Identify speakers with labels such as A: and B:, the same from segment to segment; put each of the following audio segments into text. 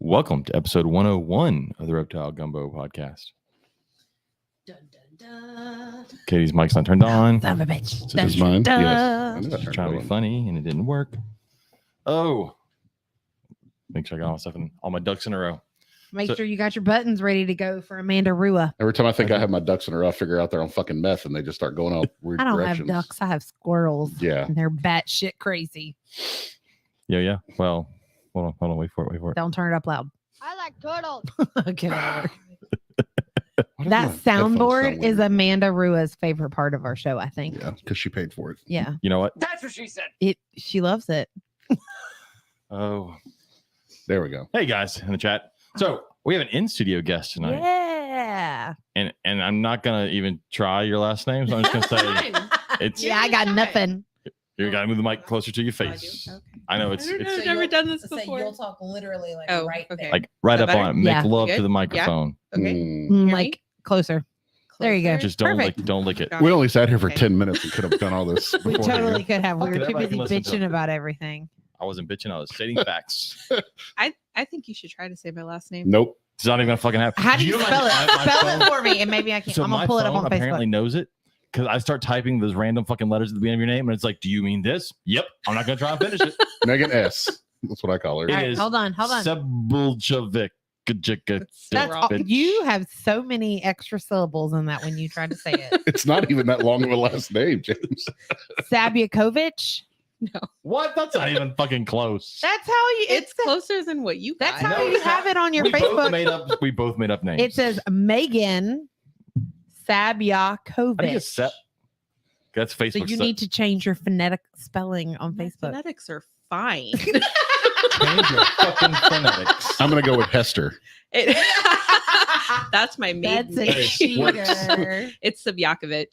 A: Welcome to episode 101 of the Reptile Gumbo podcast.
B: Dun, dun, dun.
A: Katie's mic's not turned on.
B: Son of a bitch.
C: This is mine.
B: Dun.
C: Yes.
A: She's trying to be funny and it didn't work. Oh, make sure I got all my stuff in, all my ducks in a row.
B: Make sure you got your buttons ready to go for Amanda Rua.
C: Every time I think I have my ducks in a row, I figure out they're on fucking meth and they just start going out weird
B: I don't
C: directions.
B: have ducks. I have squirrels.
C: Yeah.
B: And they're batshit crazy.
A: Yeah. Well, hold on. Wait for it.
B: Don't turn it up loud.
D: I like turtles.
B: Get over.
C: Why does
B: That
C: my headphones sound
B: soundboard is
C: weird?
B: Amanda Rua's favorite part of our show, I think.
C: Yeah, because she paid for it.
B: Yeah.
A: You know what?
D: That's what she said.
B: She loves it.
A: Oh,
C: There we go.
A: hey guys in the chat. So we have an in-studio guest tonight.
B: Yeah.
A: And I'm not going to even try your last name. So I'm just going to say it's,
B: Yeah, I got nothing.
A: you got to move the mic closer to your face. I know it's
E: I've never done this before.
F: You'll talk literally like
E: Oh,
F: right
E: okay.
F: there.
A: like right
E: Is
A: up
E: that
A: on it.
E: better?
A: Make
B: Yeah.
A: love
E: Good?
A: to the
E: Yeah.
A: microphone.
E: Okay.
C: Mm.
B: Like closer. There you go.
E: Closer?
A: Just don't
B: Perfect.
A: lick it.
E: Got
C: We only sat here for
E: Okay.
C: 10 minutes and could have done all this.
B: We
C: before
B: totally could have. We
A: Okay,
B: were too
A: everybody
B: busy
A: can listen to
B: bitching
A: it.
B: about everything.
A: I wasn't bitching. I was stating facts.
E: I think you should try to say my last name.
C: Nope.
A: It's not even gonna fucking happen.
B: How do you
A: know
B: spell it?
A: my
B: Spell
A: phone-
B: it for me, and maybe I can.
A: So
B: I'm
A: my
B: gonna pull it up
A: phone
B: on
A: apparently
B: Facebook.
A: knows it because I start typing those random fucking letters at the beginning of your name, and it's like, "Do you mean this?" Yep. I'm not gonna try and finish it.
C: Megan S. That's what I call her.
A: It
B: All right,
A: is
B: hold on.
A: Sabljakovic.
E: That's
B: That's
E: wrong.
B: all, you have so many extra syllables in that when you try to say it.
C: It's not even that long of a last name, James.
B: Sabljakovic.
A: What? That's not even fucking close.
B: That's how you.
E: It's closer than what you
B: That's
E: got.
B: how
A: No,
B: you
A: it's
B: have
A: not.
B: it on your
A: we
B: Facebook.
A: both made up names.
B: It says Megan Sabljakovic.
A: I think it's Sep. That's Facebook.
B: So you need to change your phonetic spelling on
E: My
B: Facebook.
E: phonetics are fine.
A: change your fucking phonetics.
C: I'm going to go with Hester.
E: It- that's my maiden
B: That's a
E: name.
A: Hey,
B: cheater.
E: It's Sabljakovic.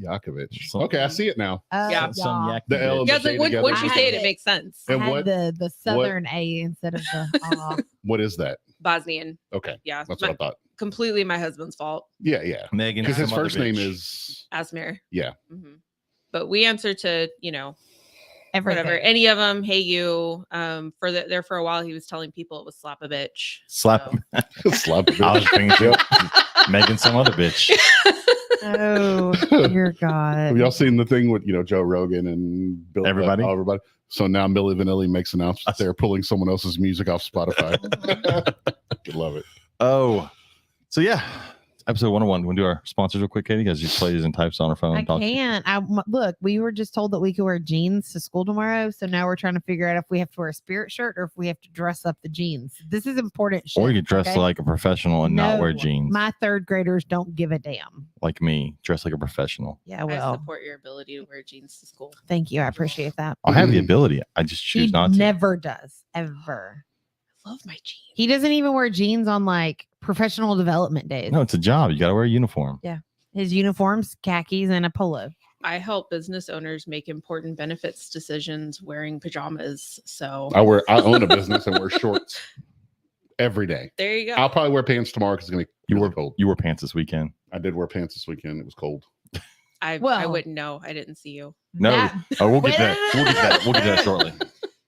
C: Yakovich.
A: Some-
C: Okay, I see it now.
E: Yeah.
A: Some yak.
C: The L and
E: Yeah,
C: the
E: it's like
C: J
E: once
C: together.
E: you
B: I
E: say it,
B: had
E: it makes sense.
B: I
C: And
B: had
C: what-
B: the southern A instead of the
C: What is that?
E: Bosnian.
C: Okay,
E: Yeah.
C: that's
E: my-
C: what I thought.
E: completely my husband's fault.
C: Yeah.
A: Megan.
C: Because his
A: some other
C: first name
A: bitch.
C: is,
E: Asmir.
C: yeah.
E: hmm But we answer to,
B: everything.
E: whatever. Any of them, hey you. There for a while he was telling people it was slap a bitch.
A: Slap.
E: So-
C: Slap.
A: I was thinking Megan, some other bitch.
B: Oh, dear God.
C: Have y'all seen the thing with Joe Rogan and Bill?
A: Everybody?
C: Everybody. So now Milli Vanilli makes announcements they're pulling someone else's music off Spotify. Love it.
A: Oh, so yeah, episode 101. Want to do our sponsors real quick, Katie? Because she plays and types on her phone.
B: I
A: and talks.
B: can't. Look, we were just told that we could wear jeans to school tomorrow. So now we're trying to figure out if we have to wear a spirit shirt or if we have to dress up the jeans. This is important shit.
A: Or you could dress
B: okay?
A: like a professional and not wear
B: No,
A: jeans.
B: My third graders don't give a damn.
A: Like me, dress like a professional.
B: Yeah,
E: I
B: well,
E: support your ability to wear jeans to school.
B: thank you. I appreciate that.
A: I have the ability. I just choose
B: He
A: not to.
B: never does, ever.
E: I love my jeans.
B: He doesn't even wear jeans on like professional development days.
A: No, it's a job. You got to wear a uniform.
B: His uniforms, khakis, and a polo.
E: I help business owners make important benefits decisions wearing pajamas. So
C: I own a business and wear shorts every day.
E: there you go.
C: I'll probably wear pants tomorrow because it's gonna be really cold.
A: You wore pants this weekend.
C: I did wear pants this weekend. It was cold.
E: I
B: Well-
E: wouldn't know. I didn't see you.
A: No.
B: That-
A: Oh, we'll get to that. We'll get to that. We'll get to that shortly.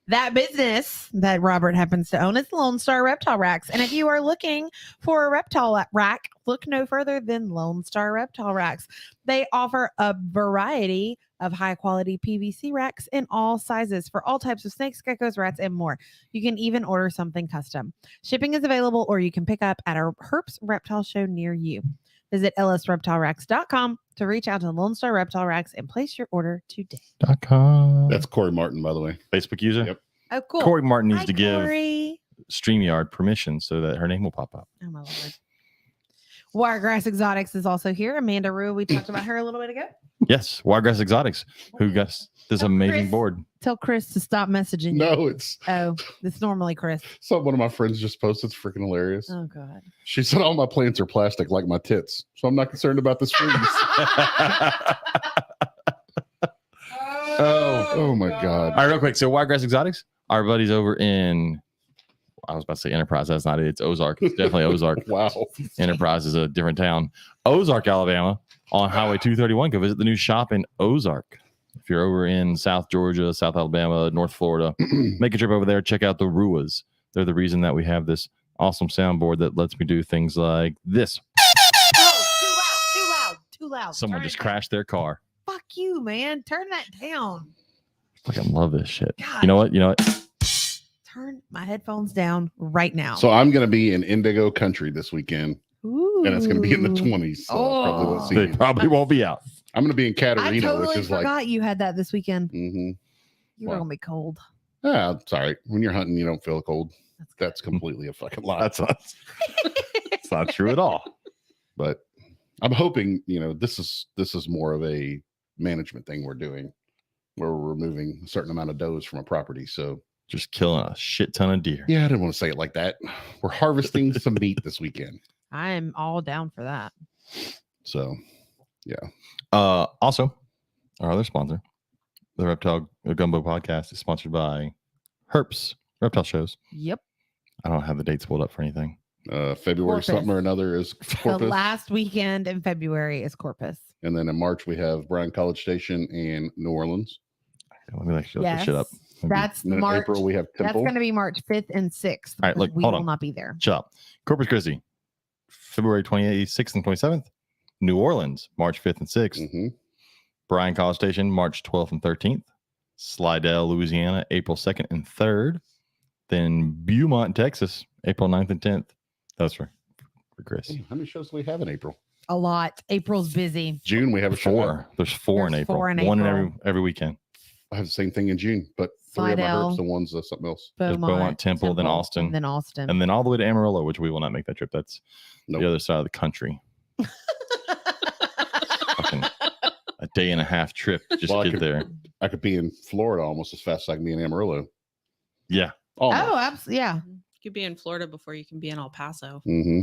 B: That business that Robert happens to own is Lone Star Reptile Racks. And if you are looking for a reptile rack, look no further than Lone Star Reptile Racks. They offer a variety of high quality PVC racks in all sizes for all types of snakes, geckos, rats, and more. You can even order something custom. Shipping is available, or you can pick up at a Herps Reptile Show near you. Visit lsreptileracks.com to reach out to Lone Star Reptile Racks and place your order today.
A: .com.
C: That's Corey Martin, by the way.
A: Facebook user.
C: Yep.
B: Oh, cool.
A: Corey Martin needs
B: Hi,
A: to give
B: Corey.
A: StreamYard permission so that her name will pop up.
B: Oh my lord. Wiregrass Exotics is also here. Amanda Rue, we talked about her a little bit ago.
A: Yes, Wiregrass Exotics, who got this amazing
B: Chris.
A: board.
B: Tell Chris to stop messaging you.
C: No, it's
B: Oh, it's normally Chris.
C: something one of my friends just posted. It's freaking hilarious.
B: Oh god.
C: She said all my plants are plastic like my tits. So I'm not concerned about this freeze. Oh my God.
A: All right, real quick. So, Wiregrass Exotics, our buddies over in, I was about to say Enterprise. That's not it. It's Ozark. It's definitely Ozark.
C: Wow.
A: Enterprise is a different town. Ozark, Alabama, on Highway 231. Go visit the new shop in Ozark. If you're over in South Georgia, South Alabama, North Florida, make a trip over there. Check out the Ruas. They're the reason that we have this awesome soundboard that lets me do things like this.
B: Oh, too loud.
A: Someone
B: Turn
A: just
B: it down.
A: crashed their car.
B: Fuck you, man. Turn that down.
A: Fucking love this shit.
B: God.
A: You know what?
B: Turn my headphones down right now.
C: So I'm going to be in Indigo Country this weekend,
B: Ooh.
C: and it's going to be in the 20s. So I probably won't see
A: They
C: you.
A: probably won't be out.
C: I'm going to be in
B: I
C: Caterina,
B: totally
C: which is
B: forgot
C: like,
B: you had that this weekend.
C: mm-hmm.
B: You were
C: Wow.
B: gonna be cold.
C: Yeah, it's all right. When you're hunting, you don't feel cold.
B: That's good.
C: That's completely a fucking lie.
A: That's not true at all.
C: But I'm hoping, this is more of a management thing we're doing, where we're removing a certain amount of does from a property. So
A: Just killing a shit ton of deer.
C: yeah, I didn't want to say it like that. We're harvesting some meat this weekend.
B: I am all down for that.
C: So
A: Also, our other sponsor, the Reptile Gumbo podcast, is sponsored by Herps Reptile Shows.
B: Yep.
A: I don't have the dates pulled up for anything.
C: February
B: Corpus.
C: something or another is
B: The
C: Corpus.
B: last weekend in February is Corpus.
C: And then in March, we have Bryan College Station and New Orleans.
A: Let me actually look this shit up.
B: That's
C: And then in
B: March.
C: April, we have
B: That's
C: Temple.
B: going to be March 5th and 6th.
A: All right, look,
B: we
A: hold
B: will
A: on.
B: not be there.
A: Shut up. Corpus Christi, February 26th and 27th. New Orleans, March 5th and 6th.
C: Mhm.
A: Bryan College Station, March 12th and 13th. Slidell, Louisiana, April 2nd and 3rd. Then Beaumont, Texas, April 9th and 10th. That's for Chris.
C: Damn, how many shows do we have in April?
B: A lot. April's busy.
C: June, we have a show.
A: Four. There's four in
B: There's
A: April.
B: four in
A: One in
B: April.
A: every weekend.
C: I have the same thing in June, but three of my
B: Slidell.
C: herps and one's something else.
A: There's Beaumont, Temple, then Austin.
B: and then Austin.
A: And then all the way to Amarillo, which we will not make that trip. That's
C: Nope.
A: the other side of the country. Fucking a day and a half trip just
C: Well, I
A: get
C: could-
A: there.
C: I could be in Florida almost as fast as I can be in Amarillo.
A: Yeah.
C: Almost.
B: Oh, absolutely. Yeah.
E: You could be in Florida before you can be in El Paso.
C: Mm-hmm.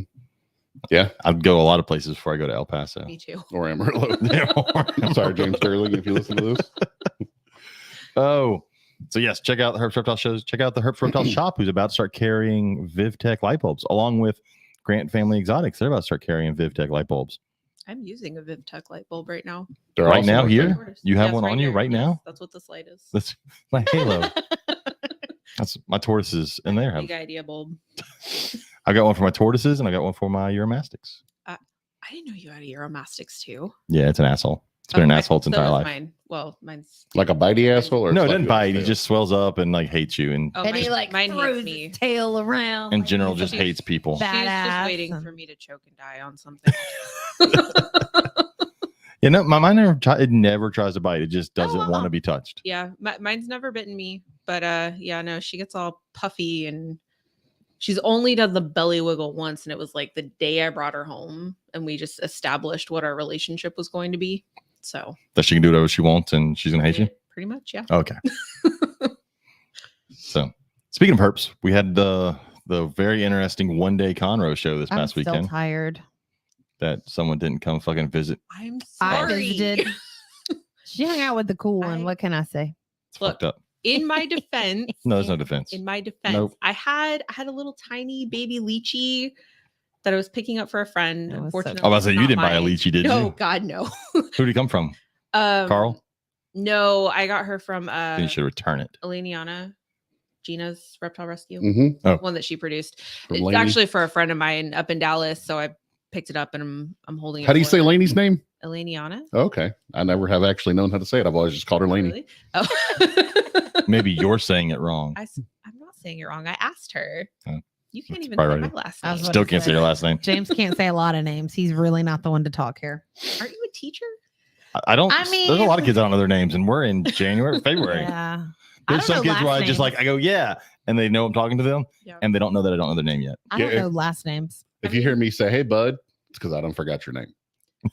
A: I'd go a lot of places before I go to El Paso.
E: Me too.
C: Or Amarillo.
A: I'm
C: Sorry, James Sterling, if you listen to this.
A: Oh, so yes, check out the Herps Reptile shows. Check out the Herps Reptile shop, who's about to start carrying VivTech light bulbs, along with Grant Family Exotics. They're about to start carrying VivTech light bulbs.
E: I'm using a VivTech light bulb right now.
C: They're
A: Right
C: awesome,
A: now
C: aren't
A: here?
C: they?
E: Tortoise.
A: You have
E: Yes,
A: one on you
E: here.
A: right
E: Yes,
A: now?
E: That's what this light is.
A: That's my halo. That's my tortoises in there.
E: Big idea bulb.
A: I got one for my tortoises and I got one for my Euromastics.
E: I didn't know you had a Euromastics too.
A: Yeah, it's an asshole. It's been an
E: Okay,
A: asshole its
E: so
A: entire
E: is
A: life.
E: Mine. Well, mine's
C: Like a bitey asshole? Or
A: No, it
C: it's
A: doesn't
C: like
A: bite. He
C: tail?
A: just swells up and like hates you, and
E: oh,
B: And he like
E: mine
B: throws
E: hates me.
B: his tail around.
A: in
B: like
A: general
B: he's
A: just
B: a
A: hates people.
B: Bad-
E: She's
B: Badass
E: just waiting
B: and-
E: for me to choke and die on something.
A: You know, mine it never tries to bite. It just doesn't want to be touched.
E: Yeah, mine's never bitten me, but yeah, no, she gets all puffy and she's only done the belly wiggle once, and it was like the day I brought her home, and we just established what our relationship was going to be. So
A: That she can do whatever she wants and she's gonna hate you.
E: pretty much, yeah.
A: Okay. So speaking of herps, we had the very interesting one-day Conroe show this
B: I'm
A: past
B: still
A: weekend
B: tired.
A: that someone didn't come fucking visit.
E: I'm
B: I
E: sorry.
B: visited. She hung out with the cool one.
E: I-
B: What can I say?
A: It's
E: Look,
A: fucked up.
E: In my defense,
A: No, there's no defense.
E: in my defense,
A: Nope.
E: I had a little tiny baby lychee that I was picking up for a friend.
B: That was so
E: Unfortunately,
A: Oh, I was about to say, you
E: not
A: didn't buy a
E: mine.
A: lychee, did
E: No,
A: you?
E: God, no.
A: Who'd he come from? Carl?
E: No, I got her from
A: Then you should return it.
E: Eleniana, Gina's Reptile Rescue,
C: Mhm.
E: one that she produced.
C: From
E: It's
C: Laney.
E: actually for a friend of mine up in Dallas, so I picked it up and I'm holding it.
C: How do you
E: for
C: say
E: her.
C: Laney's name?
E: Eleniana?
C: Okay. I never have actually known how to say it. I've always just called her Laney.
E: Really? Oh.
A: Maybe you're saying it wrong.
E: I'm not saying it wrong. I asked her.
A: Oh,
E: You can't
A: that's
E: even say
A: probably
E: my
A: right.
E: last
B: I was
E: name.
B: about
A: Still
B: to
A: can't say
B: say.
A: your last name.
B: James can't say a lot of names. He's really not the one to talk here.
E: Aren't you a teacher?
A: I don't.
B: I
A: There's a lot of
B: mean-
A: kids I don't know their names, and we're in January, February.
B: Yeah.
A: There's
B: I
A: some
B: don't know
A: kids where I
B: last
A: just like,
B: names.
A: I go, yeah, and they know I'm talking to them,
E: Yeah.
A: and they don't know that I don't know their name yet.
B: I don't
C: Yeah.
B: know last names.
C: If you hear me say, hey, bud, it's because I don't forgot your name.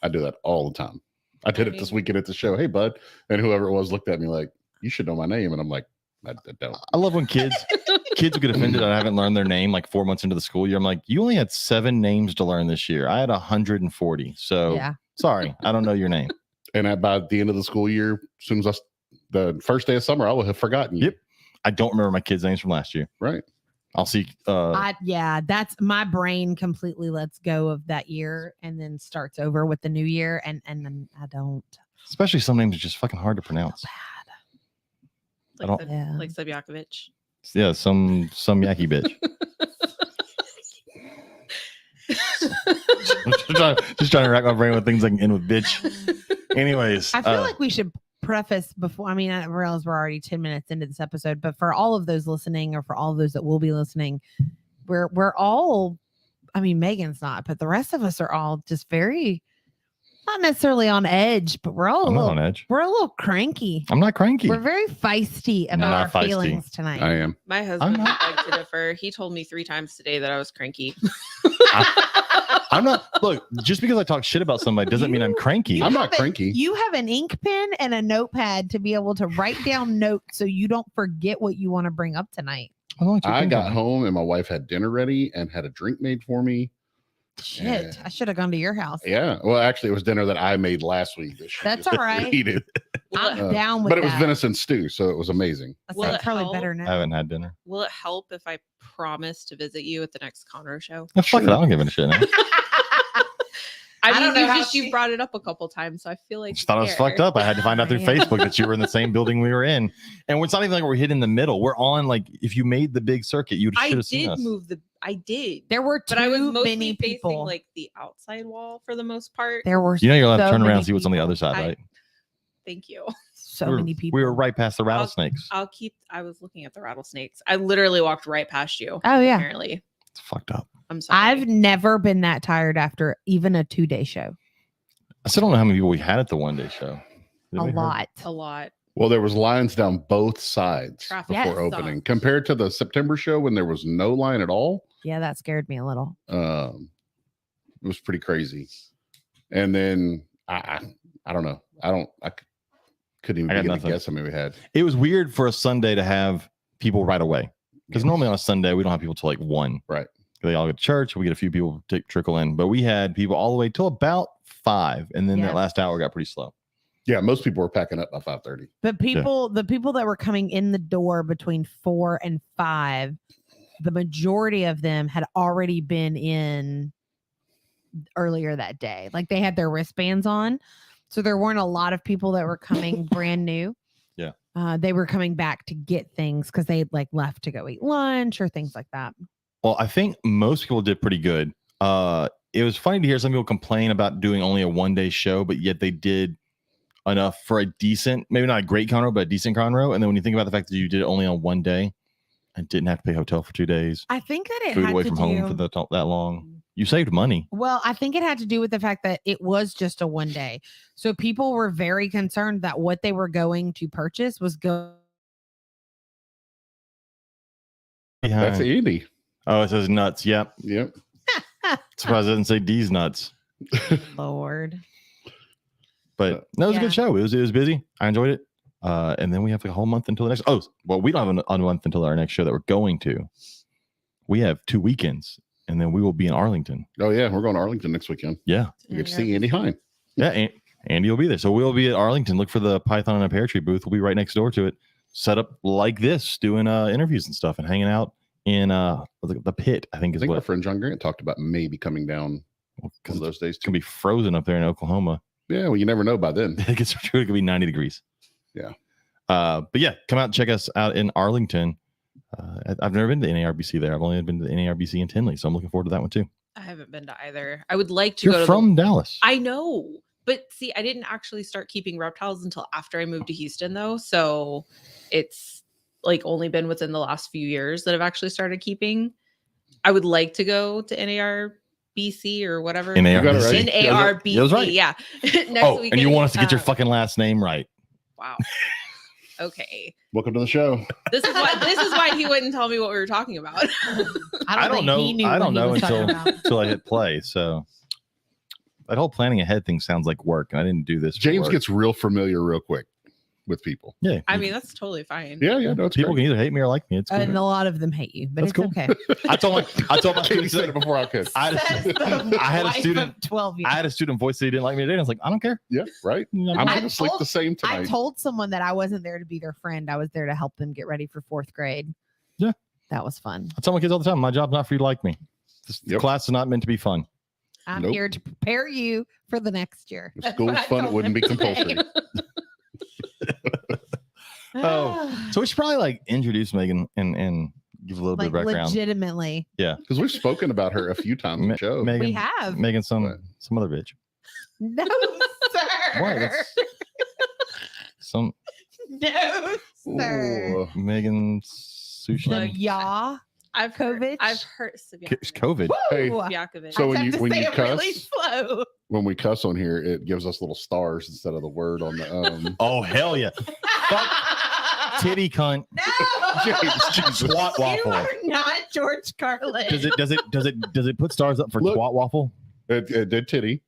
C: I do that all the time. I did it this weekend at the show. Hey, bud. And whoever it was looked at me like, you should know my name. And I'm like, I don't.
A: I love when kids will get offended that I haven't learned their name like 4 months into the school year. I'm like, you only had 7 names to learn this year. I had 140. So
B: Yeah.
A: sorry, I don't know your name.
C: And by the end of the school year, as soon as the first day of summer, I will have forgotten you.
A: Yep. I don't remember my kids' names from last year.
C: Right.
A: I'll see.
B: That's my brain completely lets go of that year and then starts over with the new year. And then I don't.
A: Especially some names are just fucking hard to pronounce.
E: Like,
B: Yeah.
E: like Sabljakovic.
A: Yeah, some yacky bitch. just trying to rack my brain with things I can end with bitch. Anyways,
B: I feel like we should preface before. I mean, I realize we're already 10 minutes into this episode, but for all of those listening, or for all of those that will be listening, we're all. I mean, Megan's not, but the rest of us are all just very, not necessarily on edge, but we're all
A: I'm not on edge.
B: we're a little cranky.
A: I'm not cranky.
B: We're very feisty
A: I'm
B: about
A: not
B: our
A: feisty.
B: feelings tonight.
C: I am.
E: My husband would
A: not-
E: beg to differ. He told me 3 times today that I was cranky.
A: I'm not. Look, just because I talk shit about somebody doesn't mean I'm cranky.
B: You
C: I'm
B: have
C: not cranky.
B: You have an ink pen and a notepad to be able to write down notes so you don't forget what you want to bring up tonight.
C: I got home and my wife had dinner ready and had a drink made for me.
B: Shit,
C: Yeah.
B: I should have gone to your house.
C: Yeah. Well, actually, it was dinner that I made last week. That she
B: That's
C: just
B: all right.
C: reheated.
B: I'm down with
C: But it was
B: that.
C: venison stew, so it was amazing.
B: That
E: Will
B: sounds
E: it
B: probably
E: help?
B: better
A: I
B: now.
A: haven't had dinner.
E: Will it help if I promise to visit you at the next Conroe show?
A: Oh, fuck it, I don't give a shit now.
E: I
B: don't
E: mean,
B: know how
E: you brought it up a couple times, so I feel
A: I
E: like
A: just
E: you
A: thought I was
E: care.
A: fucked up. I had to find out through
B: Yeah.
A: Facebook that you were in the same building we were in. And it's not even like we're hit in the middle. We're on, like, if you made the big circuit, you
E: I
A: should have seen
E: did
A: us.
E: move I did.
B: There were too
E: But I was mostly
B: many
E: facing
B: people.
E: like the outside wall for the most part.
B: There were
A: You know, you're allowed to
B: so
A: turn around
B: many
A: and see what's on the
B: people.
A: other side,
E: I-
A: right?
E: Thank you.
B: So
A: we were,
B: many people.
A: We were right past the rattlesnakes.
E: I was looking at the rattlesnakes. I literally walked right past you.
B: Oh yeah.
E: Apparently.
A: It's fucked up.
E: I'm sorry.
B: I've never been that tired after even a 2-day show.
A: I still don't know how many people we had at the one day show. Did
B: A
A: we hear-
B: lot.
E: a lot.
C: Well, there was lines down both sides
E: Traffic
C: before
B: Yes.
C: opening,
E: sucked.
C: compared to the September show when there was no line at all.
B: Yeah, that scared me a little.
C: It was pretty crazy. And then I don't know. I couldn't even
A: I got
C: begin to
A: nothing.
C: guess how many we had.
A: It was weird for a Sunday to have people right away. Because normally on a Sunday, we don't have people till like 1.
C: Right.
A: They all go to church. We get a few people trickle in. But we had people all the way till about 5. And then
B: Yeah.
A: that last hour got pretty slow.
C: Yeah, most people were packing up by 5:30.
B: But the people that were coming in the door between 4 and 5, the majority of them had already been in earlier that day. Like they had their wristbands on. So there weren't a lot of people that were coming brand new.
A: Yeah.
B: They were coming back to get things because they like left to go eat lunch or things like that.
A: Well, I think most people did pretty good. It was funny to hear some people complain about doing only a 1-day show, but yet they did enough for a decent, maybe not a great Conroe, but a decent Conroe. And then when you think about the fact that you did it only on 1 day and didn't have to pay hotel for 2 days,
B: I think that it
A: food
B: had
A: away
B: to
A: from
B: do,
A: home for that long, you saved money.
B: Well, I think it had to do with the fact that it was just a 1 day. So people were very concerned that what they were going to purchase was
C: That's Andy.
A: Oh, it says nuts. Yep.
C: Yep.
A: Surprised it didn't say D's nuts.
B: Lord.
A: But no, it was a
B: Yeah.
A: good show. It was busy. I enjoyed it. And then we have like a whole month until the next. Oh, well, we don't have a month until our next show that we're going to. We have 2 weekends, and then we will be in Arlington.
C: Oh yeah, we're going to Arlington next weekend.
A: Yeah,
C: We get to see Andy Hine.
A: yeah. Andy will be there, so we'll be at Arlington. Look for the Python and a Pear Tree booth. We'll be right next door to it, set up like this, doing interviews and stuff, and hanging out in the pit. I think
C: I
A: is
C: think our
A: what
C: friend John Grant talked about maybe coming down one
A: because
C: of those days
A: it's
C: too.
A: gonna be frozen up there in Oklahoma.
C: Yeah, well, you never know by then.
A: It gets true. It could be 90 degrees.
C: Yeah.
A: But yeah, come out and check us out in Arlington. I've never been to NARBC there. I've only been to the NARBC in Tinley, so I'm looking forward to that one too.
E: I haven't been to either. I would like to go
A: You're
E: to
A: from Dallas.
E: I know. But see, I didn't actually start keeping reptiles until after I moved to Houston though. So it's like only been within the last few years that I've actually started keeping. I would like to go to NARBC or whatever.
C: got it
A: NARBC.
C: right.
E: NARBC.
A: That was right.
E: Yeah. Next
A: Oh, and
E: weekend,
A: you want us to get your
E: uh,
A: fucking last name right.
E: Wow. Okay.
C: Welcome to the show.
E: This is why he wouldn't tell me what we were talking about.
A: I don't
B: think
A: know.
B: he knew
A: I
B: what
A: don't
B: he
A: know
B: was talking about.
A: until I hit play. So that whole planning ahead thing sounds like work, and I didn't do this. for
C: James
A: work.
C: gets real familiar real quick with people.
A: Yeah.
E: I mean, that's totally fine.
C: Yeah, no, it's
A: people
C: great.
A: can either hate me or like me. It's cool.
B: And a lot of them hate you, but
A: That's
B: it's
A: cool.
B: okay.
A: I told my
C: Katie
A: student
C: said it before I could.
A: I had a student.
B: 12 years.
A: I had a student voice that he didn't like me today. And I was like, I don't care.
C: Yeah, right. I'm
B: I
C: going to sleep
B: told-
C: the same
B: I
C: tonight.
B: told someone that I wasn't there to be their friend. I was there to help them get ready for 4th grade.
A: Yeah.
B: That was fun.
A: I tell my kids all the time, my job's not for you to like me. This
C: Yep.
A: class is not meant to be fun.
B: I'm
C: Nope.
B: here to prepare you for the next year.
C: If school's fun, it wouldn't be compulsory.
A: Oh, so we should probably like introduce Megan and give a little
B: Like
A: bit of background.
B: legitimately.
C: Because we've spoken about her a few times on the show.
A: Megan,
B: We have.
A: Megan,
C: What?
A: some other bitch.
B: No, sir.
A: What? That's some
B: No, sir.
C: Ooh.
A: Megan sushi.
B: The
E: Like,
B: yaw.
E: I've heard
A: It's COVID.
C: Hey,
B: Woo.
E: Sabljakovic.
C: So
B: I
C: when
B: have
C: you-
B: to
C: when
B: say
C: you
B: it really
C: cuss-
B: slow.
C: when we cuss on here, it gives us little stars instead of the word on the
A: Oh hell yeah! Fuck titty cunt.
B: No,
A: Twat
B: you
A: waffle.
B: are not George Carlin.
A: Does it put stars up for
C: Look.
A: twat waffle?
C: It did titty.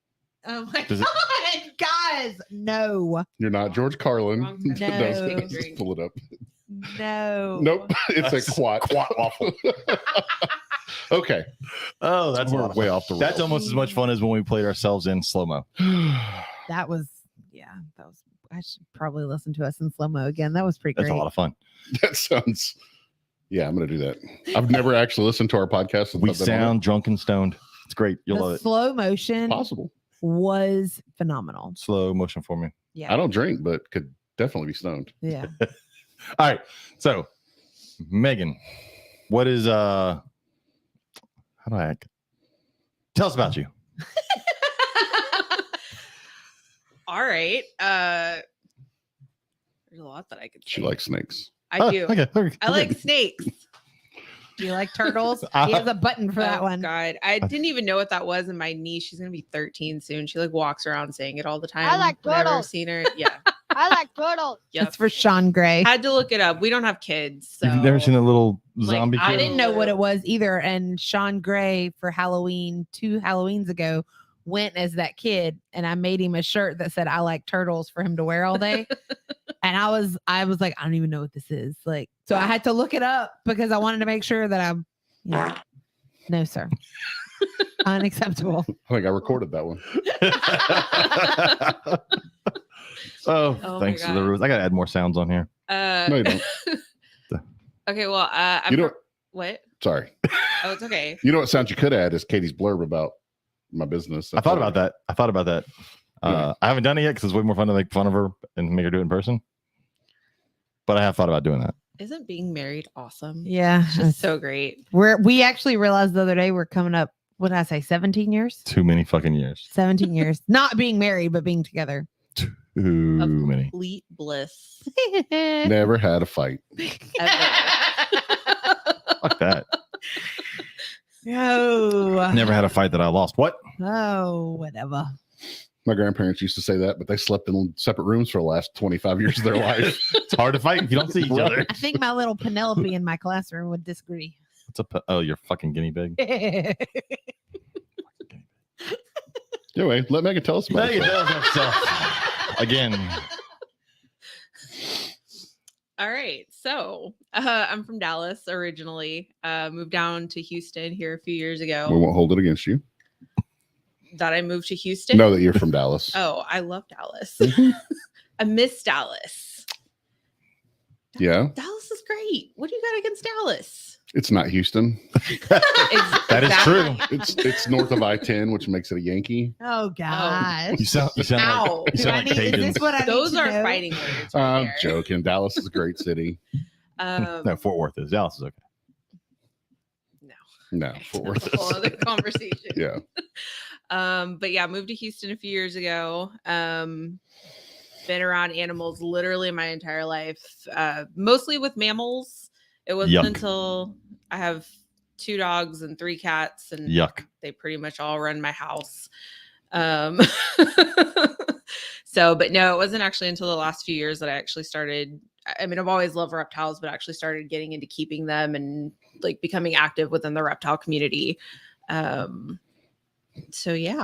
B: Oh my
A: Does it-
B: god, guys, no,
C: You're not George Carlin.
E: Wrong
B: time.
C: Just
E: Drink.
C: pull it up.
B: no.
C: Nope. It's a quat.
A: Twat waffle.
C: Okay.
A: Oh, that's
C: We're way off the rails.
A: That's almost as much fun as when we played ourselves in slow mo.
B: That was, yeah, that was. I should probably listen to us in slow mo again. That was pretty
A: That's
B: great.
A: a lot of fun.
C: That sounds. Yeah, I'm gonna do that. I've never actually listened to our podcast.
A: We sound drunk and stoned. It's great. You'll love
B: The
A: it.
B: slow motion
C: possible.
B: was phenomenal.
A: Slow motion for me.
B: Yeah,
C: I don't drink, but could definitely be stoned.
B: yeah.
A: All right. So, Megan, what is how do I act? Tell us about you.
E: All right. There's a lot that I could say.
C: She likes snakes.
E: I do.
A: Okay.
E: I like snakes.
B: Do you like turtles? He has a button for that
E: Oh,
B: one.
E: God, I didn't even know what that was. And my niece, she's gonna be 13 soon. She like walks around saying it all the time.
D: I like
E: Never
D: turtles.
E: seen her. Yeah.
D: I like turtles.
E: Yep.
B: That's for Sean Gray.
E: Had to look it up. We don't have kids. So
A: You've never seen a little
E: Like,
A: zombie
B: I
A: kid?
B: didn't know what it was either. And Sean Gray for Halloween, 2 Halloweens ago, went as that kid, and I made him a shirt that said "I like turtles" for him to wear all day. And I was like, I don't even know what this is. Like, so I had to look it up because I wanted to make sure that I'm. Yeah. No, sir. Unacceptable.
C: I think I recorded that one.
A: Oh,
E: Oh my
A: thanks for the
E: God.
A: rules. I gotta add more sounds on here.
C: No, you don't.
E: Okay. Well, I'm
C: You know.
E: what?
C: Sorry.
E: Oh, it's okay.
C: You know what sound you could add is Katie's blurb about my business.
A: I thought about that.
C: Yeah.
A: I haven't done it yet because it's way more fun to make fun of her and make her do it in person. But I have thought about doing that.
E: Isn't being married awesome?
B: Yeah.
E: It's just so great.
B: We actually realized the other day we're coming up, what did I say, 17 years?
A: Too many fucking years.
B: 17 years. Not being married, but being together.
A: Too
E: Of
A: many.
E: complete bliss.
C: Never had a fight.
E: Ever.
A: Fuck that.
B: No.
A: Never had a fight that I lost. What?
B: Oh, whatever.
C: My grandparents used to say that, but they slept in separate rooms for the last 25 years of their life.
A: It's hard to fight if you don't see each other.
B: I think my little Penelope in my classroom would disagree.
A: Oh, you're fucking guinea pig.
C: Anyway, let Megan tell us about
A: Megan
C: it.
A: does have stuff. Again,
E: All right. So I'm from Dallas originally. Moved down to Houston here a few years ago.
C: We won't hold it against you.
E: That I moved to Houston.
C: Know that you're from Dallas.
E: Oh, I love Dallas.
C: Mhm.
E: I miss Dallas.
C: Yeah,
E: Dallas is great. What do you got against Dallas?
C: it's not Houston.
A: That is true.
C: It's north of I-10, which makes it a Yankee.
B: Oh, gosh.
A: you sound
E: Ow.
A: like you
B: Do
A: sound
B: I
A: like
B: need, is
A: Cajuns.
B: this what I
E: Those
B: need to
E: are
B: know?
E: fighting words.
C: I'm
E: Right there.
C: joking. Dallas is a great city.
A: No, Fort Worth is. Dallas is okay.
C: No, Fort Worth
E: That's a whole
C: is.
E: other conversation.
C: Yeah.
E: But yeah, moved to Houston a few years ago. Been around animals literally my entire life, mostly with mammals. It wasn't
A: Yuck.
E: until I have 2 dogs and 3 cats, and
A: Yuck.
E: they pretty much all run my house. So, but no, it wasn't actually until the last few years that I actually started. I mean, I've always loved reptiles, but actually started getting into keeping them and like becoming active within the reptile community. So yeah,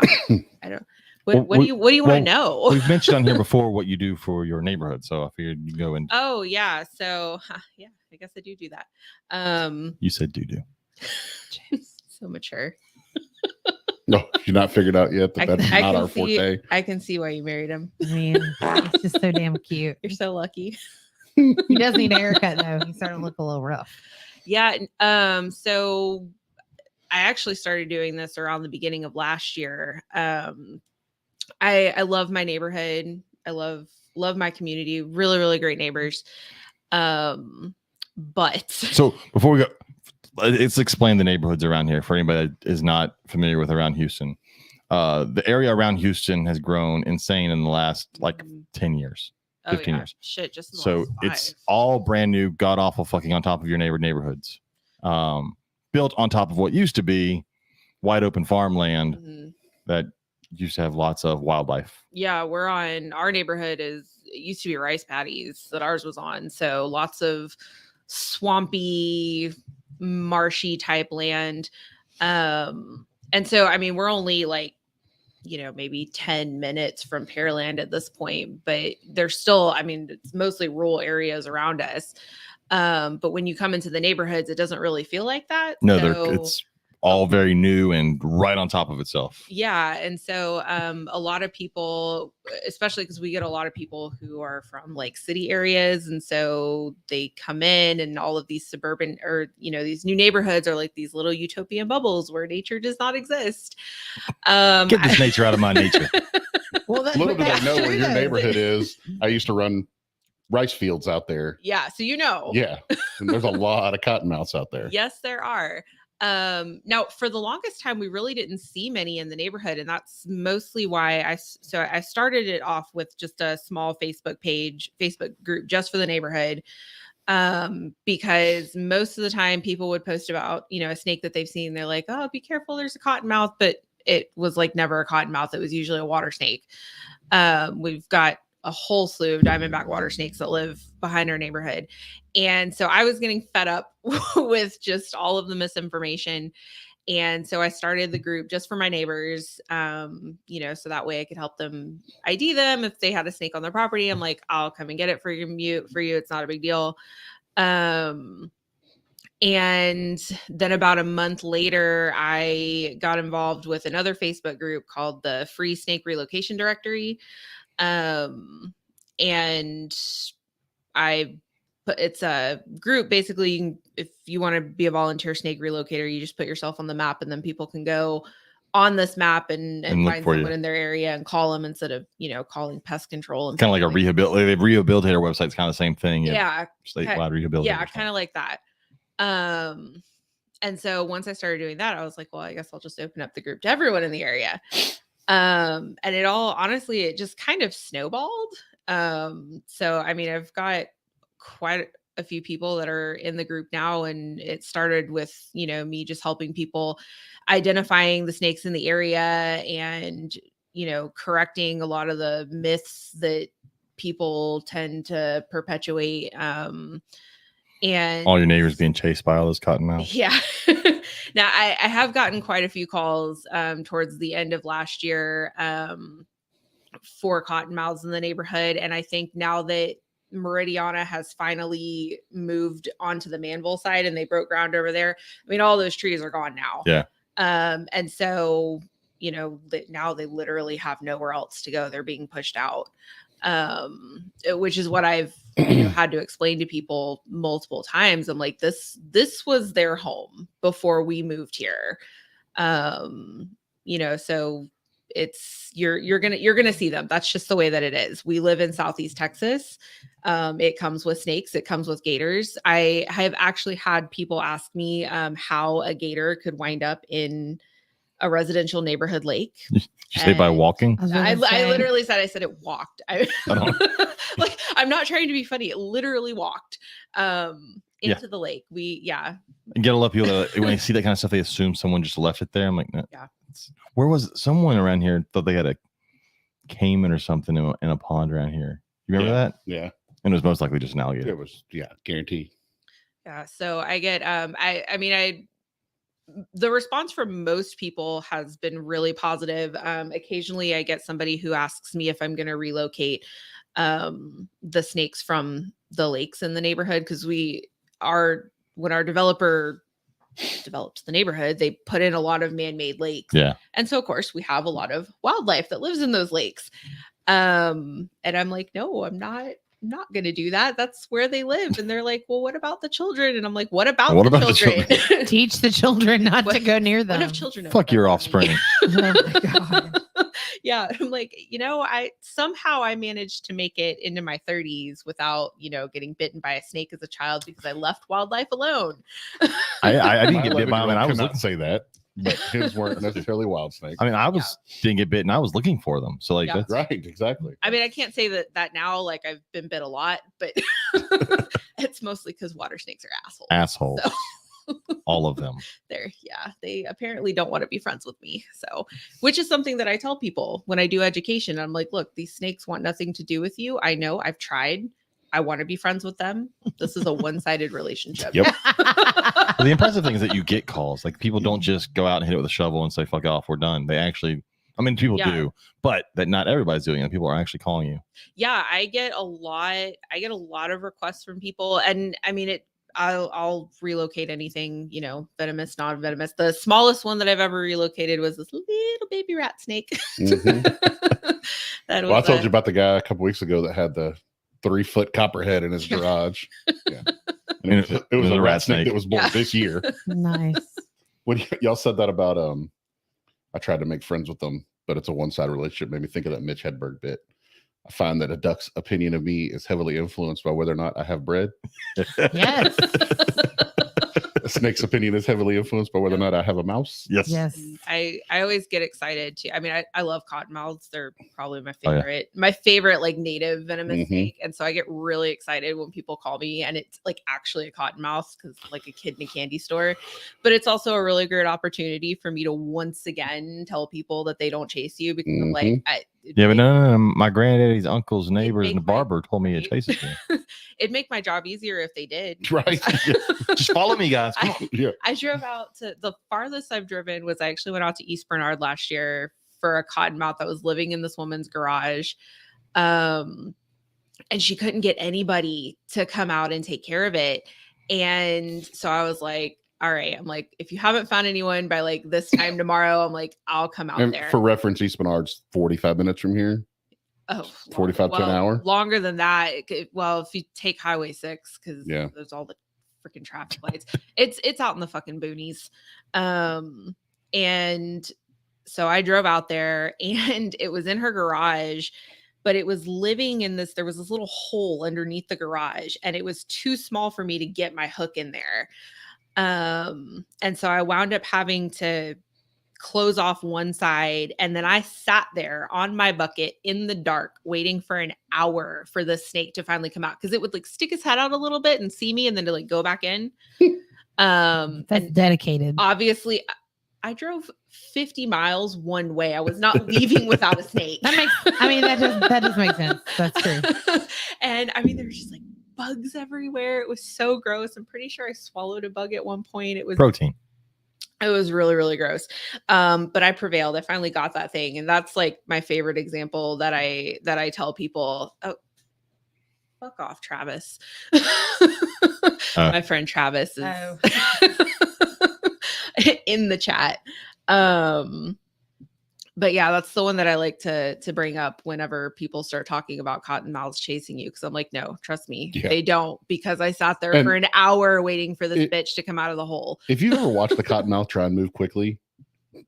E: I don't. What do you want to know?
A: We've mentioned on here before what you do for your neighborhood, so I figured you go and
E: Oh yeah, so yeah, I guess I do that.
A: you said do.
E: So mature.
C: No, you're not figured out yet that
E: I
C: that's
E: can
C: not our
E: see-
C: forte.
E: I can see why you married him.
B: I mean, it's just so damn cute.
E: You're so lucky.
B: He does need a haircut, though. He's starting to look a little rough.
E: Yeah. So I actually started doing this around the beginning of last year. I love my neighborhood. I love my community. Really, really great neighbors. But
A: So before we go, It's explain the neighborhoods around here for anybody that is not familiar with around Houston. The area around Houston has grown insane in the last like 10 years, 15 years.
E: Shit, just in the
A: So
E: last 5.
A: it's all brand new, god awful fucking on top of your neighborhoods, built on top of what used to be wide open farmland that used to have lots of wildlife.
E: Yeah, we're on our neighborhood it used to be rice paddies that ours was on. So lots of swampy, marshy type land. And so, I mean, we're only like, maybe 10 minutes from Pearland at this point, but there's still, I mean, it's mostly rural areas around us. But when you come into the neighborhoods, it doesn't really feel like that.
A: No,
E: so,
A: it's all very new and right on top of itself.
E: Yeah. And so a lot of people, especially because we get a lot of people who are from like city areas. And so they come in and all of these suburban or, these new neighborhoods are like these little utopian bubbles where nature does not exist.
A: Get this nature out of my nature.
B: Well,
C: little do they know where your neighborhood is. I used to run rice fields out there.
E: Yeah. So,
C: Yeah. And there's a lot of cottonmouths out there.
E: Yes, there are. Now for the longest time, we really didn't see many in the neighborhood. And that's mostly why I started it off with just a small Facebook group just for the neighborhood. Because most of the time people would post about, a snake that they've seen. They're like, oh, be careful, there's a cottonmouth, but it was like never a cottonmouth. It was usually a water snake. We've got a whole slew of diamondback water snakes that live behind our neighborhood. And so I was getting fed up with just all of the misinformation. And so I started the group just for my neighbors, so that way I could help them ID them. If they had a snake on their property, I'm like, I'll come and get it for you. It's not a big deal. And then about a month later, I got involved with another Facebook group called the Free Snake Relocation Directory. And it's a group. Basically, if you want to be a volunteer snake relocator, you just put yourself on the map and then people can go on this map and find someone in their area and call them instead of, calling pest control. And
A: kind of like a rehabilitator website's kind of the same thing.
E: Yeah.
A: Statewide rehabilitator.
E: Yeah. Kind of like that. And so once I started doing that, I was like, well, I guess I'll just open up the group to everyone in the area. And it just kind of snowballed. So, I mean, I've got quite a few people that are in the group now, and it started with, me just helping people identifying the snakes in the area and, correcting a lot of the myths that people tend to perpetuate. And
A: all your neighbors being chased by all those cottonmouths.
E: Yeah. Now I have gotten quite a few calls towards the end of last year for cottonmouths in the neighborhood. And I think now that Meridiana has finally moved onto the Manville side and they broke ground over there, I mean, all those trees are gone now.
A: Yeah.
E: And so, now they literally have nowhere else to go. They're being pushed out. Which is what I've had to explain to people multiple times. I'm like, this was their home before we moved here. So it's you're gonna see them. That's just the way that it is. We live in Southeast Texas. It comes with snakes. It comes with gators. I have actually had people ask me how a gator could wind up in a residential neighborhood lake.
A: Did you say by walking?
E: I literally said, it walked. Like, I'm not trying to be funny. It literally walked into the lake.
A: And get a lot of people that when they see that kind of stuff, they assume someone just left it there. I'm like, no.
E: Yeah.
A: Where was it? Someone around here thought they had a caiman or something in a pond around here. You remember that?
C: Yeah.
A: And it was most likely just an alligator.
C: It was, guaranteed.
E: Yeah. So I get, the response from most people has been really positive. Occasionally I get somebody who asks me if I'm going to relocate the snakes from the lakes in the neighborhood. Cause when our developer developed the neighborhood, they put in a lot of man-made lakes.
A: Yeah.
E: And so of course we have a lot of wildlife that lives in those lakes. And I'm like, no, I'm not going to do that. That's where they live. And they're like, well, what about the children? And I'm like, what about the children?
B: Teach the children not to go near them.
E: What if children?
A: Fuck your offspring.
B: Oh my God.
E: Yeah, I'm like, I managed to make it into my 30s without, getting bitten by a snake as a child because I left wildlife alone.
A: I didn't
C: My
A: get bit by them,
C: 11-year-old
A: and I was
C: cannot
A: looking.
C: say that, but his weren't necessarily wild snakes.
A: I mean, I didn't get bitten. I was looking for them. So like,
E: Yeah.
A: that's
C: Right, exactly.
E: I mean, I can't say that now, like I've been bit a lot, but it's mostly because water snakes are assholes.
A: assholes.
E: So
A: All of them.
E: they apparently don't want to be friends with me. So, which is something that I tell people when I do education. I'm like, look, these snakes want nothing to do with you. I know, I've tried. I want to be friends with them. This is a one-sided relationship.
C: Yep.
A: Well, the impressive thing is that you get calls. Like people don't just go out and hit it with a shovel and say, fuck off, we're done. They actually, I mean, people do, but that not everybody's doing it. People are actually calling you.
E: Yeah, I get a lot of requests from people. And I mean, I'll relocate anything, venomous, non-venomous. The smallest one that I've ever relocated was this little baby rat snake.
C: Mhm.
E: That
C: Well, I told you about the guy a couple weeks ago that had the 3-foot copperhead in his garage. Yeah. And it was a rat snake that was born this year.
B: Nice.
C: When y'all said that about I tried to make friends with them, but it's a one-sided relationship, made me think of that Mitch Hedberg bit. I find that a duck's opinion of me is heavily influenced by whether or not I have bread.
B: Yes.
C: A snake's opinion is heavily influenced by whether or not I have a mouse.
A: Yes.
B: Yes.
E: I always get excited too. I mean, I love cottonmouths. They're probably my
A: Oh, yeah.
E: favorite, my favorite like native venomous
C: Mhm.
E: snake. And so I get really excited when people call me and it's like actually a cottonmouth because like a kid in a candy store. But it's also a really great opportunity for me to once again tell people that they don't chase you because I'm like,
A: Yeah, but no. My granddaddy's uncle's neighbors
E: make
A: and the
E: my-
A: barber told me it chases me.
E: it'd make my job easier if they did.
C: Right.
A: Just follow me, guys. Come on.
C: Yeah.
E: I drove out to the farthest I've driven was I actually went out to East Bernard last year for a cottonmouth that was living in this woman's garage. And she couldn't get anybody to come out and take care of it. And so I was like, all right, I'm like, if you haven't found anyone by like this time tomorrow, I'm like, I'll come out
C: And
E: there.
C: for reference, East Bernard's 45 minutes from here.
E: Oh,
C: 45 to an hour?
E: Longer than that. Well, if you take Highway 6, because
C: Yeah.
E: there's all the freaking traffic lights. It's out in the fucking boonies. And so I drove out there and it was in her garage, but it was living in there was this little hole underneath the garage and it was too small for me to get my hook in there. And so I wound up having to close off one side and then I sat there on my bucket in the dark waiting for an hour for the snake to finally come out because it would like stick his head out a little bit and see me and then to like go back in.
B: That's
E: And
B: dedicated.
E: obviously I drove 50 miles one way. I was not leaving without a snake.
B: That does make sense. That's true.
E: And I mean there was just like bugs everywhere. It was so gross. I'm pretty sure I swallowed a bug at one point. It was
A: Protein.
E: It was really, really gross. But I prevailed. I finally got that thing. And that's like my favorite example that I tell people. Oh, fuck off, Travis. My friend Travis is in the chat. But yeah, that's the one that I like to bring up whenever people start talking about cottonmouths chasing you. Cause I'm like, no, trust me, they don't, because I sat there for an hour waiting for this bitch to come out of the hole.
C: If you've ever watched the cottonmouth try and move quickly,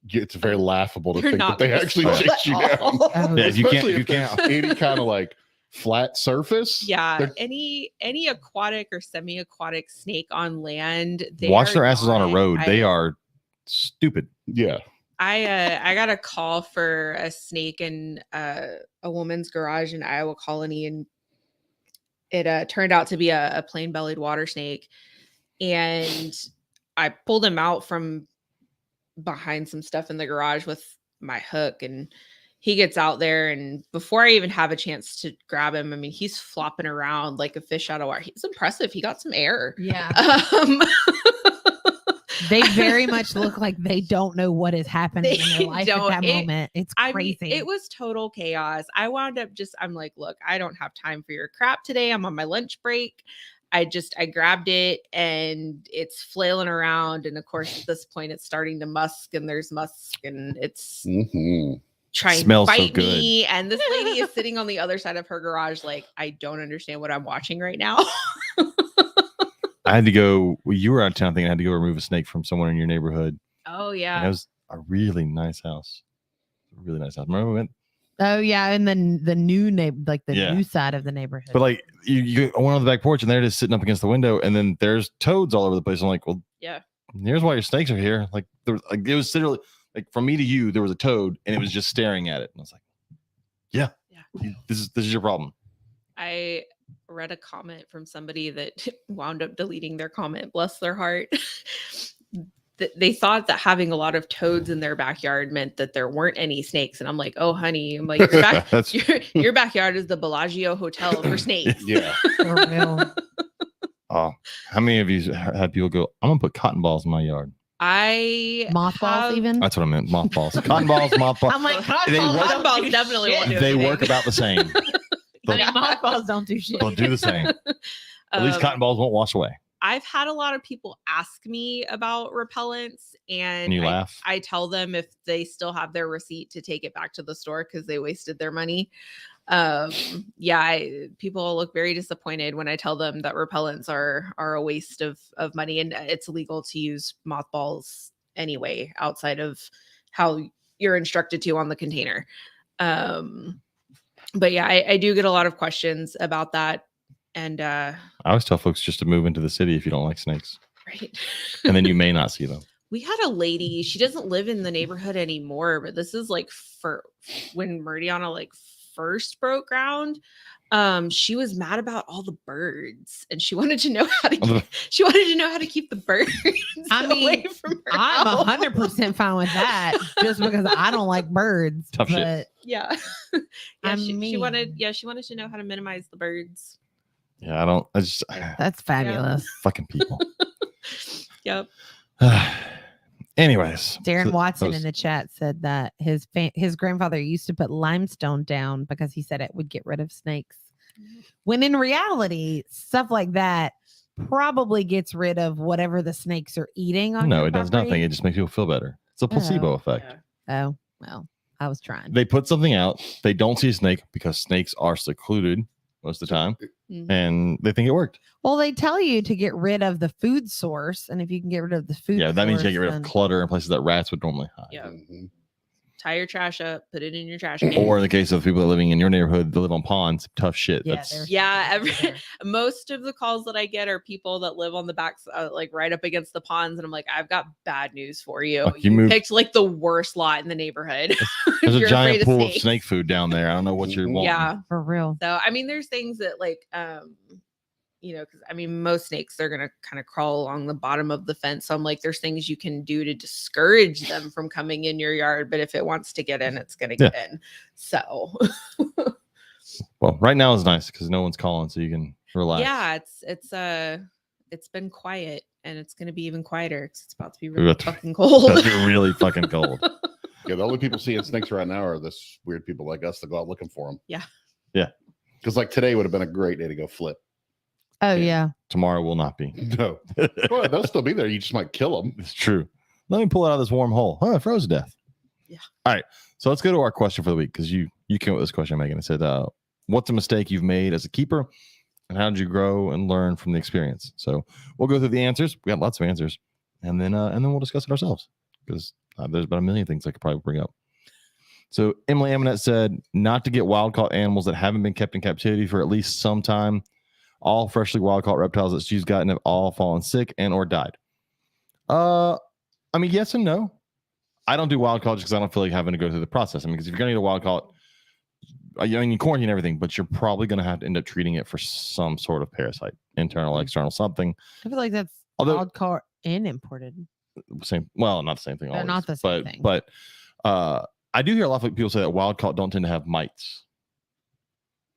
C: it's very laughable to think that they actually
E: slow
C: chase you
E: at
C: down.
E: all.
A: Yeah, if you
C: Especially
A: can't,
C: if there's any kind of like flat surface.
E: Yeah,
C: they're-
E: any aquatic or semi-aquatic snake on land, they
A: watch
E: are
A: their asses on a
E: not-
A: road. They are stupid.
C: Yeah.
E: I got a call for a snake in a woman's garage in Iowa Colony, and it turned out to be a plain-bellied water snake. And I pulled him out from behind some stuff in the garage with my hook, and he gets out there, and before I even have a chance to grab him, I mean, he's flopping around like a fish out of water. He's impressive. He got some air.
B: Yeah.
E: Um,
B: They very much look like they don't know what is happening in
E: They
B: their life at
E: don't.
B: that moment. It's
E: I
B: crazy.
E: mean, it was total chaos. I wound up I'm like, look, I don't have time for your crap today. I'm on my lunch break. I grabbed it and it's flailing around. And of course, at this point, it's starting to musk and there's musk and it's
C: Mhm.
E: trying
A: Smells
E: to
A: so
E: bite me. And this lady is sitting on the other side of her garage, like, I don't understand what I'm watching right now.
A: I had to go. Well, you were out of town. I think I had to go remove a snake from someone in your neighborhood.
E: Oh,
A: And
E: yeah.
A: it was a really nice house. A really nice house. Remember we went
B: Oh yeah, and then the new like the
A: Yeah.
B: new side of the neighborhood.
A: But like you went on the back porch and they're just sitting up against the window, and then there's toads all over the place. I'm like, well,
E: Yeah.
A: here's why your snakes are here. Like there, like it was literally like from me to you, there was a toad, and it was just staring at it. And I was like, yeah, this is your problem.
E: I read a comment from somebody that wound up deleting their comment. Bless their heart. They thought that having a lot of toads in their backyard meant that there weren't any snakes. And I'm like, oh, honey, I'm like, your backyard is the Bellagio Hotel for snakes.
C: Yeah.
B: For real.
A: Oh, how many of you had people go, I'm gonna put cotton balls in my yard?
B: Mothballs even.
A: That's what I meant. Mothballs. Cotton balls, mothballs.
B: I'm like,
A: They work-
E: Cotton balls definitely won't do
A: They
E: anything.
A: work about the same.
B: I mean, mothballs don't do shit.
A: They'll do the same. At least cotton balls won't wash away.
E: I've had a lot of people ask me about repellents, and
A: And you laugh.
E: I tell them if they still have their receipt to take it back to the store because they wasted their money. People look very disappointed when I tell them that repellents are a waste of money, and it's illegal to use mothballs anyway outside of how you're instructed to on the container. But yeah, I do get a lot of questions about that. And
A: I always tell folks just to move into the city if you don't like snakes,
E: right.
A: and then you may not see them.
E: We had a lady, she doesn't live in the neighborhood anymore, but this is like for when Meridiana like first broke ground. She was mad about all the birds, and she wanted to know how to keep the birds
B: I mean,
E: away from her
B: I'm
E: house.
B: 100% fine with that, just because I don't like birds.
A: Tough shit.
B: but
E: Yeah.
B: I
E: She wanted
B: mean-
E: she wanted to know how to minimize the birds.
A: Yeah, I just
B: That's fabulous.
A: fucking people.
E: Yep.
A: Anyways,
B: Darren
A: so
B: Watson
A: those-
B: in the chat said that his grandfather used to put limestone down because he said it would get rid of snakes. When in reality, stuff like that probably gets rid of whatever the snakes are eating. On
A: no,
B: your
A: it does
B: property.
A: nothing. It just makes people feel better. It's a placebo effect.
E: Yeah.
B: Oh well, I was trying.
A: They put something out. They don't see a snake because snakes are secluded most of the time,
E: Mhm.
A: and they think it worked.
B: Well, they tell you to get rid of the food source, and if you can get rid of the food,
A: Yeah, that means you
B: source,
A: get rid of
B: then-
A: clutter in places that rats would normally hide.
E: Yeah.
C: Mhm.
E: Tie your trash up, put it in your trash can.
A: Or in the case of people that are living in your neighborhood that live on ponds, tough shit.
B: Yeah,
A: That's
B: there's-
E: Yeah,
B: there.
E: most of the calls that I get are people that live on the backs, like right up against the ponds, and I'm like, I've got bad news for you.
A: Like, you
E: You
A: moved-
E: picked like the worst lot in the neighborhood.
A: there's a
E: You're
A: giant
E: afraid
A: pool of
E: snakes.
A: snake food down there. I don't know what you're wanting.
E: Yeah.
B: for real.
E: So I mean, there's things that like, because I mean, most snakes they're gonna kind of crawl along the bottom of the fence. So I'm like, there's things you can do to discourage them from coming in your yard, but if it wants to get in, it's gonna get in. So
A: Well, right now is nice because no one's calling, so you can relax.
E: yeah, it's been quiet, and it's gonna be even quieter because it's about to be
A: We're
E: really
A: about to-
E: fucking cold.
A: That's really fucking cold.
C: Yeah, the only people seeing snakes right now are this weird people like us that go out looking for them.
E: Yeah.
A: Yeah.
C: Because like today would have been a great day to go flip.
B: Oh yeah.
A: Tomorrow will not be.
C: No, well, they'll still be there. You just might kill them.
A: It's true. Let me pull it out of this warm hole. Oh, I froze to death.
E: Yeah.
A: All right. So let's go to our question for the week because you came up with this question, Megan. It said, what's a mistake you've made as a keeper and how did you grow and learn from the experience? So we'll go through the answers. We got lots of answers, and then we'll discuss it ourselves because there's about a million things I could probably bring up. So Emily Aminette said, not to get wild caught animals that haven't been kept in captivity for at least some time. All freshly wild caught reptiles that she's gotten have all fallen sick and or died. I mean, yes and no. I don't do wild caught just because I don't feel like having to go through the process. I mean, because if you're going to get a wild caught, I mean, you quarantine everything, but you're probably going to have to end up treating it for some sort of parasite, internal, external, something.
B: I feel like that's
A: Although-
B: wild caught and imported.
A: Same, well, not the same thing.
B: They're
A: always,
B: not the same thing.
A: But I do hear a lot of people say that wild caught don't tend to have mites.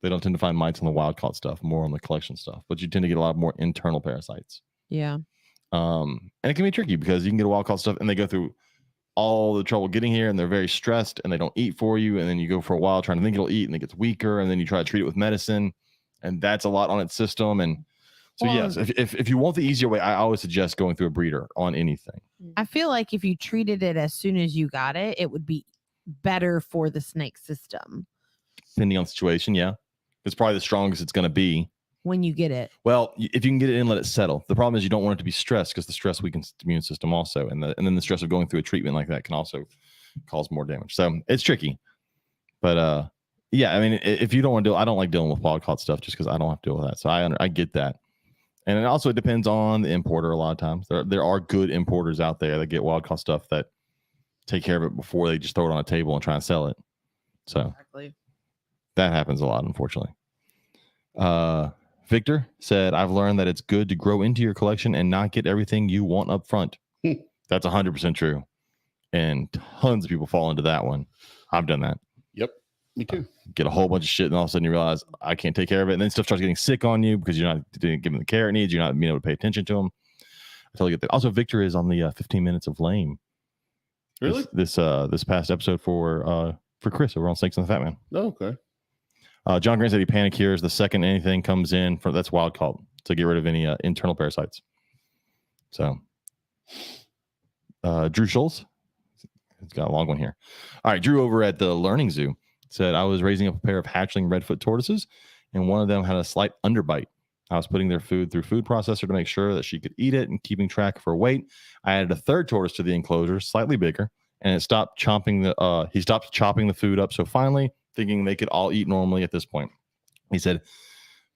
A: They don't tend to find mites on the wild caught stuff, more on the collection stuff. But you tend to get a lot more internal parasites.
B: Yeah.
A: And it can be tricky because you can get a wild caught stuff and they go through all the trouble getting here and they're very stressed and they don't eat for you. And then you go for a while trying to think it'll eat and it gets weaker. And then you try to treat it with medicine and that's a lot on its system. And so,
B: Well,
A: yes, if you want the easier way, I always suggest going through a breeder on anything.
B: I feel like if you treated it as soon as you got it, it would be better for the snake system
A: Depending on the situation, yeah. It's probably the strongest it's going to be.
B: when you get it.
A: Well, if you can get it in, let it settle. The problem is you don't want it to be stressed because the stress weakens the immune system also. And then the stress of going through a treatment like that can also cause more damage. So it's tricky. But Yeah, I mean, if you don't want to I don't like dealing with wild caught stuff just because I don't have to deal with that. So I get that. And it also depends on the importer a lot of times. There are good importers out there that get wild caught stuff that take care of it before they just throw it on a table and try and sell it. So
E: Exactly.
A: that happens a lot, unfortunately. Victor said, I've learned that it's good to grow into your collection and not get everything you want up front. That's 100% true. And tons of people fall into that one. I've done that.
C: Yep. Me too.
A: Get a whole bunch of shit, and all of a sudden you realize I can't take care of it. And then stuff starts getting sick on you because you're not giving the care it needs. You're not being able to pay attention to them. I totally get that. Also, Victor is on the 15 minutes of lame.
C: Really?
A: This past episode for Chris over on Snakes and the Fat Man.
C: Oh, okay.
A: John Grant said he panic cures the second anything comes in from that's wild caught to get rid of any internal parasites. So, Drew Schultz, it's got a long one here. All right, Drew over at the Learning Zoo said, I was raising up a pair of hatchling redfoot tortoises, and one of them had a slight underbite. I was putting their food through food processor to make sure that she could eat it and keeping track of her weight. I added a third tortoise to the enclosure, slightly bigger, and he stopped chopping the food up. So finally, thinking they could all eat normally at this point. He said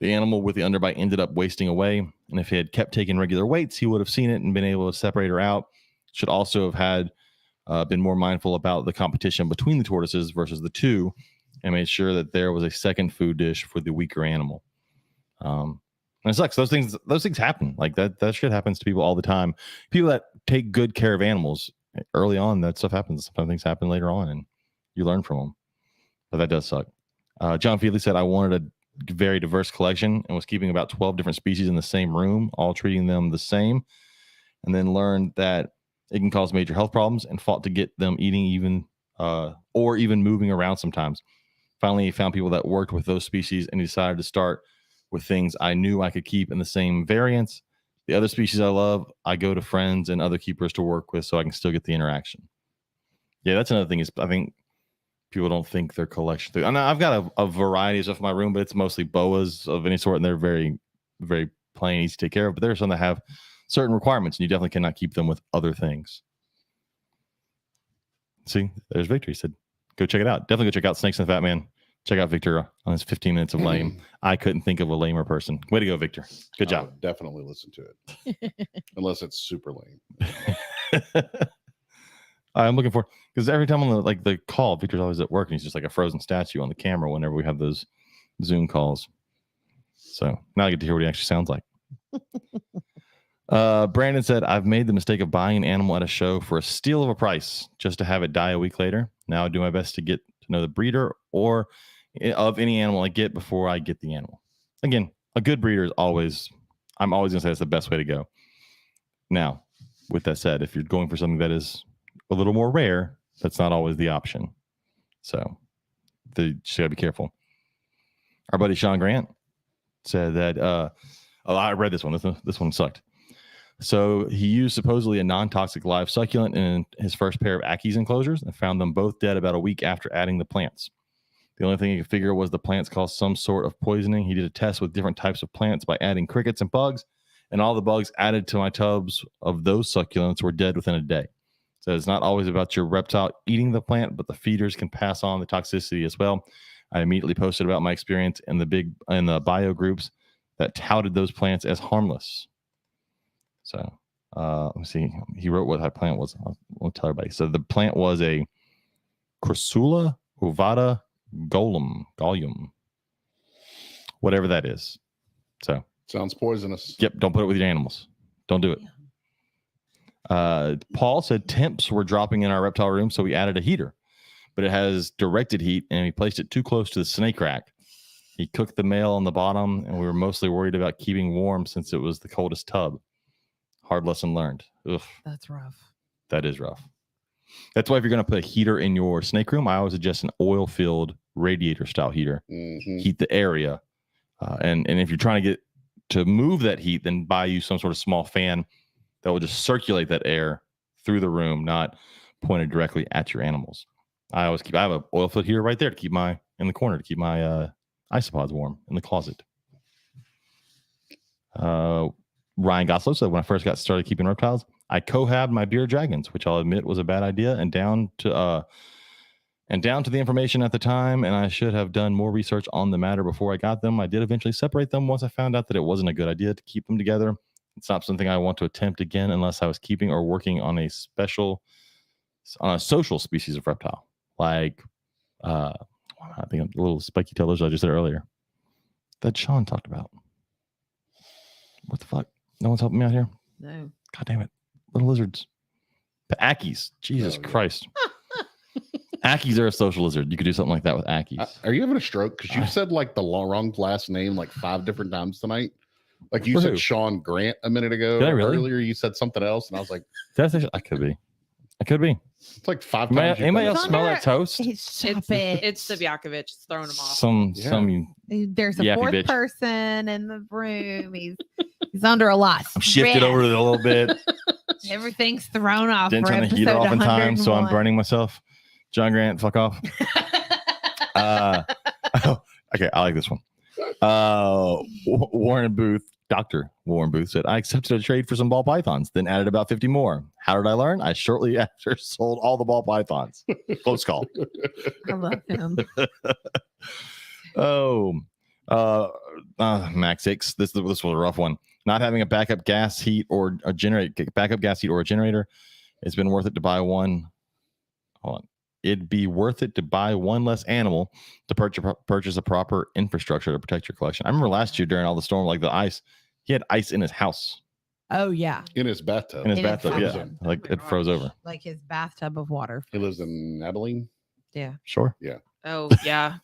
A: the animal with the underbite ended up wasting away, and if he had kept taking regular weights, he would have seen it and been able to separate her out. Should also have had been more mindful about the competition between the tortoises versus the two, and made sure that there was a second food dish for the weaker animal. And it sucks. Those things happen. Like that shit happens to people all the time. People that take good care of animals early on, that stuff happens. Sometimes things happen later on, and you learn from them. But that does suck. John Feely said, I wanted a very diverse collection and was keeping about 12 different species in the same room, all treating them the same, and then learned that it can cause major health problems and fought to get them eating even moving around sometimes. Finally, he found people that worked with those species and he decided to start with things I knew I could keep in the same variants. The other species I love, I go to friends and other keepers to work with so I can still get the interaction. Yeah, that's another thing is I think people don't think their collection. And I've got a variety of stuff in my room, but it's mostly boas of any sort, and they're very, very plain, easy to take care of. But there are some that have certain requirements, and you definitely cannot keep them with other things. See, there's Victor. He said, go check it out. Definitely go check out Snakes and the Fat Man. Check out Victor on his 15 minutes of lame. I couldn't think of a lamer person. Way to go, Victor. Good job.
C: I would definitely listen to it. Unless it's super lame.
A: I'm looking for, because every time on the call, Victor's always at work and he's just like a frozen statue on the camera whenever we have those Zoom calls. So now I get to hear what he actually sounds like. Brandon said, I've made the mistake of buying an animal at a show for a steal of a price just to have it die a week later. Now I do my best to get to know the breeder or of any animal I get before I get the animal. Again, a good breeder is I'm always going to say that's the best way to go. Now, with that said, if you're going for something that is a little more rare, that's not always the option. So you just got to be careful. Our buddy Sean Grant said that, I read this one. This one sucked. So he used supposedly a non-toxic live succulent in his first pair of Ackies enclosures and found them both dead about a week after adding the plants. The only thing he could figure was the plants caused some sort of poisoning. He did a test with different types of plants by adding crickets and bugs, and all the bugs added to my tubs of those succulents were dead within a day. So it's not always about your reptile eating the plant, but the feeders can pass on the toxicity as well. I immediately posted about my experience in the bio groups that touted those plants as harmless. So let me see. He wrote what that plant was. I'll tell everybody. So the plant was a Crassula ovata golium, whatever that is. So
C: sounds poisonous.
A: Yep. Don't put it with your animals. Don't do it. Paul said temps were dropping in our reptile room, so we added a heater, but it has directed heat, and we placed it too close to the snake rack. He cooked the male on the bottom, and we were mostly worried about keeping warm since it was the coldest tub. Hard lesson learned. Ugh.
B: That's rough.
A: That is rough. That's why if you're going to put a heater in your snake room, I always suggest an oil-filled radiator-style heater.
C: Mm-hmm.
A: Heat the area. And if you're trying to get to move that heat, then buy you some sort of small fan that will just circulate that air through the room, not pointed directly at your animals. I have an oil-filled heater right there to keep in the corner to keep my isopods warm in the closet. Ryan Goslow said, when I first got started keeping reptiles, I cohabbed my bearded dragons, which I'll admit was a bad idea, and down to and down to the information at the time, and I should have done more research on the matter before I got them. I did eventually separate them once I found out that it wasn't a good idea to keep them together. It's not something I want to attempt again unless I was keeping or working on a social species of reptile, like I think the little spiky tailers I just said earlier that Sean talked about. What the fuck? No one's helping me out here.
B: No.
A: God damn it! Little lizards, the Ackies. Jesus Christ. Ackies are a social lizard. You could do something like that with Ackies.
C: Are you having a stroke? Because you said like the wrong last name like 5 different times tonight. Like you
A: For
C: said
A: who?
C: Sean Grant a minute ago.
A: Did I really?
C: Earlier you said something else, and I was like,
A: I could be. I could be.
C: it's like 5 times.
A: Anybody else
B: It's
A: smell
B: under-
A: that toast?
B: Stop it.
E: It's Sabljakovic. It's throwing him off.
A: Some
B: There's a
A: Yappy
B: fourth
A: bitch.
B: person in the room. He's under a lot.
A: I'm shifted
B: stress.
A: over a little bit.
B: Everything's thrown off.
A: Didn't
B: for
A: turn the heater
B: episode
A: off in time, so I'm
B: 101.
A: burning myself. John Grant, fuck off. Okay, I like this one. Warren Booth, Dr. Warren Booth said, I accepted a trade for some ball pythons, then added about 50 more. How did I learn? I shortly after sold all the ball pythons. Close call.
B: I love him.
A: Max 6. This was a rough one. Not having a backup gas heat or a generator. It's been worth it to buy one. Hold on. It'd be worth it to buy one less animal to purchase a proper infrastructure to protect your collection. I remember last year during all the storm, like the ice, he had ice in his house,
B: Oh yeah,
C: in his bathtub.
A: in his
B: In his
A: bathtub. Yeah,
B: bathtub.
A: like
E: Oh my
A: it froze
E: gosh.
A: over.
B: like his bathtub of water.
C: He lives in Abilene.
B: Yeah.
A: Sure.
E: Oh yeah,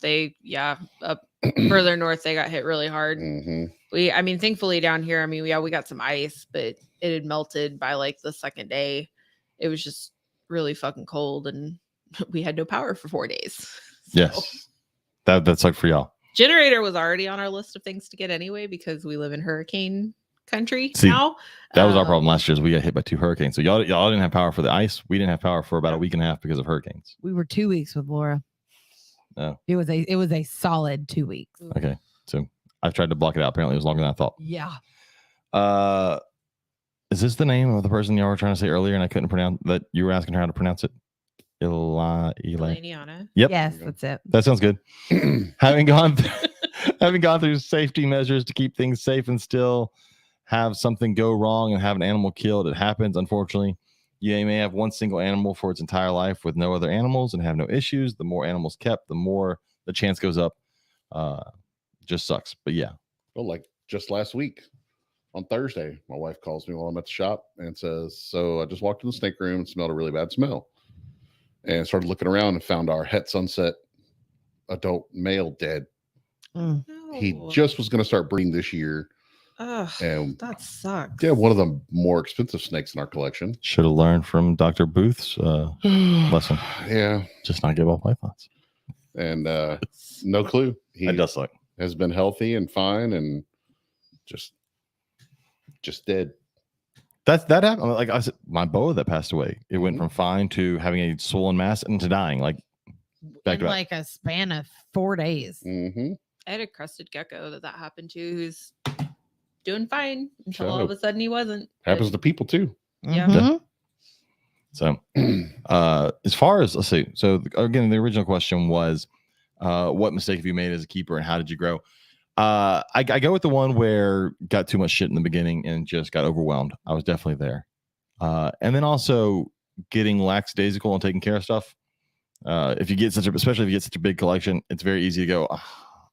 E: up further north they got hit really hard.
C: Mm-hmm.
E: Thankfully down here, we got some ice, but it had melted by like the second day. It was just really fucking cold, and we had no power for 4 days. So,
A: Yes. That sucked for y'all.
E: generator was already on our list of things to get anyway because we live in hurricane country
A: See,
E: now.
A: That was our problem last year. Is we got hit by 2 hurricanes. So y'all didn't have power for the ice. We didn't have power for about a week and a half because of hurricanes.
B: We were 2 weeks with Laura.
A: Oh.
B: It was a solid 2 weeks.
A: Okay. So I've tried to block it out. Apparently it was longer than I thought.
B: Yeah.
A: Is this the name of the person y'all were trying to say earlier and I couldn't pronounce that you were asking her how to pronounce it?
E: Eleniana.
A: Yep.
B: Yes,
C: Okay.
B: that's it.
A: That sounds good. having gone through safety measures to keep things safe and still have something go wrong and have an animal killed, it happens. Unfortunately, you may have one single animal for its entire life with no other animals and have no issues. The more animals kept, the more the chance goes up. Just sucks. But yeah.
C: Well, like just last week on Thursday, my wife calls me while I'm at the shop and says, so I just walked in the snake room and smelled a really bad smell. And started looking around and found our het sunset adult male dead.
B: Mm.
C: He
E: No.
C: just was going to start breeding this year.
E: Ugh,
C: And
E: that sucks.
C: yeah, one of the more expensive snakes in our collection.
A: Should have learned from Dr. Booth's lesson.
C: Yeah.
A: Just not give all pythons.
C: And no clue. He
A: That does suck.
C: has been healthy and fine and just dead.
A: That happened. Like I said, my boa that passed away. It went from fine to having a swollen mass and to dying. Like back
B: In
A: to back.
B: like a span of 4 days.
C: Mm-hmm.
E: I had a crested gecko that happened to who's doing fine until
C: So,
E: all of a sudden he wasn't.
C: happens to people too.
E: Yeah.
B: Mhm.
A: So as far as let's see, so again, the original question was what mistake have you made as a keeper and how did you grow? I go with the one where got too much shit in the beginning and just got overwhelmed. I was definitely there. And then also getting lackadaisical and taking care of stuff. If you get especially if you get such a big collection, it's very easy to go,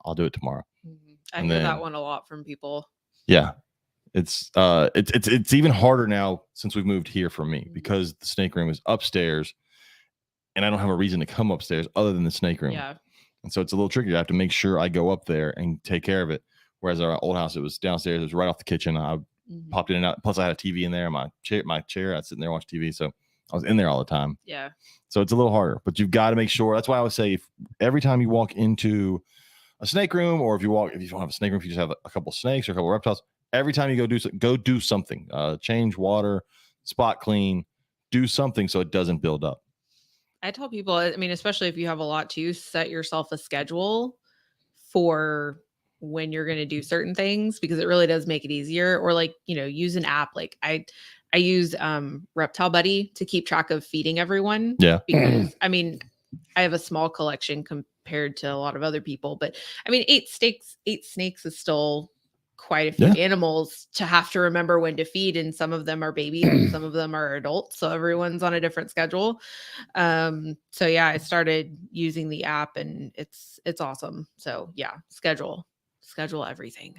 A: I'll do it tomorrow.
E: I
A: And
E: hear
A: then-
E: that one a lot from people.
A: Yeah. It's even harder now since we've moved here for me because the snake room is upstairs and I don't have a reason to come upstairs other than the snake room.
E: Yeah.
A: And so it's a little tricky. I have to make sure I go up there and take care of it. Whereas our old house, it was downstairs. It was right off the kitchen. I
E: Mhm.
A: popped in and out. Plus I had a TV in there, my chair. I'd sit in there and watch TV. So I was in there all the time.
E: Yeah.
A: So it's a little harder, but you've got to make sure. That's why I would say if every time you walk into a snake room, or if you don't have a snake room, if you just have a couple of snakes or a couple of reptiles, every time you go do something, change water, spot clean, do something so it doesn't build up.
E: I tell people, especially if you have a lot to set yourself a schedule for when you're going to do certain things because it really does make it easier. Or use an app. Like I use Reptile Buddy to keep track of feeding everyone.
A: Yeah.
E: Because I have a small collection compared to a lot of other people, but I mean, eight snakes is still quite a few animals to have to remember when to feed, and some of them are babies and some of them are adults, so everyone's on a different schedule. So yeah, I started using the app and it's awesome. So yeah, schedule everything.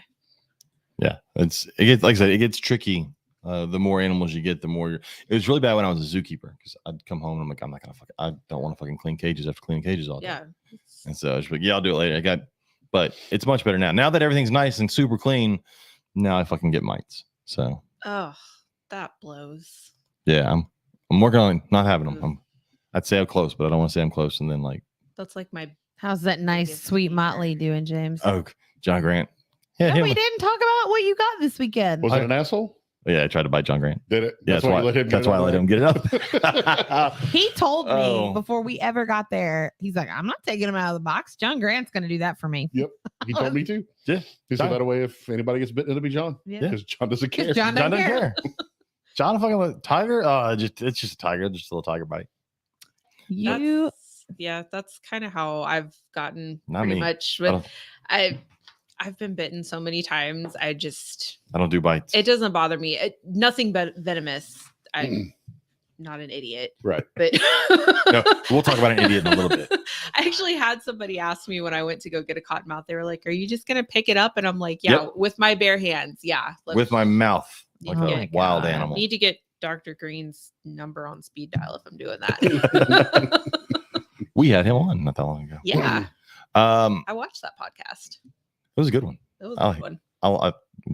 A: Yeah, it gets, like I said, it gets tricky. The more animals you get, the more it was really bad when I was a zookeeper, because I'd come home and I'm like, I'm not gonna I don't want to fucking clean cages after cleaning cages all day.
E: Yeah.
A: And so I was like, yeah, I'll do it later. But it's much better now. Now that everything's nice and super clean, now I fucking get mites. So
E: Oh, that blows.
A: yeah, I'm working on not having them. I'd say I'm close, but I don't want to say I'm close. And then like,
E: That's like my
B: How's that nice,
E: biggest
B: sweet
E: fear.
B: motley doing, James?
A: oh, John Grant. Yeah,
B: No,
A: him.
B: we didn't talk about what you got this weekend.
C: Was it an asshole?
A: Yeah, I tried to bite John Grant.
C: Did it?
A: Yeah, that's why I let him get it up.
B: He told me
A: Oh.
B: before we ever got there, he's like, I'm not taking him out of the box. John Grant's going to do that for me.
C: Yep. He told me to.
A: Yeah.
C: He said
A: John-
C: that away, if anybody gets bitten, it'll be John.
B: Yeah.
C: Because John doesn't care.
B: John
A: John
B: doesn't
A: doesn't
B: care.
A: care. John fucking tiger. It's just a tiger, just a little tiger bite.
B: You
E: that's kind of how I've gotten
A: Not
E: pretty
A: me.
E: much
A: I
E: with
A: don't-
E: I've been bitten so many times.
A: I don't do bites.
E: It doesn't bother me. Nothing but venomous. I'm not an idiot,
C: Right.
E: but
A: No, we'll talk about an idiot in a little bit.
E: I actually had somebody ask me when I went to go get a cottonmouth. They were like, "Are you just gonna pick it up?" And I'm like, "Yeah,
A: Yep.
E: with my bare hands. Yeah,
A: With my mouth, like
B: Oh
A: a
B: my
A: wild
B: God.
A: animal.
E: need to get Dr. Green's number on speed dial if I'm doing that."
A: We had him on not that long ago.
E: Yeah,
A: I
E: I watched that podcast.
A: It was a good one.
E: It was
A: I
E: a
A: like
E: good one.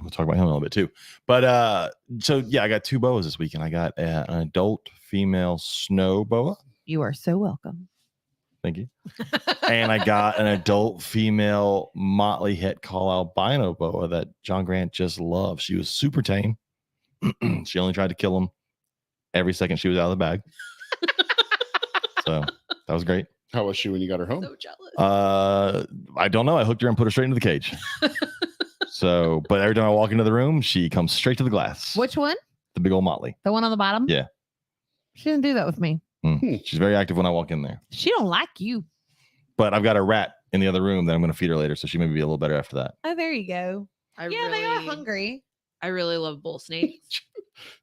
A: We'll talk about him a little bit too. But so yeah, I got 2 boas this weekend. I got an adult female snow boa.
B: you are so welcome.
A: Thank you. And I got an adult female motley het call albino boa that John Grant just loved. She was super tame. She only tried to kill him every second she was out of the bag. So that was great.
C: How was she when you got her home?
E: So jealous.
A: I don't know. I hooked her and put her straight into the cage. So, but every time I walk into the room, she comes straight to the glass.
B: Which one?
A: The big old motley.
B: The one on the bottom?
A: Yeah.
B: She didn't do that with me.
A: She's very active when I walk in there.
B: She don't like you.
A: But I've got a rat in the other room that I'm going to feed her later, so she may be a little better after that.
B: Oh, there you go. They are hungry.
E: I really love bull snakes.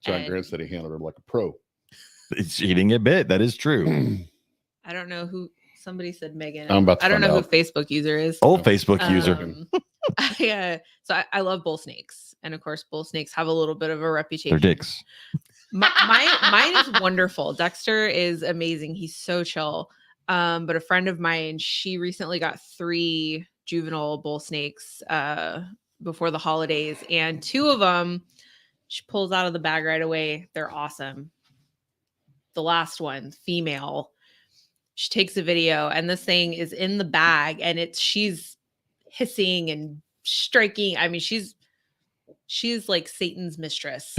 C: John
E: And-
C: Grant said he handled her like a pro.
A: She didn't get bit. That is true.
E: I don't know who. Somebody said Megan.
C: I'm about to
E: I don't
C: find
E: know
C: out.
E: who Facebook user is.
A: Old Facebook user.
E: I love bull snakes, and of course, bull snakes have a little bit of a reputation.
A: They're dicks.
E: Mine is wonderful. Dexter is amazing. He's so chill. But a friend of mine, she recently got 3 juvenile bull snakes before the holidays, and 2 of them she pulls out of the bag right away. They're awesome. The last one, female, she takes a video, and this thing is in the bag, and she's hissing and striking. I mean, she's like Satan's mistress.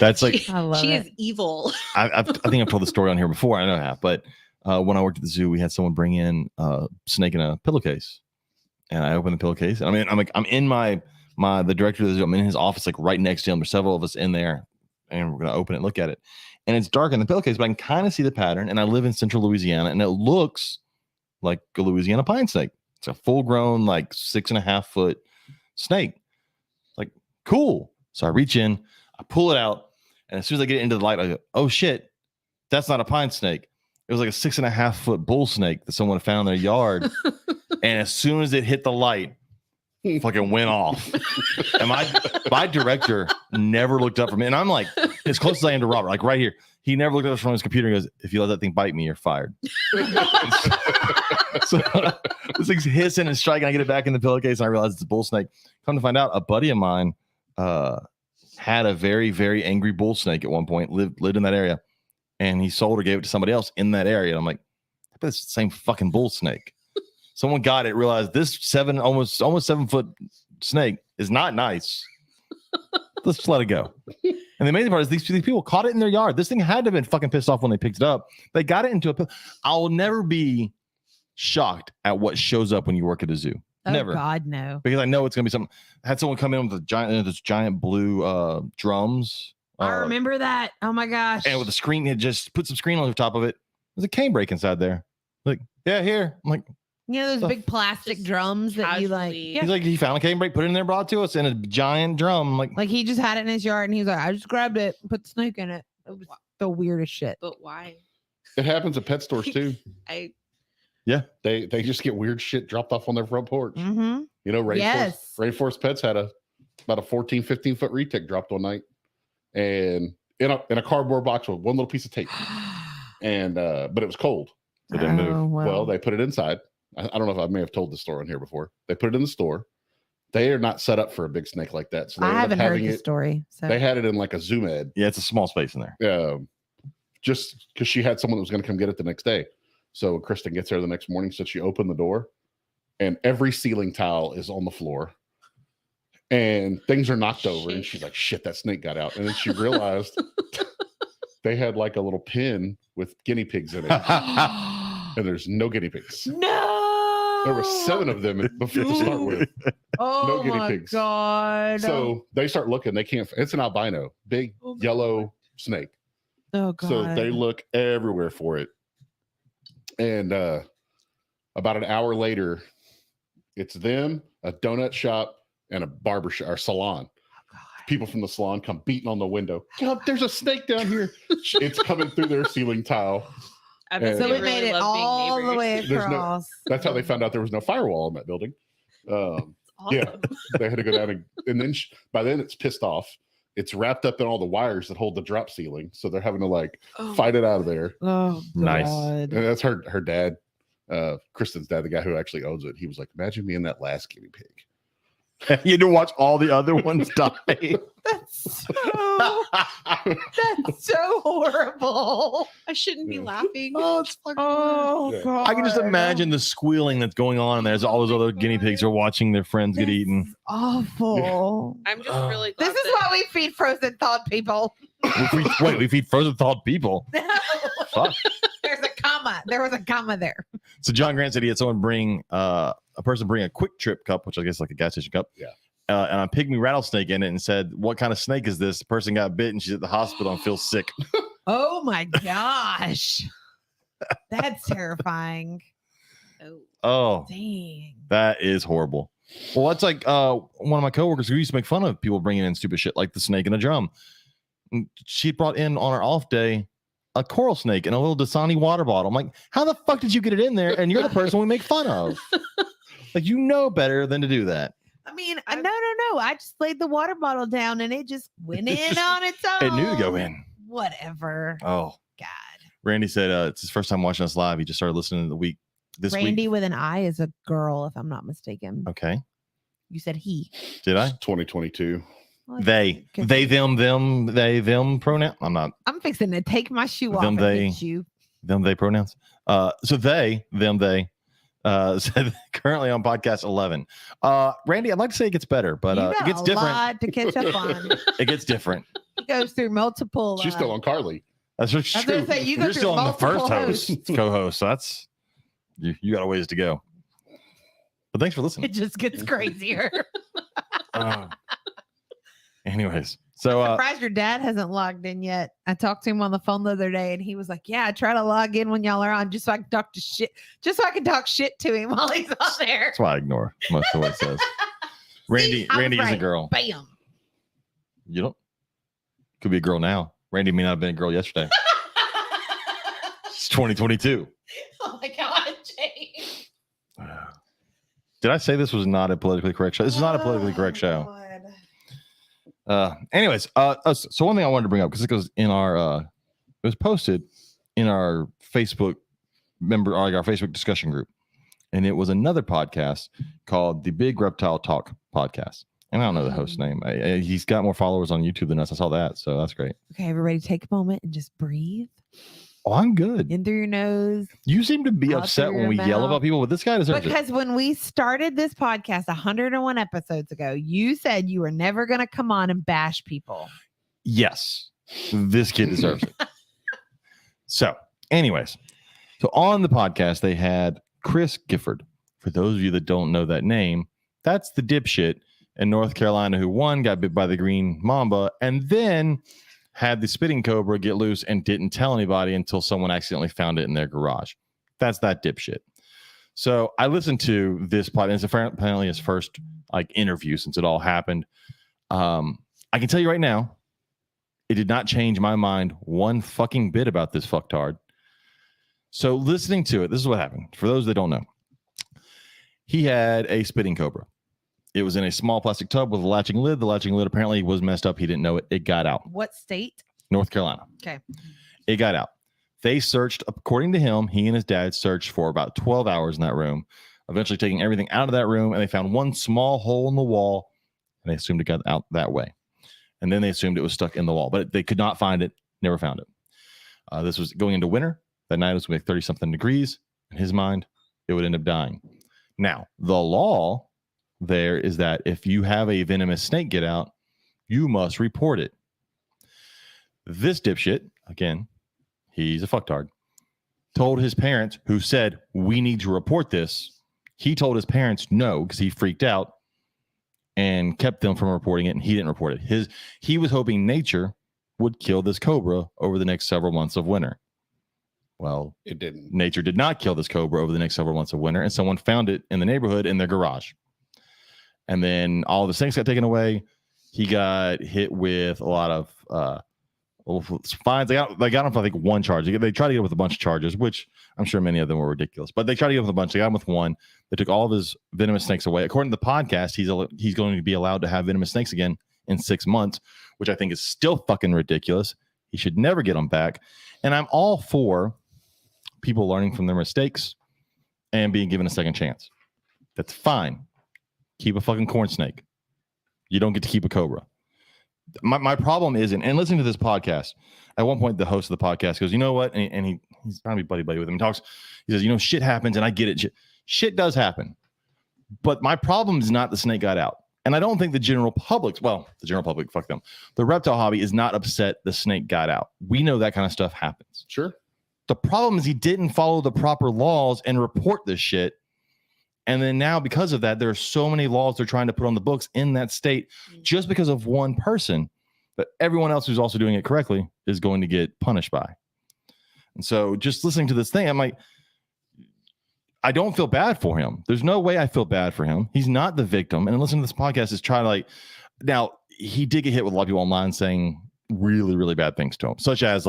A: That's like,
B: I love
E: she
B: it.
E: is evil.
A: I think I've told the story on here before. I know I have, but when I worked at the zoo, we had someone bring in a snake in a pillowcase, and I opened the pillowcase, and I'm in the director of the zoo. I'm in his office, like right next to him. There's several of us in there, and we're gonna open it, and look at it, and it's dark in the pillowcase, but I can kind of see the pattern. And I live in central Louisiana, and it looks like a Louisiana pine snake. It's a full-grown, like 6.5 foot snake. Like, cool. So I reach in, I pull it out, and as soon as I get into the light, I go, "Oh shit, that's not a pine snake. It was like a 6.5 foot bull snake that someone found in their yard." And as soon as it hit the light, fucking went off. And my director never looked up from me. And I'm like, as close as I am to Robert, like right here, he never looked up from his computer and goes, "If you let that thing bite me, you're fired." So this thing's hissing and striking. I get it back in the pillowcase, and I realize it's a bull snake. Come to find out, a buddy of mine had a very, very angry bull snake at one point, lived in that area, and he sold or gave it to somebody else in that area. And I'm like, I bet it's the same fucking bull snake. Someone got it, realized this almost 7 foot snake is not nice. Let's just let it go. And the amazing part is these people caught it in their yard. This thing had to have been fucking pissed off when they picked it up. They got it into a. I'll never be shocked at what shows up when you work at a zoo.
B: Oh,
A: Never.
B: God, no.
A: Because I know it's gonna be something. I had someone come in with this giant blue drums
B: I remember that. Oh my gosh.
A: And with the screen, it just put some screen on the top of it. There's a cane break inside there. Like, yeah, here. I'm like,
B: you know those
A: stuff.
B: big plastic
E: Just
B: drums that you like.
E: casually-
B: Yeah.
A: he's like, he found a cane break, put it in there, brought it to us in a giant drum.
B: Like he just had it in his yard, and he was like, "I just grabbed it, and put the snake in it." It was the weirdest shit.
E: But why?
C: It happens at pet stores too.
E: I
C: They just get weird shit dropped off on their front porch.
B: Mm-hmm.
C: You know,
B: Yes.
C: Rainforest Pets had about a 14, 15 foot retic dropped one night, and in a cardboard box with one little piece of tape, and but it was cold.
A: So it didn't move.
C: Well, they put it inside. I don't know if I may have told the story on here before. They put it in the store. They are not set up for a big snake like that. So they
B: I
C: ended up
B: haven't heard
C: having
B: the
C: it.
B: story. So
C: They had it in like a Zoom ed.
A: Yeah, it's a small space in there.
C: Just because she had someone that was going to come get it the next day. So when Kristen gets there the next morning, so she opened the door, and every ceiling tile is on the floor, and things are knocked over. And she's like, "Shit, that snake got out." And then she realized they had like a little pin with guinea pigs in it, and there's no guinea pigs.
B: no,
C: There were 7 of them before to start with.
B: Oh
C: no guinea
B: my
C: pigs.
B: god!
C: So they start looking. They can't. It's an albino, big
E: Oh my
C: yellow snake.
B: oh god!
C: So they look everywhere for it. And about an hour later, it's them, a donut shop, and a barber shop or salon. People from the salon come beating on the window. "Oh, there's a snake down here." It's coming through their ceiling tile.
E: I
C: And-
B: So
E: really
B: we made it
E: love being
B: all the
E: neighbors.
B: way
C: There's no-
B: across.
C: That's how they found out there was no firewall in that building.
E: Awesome.
C: Yeah. They had to go down and then by then it's pissed off. It's wrapped up in all the wires that hold the drop ceiling. So they're having to like
E: Oh,
C: fight it out of there.
B: Oh
A: Nice.
B: god!
C: And that's her dad, Kristen's dad, the guy who actually owns it. He was like, "Imagine being that last guinea pig."
A: You had to watch all the other ones die.
B: That's so horrible.
E: I shouldn't be
C: Yeah.
E: laughing.
A: Oh, it's fucking
B: Oh
C: Yeah.
B: god!
A: I can just imagine the squealing that's going on in there as all those other guinea pigs are watching their friends get
B: This
A: eaten.
B: is awful.
E: I'm just really glad
B: This is why we feed frozen thawed people.
A: We feed frozen thawed people. Fuck.
B: There's a comma. There was a comma there.
A: So John Grant said he had someone bring a person bring a Quick Trip cup, which I guess is like a gas station cup.
C: Yeah.
A: And a pygmy rattlesnake in it, and said, "What kind of snake is this?" The person got bit, and she's at the hospital and feels sick.
B: Oh my gosh. That's terrifying.
E: Oh,
A: Oh,
B: Dang.
A: that is horrible. Well, that's like one of my coworkers who used to make fun of people bringing in stupid shit like the snake in a drum. And she brought in on her off day a coral snake in a little Dasani water bottle. I'm like, how the fuck did you get it in there? And you're the person we make fun of. Like, you know better than to do that.
B: I mean, no. I just laid the water bottle down and it just went
A: It's
B: in
A: just-
B: on its own.
A: It knew to go in.
B: Whatever.
A: Oh,
B: God.
A: Randy said it's his first time watching us live. He just started listening to the this
B: Randy
A: week.
B: with an I is a girl, if I'm not mistaken.
A: Okay.
B: You said he.
A: Did I?
C: It's 2022.
B: Well,
A: They them pronoun. I'm not
B: I'm fixing to take my shoe off
A: Them,
B: and
A: they.
B: hit you.
A: them they pronouns. So they said currently on podcast 11. Randy, I'd like to say it gets better, but
B: You
A: it
B: got
A: gets
B: a
A: different.
B: lot to catch up on.
A: It gets different.
B: He goes through multiple.
C: She's still on Carly.
A: That's what's
B: I was gonna
A: true.
B: say, you go
A: You're
B: through
A: still on the first
B: multiple
A: host co-host. So that's you got a ways to go. But thanks for
B: It
A: listening.
B: just gets crazier.
A: Anyways, so
B: Surprised your dad hasn't logged in yet. I talked to him on the phone the other day, and he was like, "Yeah, I try to log in when y'all are on, just so I can talk shit to him while he's on there."
A: that's why I ignore most of what it says. Randy
B: I was
A: is a
B: right.
A: girl.
B: Bam.
A: You don't could be a girl now. Randy may not have been a girl yesterday. It's 2022.
B: Oh my God, James.
A: Did I say this was not a politically correct show? This is not a politically correct show. Anyways, so one thing I wanted to bring up, because it goes in our it was posted in our Facebook our Facebook discussion group, and it was another podcast called the Big Reptile Talk Podcast. And I don't know the host's name. He's got more followers on YouTube than us. I saw that, so that's great.
B: Okay, everybody, take a moment and just breathe
A: Oh, I'm good.
B: in through your nose.
A: You seem to be
B: Out
A: upset
B: through
A: when we
B: your
A: yell
B: mouth.
A: about people, but this guy deserves it.
B: Because when we started this podcast 101 episodes ago, you said you were never going to come on and bash people.
A: Yes, this kid deserves it. So, anyways, so on the podcast, they had Chris Gifford. For those of you that don't know that name, that's the dipshit in North Carolina who got bit by the green mamba, and then had the spitting cobra get loose and didn't tell anybody until someone accidentally found it in their garage. That's that dipshit. So I listened to this pod, and it's apparently his first like interview since it all happened. I can tell you right now, it did not change my mind one fucking bit about this fucktard. So listening to it, this is what happened. For those that don't know, he had a spitting cobra. It was in a small plastic tub with a latching lid. The latching lid apparently was messed up. He didn't know it. It got out.
B: What state?
A: North Carolina.
B: Okay.
A: It got out. They searched, according to him, he and his dad searched for about 12 hours in that room, eventually taking everything out of that room, and they found one small hole in the wall, and they assumed it got out that way. And then they assumed it was stuck in the wall, but they could not find it, never found it. This was going into winter. That night it was going to be 30-something degrees. In his mind, it would end up dying. Now, the law there is that if you have a venomous snake get out, you must report it. This dipshit, again, he's a fucktard, told his parents, who said, we need to report this. He told his parents no, because he freaked out and kept them from reporting it, and he didn't report it. He was hoping nature would kill this cobra over the next several months of winter. Well,
C: it didn't.
A: Nature did not kill this cobra over the next several months of winter, and someone found it in the neighborhood in their garage. And then all the snakes got taken away. He got hit with a lot of fines. They got him for, I think, one charge. They tried to get him with a bunch of charges, which I'm sure many of them were ridiculous. But they tried to get him with a bunch. They got him with one. They took all of his venomous snakes away. According to the podcast, he's going to be allowed to have venomous snakes again in 6 months, which I think is still fucking ridiculous. He should never get them back. And I'm all for people learning from their mistakes and being given a second chance. That's fine. Keep a fucking corn snake. You don't get to keep a cobra. My problem is, and listening to this podcast, at one point the host of the podcast goes, you know what? And he's trying to be buddy with him. He says, shit happens, and I get it. Shit does happen. But my problem is not the snake got out. And I don't think the general public, fuck them. The reptile hobby is not upset the snake got out. We know that kind of stuff happens.
C: Sure.
A: The problem is he didn't follow the proper laws and report this shit. And then now, because of that, there are so many laws they're trying to put on the books in that state just because of one person, but everyone else who's also doing it correctly is going to get punished by. And so just listening to this thing, I'm like, I don't feel bad for him. There's no way I feel bad for him. He's not the victim. And listening to this podcast is trying to now he did get hit with a lot of people online saying really, really bad things to him, such as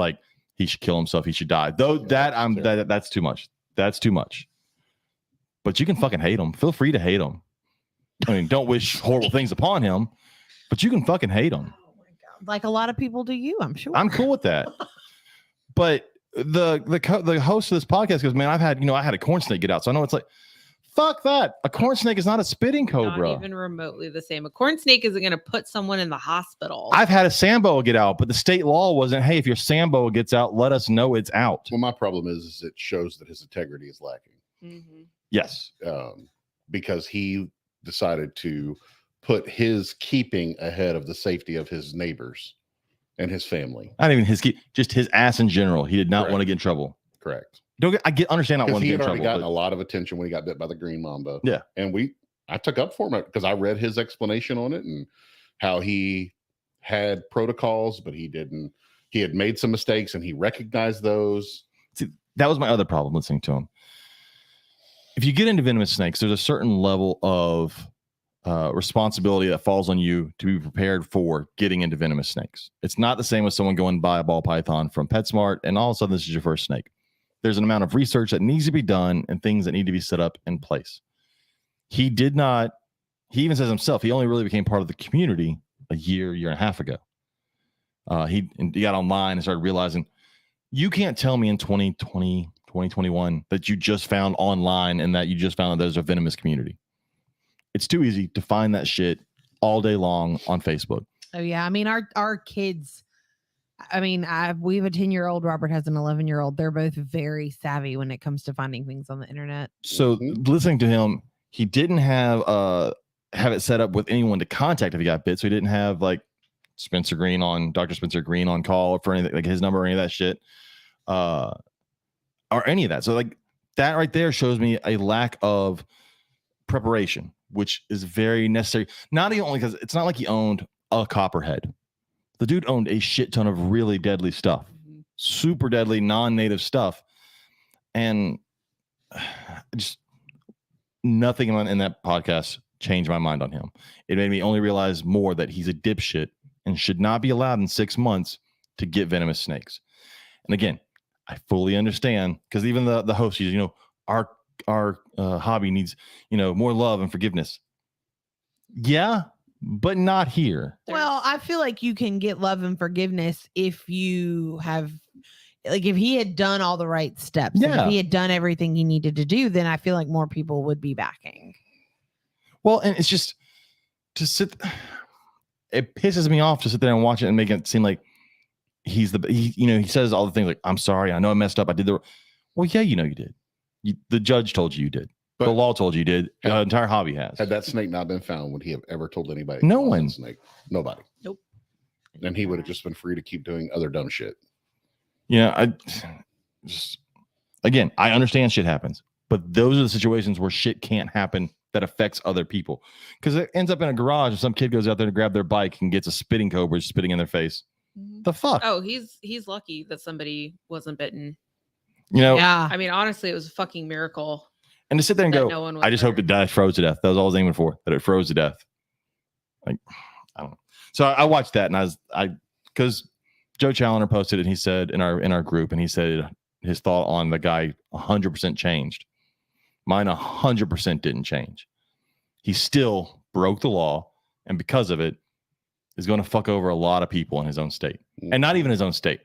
A: he should kill himself. He should die. Though that's too much. That's too much. But you can fucking hate him. Feel free to hate him. I mean, don't wish horrible things upon him, but you can fucking hate him.
B: Oh my God. Like a lot of people do you, I'm sure.
A: I'm cool with that. But the host of this podcast goes, man, I had a corn snake get out. So I know it's like, fuck that. A corn snake is not a spitting cobra.
E: Not even remotely the same. A corn snake isn't going to put someone in the hospital.
A: I've had a samboa get out, but the state law wasn't, hey, if your samboa gets out, let us know it's out.
C: Well, my problem is it shows that his integrity is lacking.
E: Mm-hmm.
A: Yes.
C: Because he decided to put his keeping ahead of the safety of his neighbors and his family.
A: Not even just his ass in general. He did not
C: Correct.
A: want to get in trouble.
C: Correct.
A: Understand not wanting to
C: He
A: get in
C: had already
A: trouble.
C: gotten a lot of attention when he got bit by the green mamba.
A: Yeah.
C: And I took up for him because I read his explanation on it and how he had protocols, but he didn't. He had made some mistakes and he recognized those.
A: See, that was my other problem listening to him. If you get into venomous snakes, there's a certain level of responsibility that falls on you to be prepared for getting into venomous snakes. It's not the same as someone going to buy a ball python from PetSmart and all of a sudden this is your first snake. There's an amount of research that needs to be done and things that need to be set up in place. He even says himself, he only really became part of the community a year and a half ago. He got online and started realizing you can't tell me in 2020, 2021 that you just found online and that you just found that there's a venomous community. It's too easy to find that shit all day long on Facebook.
B: Oh yeah. I mean, our kids, we have a 10-year-old, Robert has an 11-year-old. They're both very savvy when it comes to finding things on the internet.
A: So listening to him, he didn't have it set up with anyone to contact if he got bit. So he didn't have Dr. Spencer Green on call for anything, his number or any of that shit. Or any of that. So that right there shows me a lack of preparation, which is very necessary. Not only because it's not like he owned a copperhead. The dude owned a shit ton of really deadly stuff, super deadly, non-native stuff. And just nothing in that podcast changed my mind on him. It made me only realize more that he's a dipshit and should not be allowed in 6 months to get venomous snakes. And again, I fully understand, because even the host, you know, our hobby needs, you know, more love and forgiveness. Yeah, but not here.
B: Well, I feel like you can get love and forgiveness if you have, like, if he had done all the right steps.
A: Yeah.
B: If he had done everything he needed to do, then I feel like more people would be backing.
A: Well, and it's just to sit. It pisses me off to sit there and watch it and make it seem like he says all the things like, "I'm sorry, I know I messed up, I did the." Well, yeah, you know you did. The judge told you did.
C: But
A: the law told you did. The entire hobby has.
C: Had that snake not been found, would he have ever told anybody?
A: No
C: about
A: one.
C: that snake. Nobody.
E: Nope.
C: And he would have just been free to keep doing other dumb shit.
A: Yeah, I just, again, I understand shit happens, but those are the situations where shit can't happen that affects other people. Because it ends up in a garage and some kid goes out there to grab their bike and gets a spitting cobra spitting in their face. The fuck?
E: Oh, he's lucky that somebody wasn't bitten.
A: You know,
B: Yeah.
E: I mean, honestly, it was a fucking miracle.
A: and to sit there and
E: that
A: go,
E: no one was
A: I just hope
E: hurt.
A: it died, froze to death. That was all I was aiming for, that it froze to death. Like, I don't know. So I watched that and because Joe Challoner posted it, and he said in our group, and he said his thought on the guy 100% changed. Mine 100% didn't change. He still broke the law, and because of it, is going to fuck over a lot of people in his own state, and not even his own state.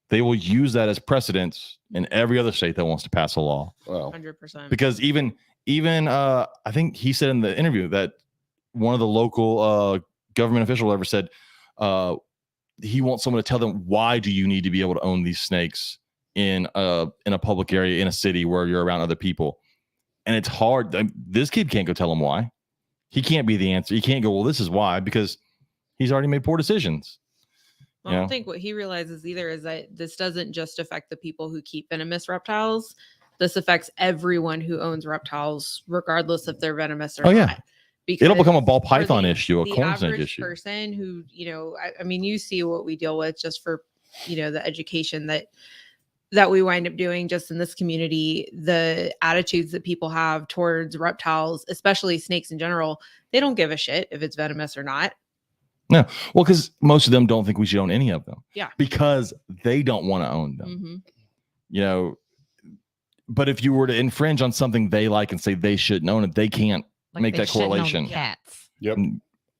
A: They will use that as precedence in every other state that wants to pass a law.
C: Well,
E: 100%.
A: Because even I think he said in the interview that one of the local government officials ever said he wants someone to tell them, why do you need to be able to own these snakes in a public area in a city where you're around other people? And it's hard. This kid can't go tell him why. He can't be the answer. He can't go, well, this is why, because he's already made poor decisions.
E: I don't think what he realizes either is that this doesn't just affect the people who keep venomous reptiles. This affects everyone who owns reptiles, regardless if they're venomous or
A: Oh,
E: not.
A: yeah.
E: Because
A: It'll become a ball
E: for
A: python
E: the-
A: issue, a
E: the
A: corn snake
E: average
A: issue.
E: person who, you know, I mean, you see what we deal with just for, you know, the education that we wind up doing just in this community, the attitudes that people have towards reptiles, especially snakes in general. They don't give a shit if it's venomous or not.
A: No, well, because most of them don't think we should own any of them.
E: Yeah.
A: Because they don't want to own them.
E: Mm-hmm.
A: You know, but if you were to infringe on something they like and say they shouldn't own it, they can't make
B: they
A: that
B: shouldn't own
A: correlation.
B: Cats.
C: yep.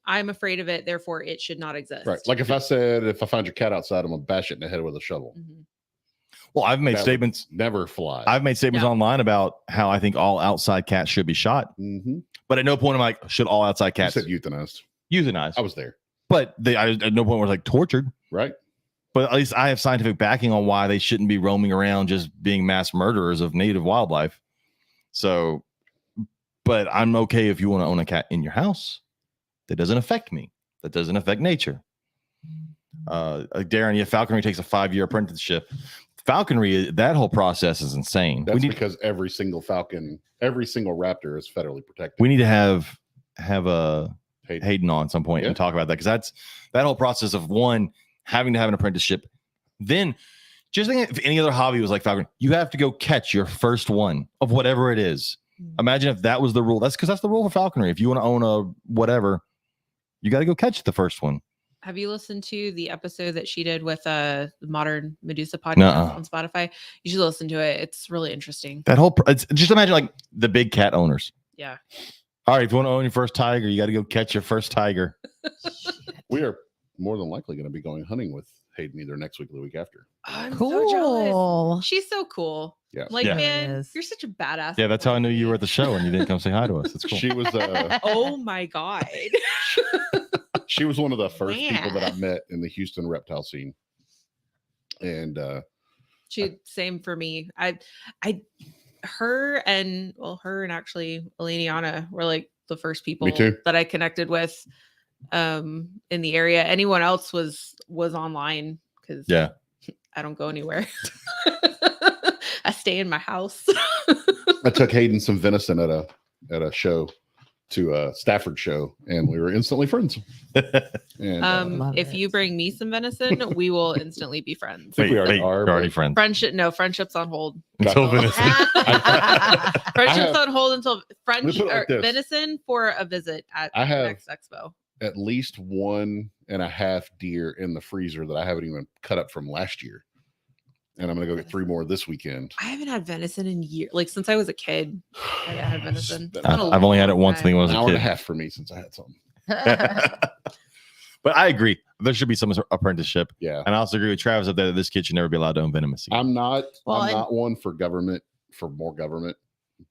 E: I'm afraid of it, therefore it should not exist.
C: Right. Like if I said, if I find your cat outside, I'm going to bash it in the head with a shovel.
E: Mhm.
A: Well, I've made
C: That would
A: statements.
C: Never fly.
A: I've made statements
E: Yeah.
A: online about how I think all outside cats should be shot.
C: Mm-hmm.
A: But at no point am I like, should all outside
C: You
A: cats
C: said euthanized.
A: euthanized?
C: I was there.
A: But at no point was like tortured.
C: Right.
A: But at least I have scientific backing on why they shouldn't be roaming around just being mass murderers of native wildlife. So, but I'm okay if you want to own a cat in your house. That doesn't affect me. That doesn't affect nature. Darren, yeah, falconry takes a 5-year apprenticeship. Falconry, that whole process is insane.
C: That's because every single falcon, every single raptor is federally protected.
A: We need to have a
C: Hayden.
A: Hayden on some point
C: Yeah.
A: and talk about that, because that whole process of one having to have an apprenticeship. Then just think if any other hobby was like falconry, you have to go catch your first one of whatever it is. Imagine if that was the rule. That's because that's the rule for falconry. If you want to own a whatever, you got to go catch the first one.
E: Have you listened to the episode that she did with the Modern Medusa podcast
A: Nuh-uh.
E: on Spotify? You should listen to it. It's really interesting.
A: That whole just imagine like the big cat owners.
E: Yeah.
A: All right, if you want to own your first tiger, you got to go catch your first tiger.
C: We are more than likely going to be going hunting with Hayden either next week or the week after.
E: I'm so jealous.
B: Cool.
E: She's so cool.
C: Yeah.
E: Like,
A: Yeah.
E: man,
B: Yes.
E: you're such a badass.
A: Yeah, that's how I knew you were at the show and you didn't come say hi to us. It's cool.
C: She was
E: Oh my God.
C: she was one of the first
E: Man.
C: people that I met in the Houston reptile scene. And
E: Same for me. Her and actually Eleniana were like the first people
C: too.
E: that I connected with in the area. Anyone else was online because
A: Yeah.
E: I don't go anywhere. I stay in my house.
C: I took Hayden some venison at a show to a Stafford show, and we were instantly friends. And
B: Love
E: If
B: it.
E: you bring me some venison, we will instantly be friends.
C: think we already are,
A: We're already
C: but-
A: friends.
E: Friendship's on hold.
A: Until
C: Gotcha.
A: venison.
E: Friendship's
C: have-
E: on hold until
C: Let me put it like this.
E: venison for a visit at
C: I have-
E: next expo.
C: at least 1.5 deer in the freezer that I haven't even cut up from last year. And I'm going to go get 3 more this weekend.
E: I haven't had venison in years. Like since I was a kid, I haven't had venison. It's been a
A: I've only had it
E: long
A: once. I think
E: time.
A: when I was
C: An
A: a
C: hour and a
A: kid.
C: half for me since I had some.
A: But I agree. There should be some apprenticeship.
C: Yeah.
A: And I also agree with Travis up there that this kid should never be allowed to own venomous.
C: I'm not
B: Well,
C: I'm
B: and-
C: not one for more government,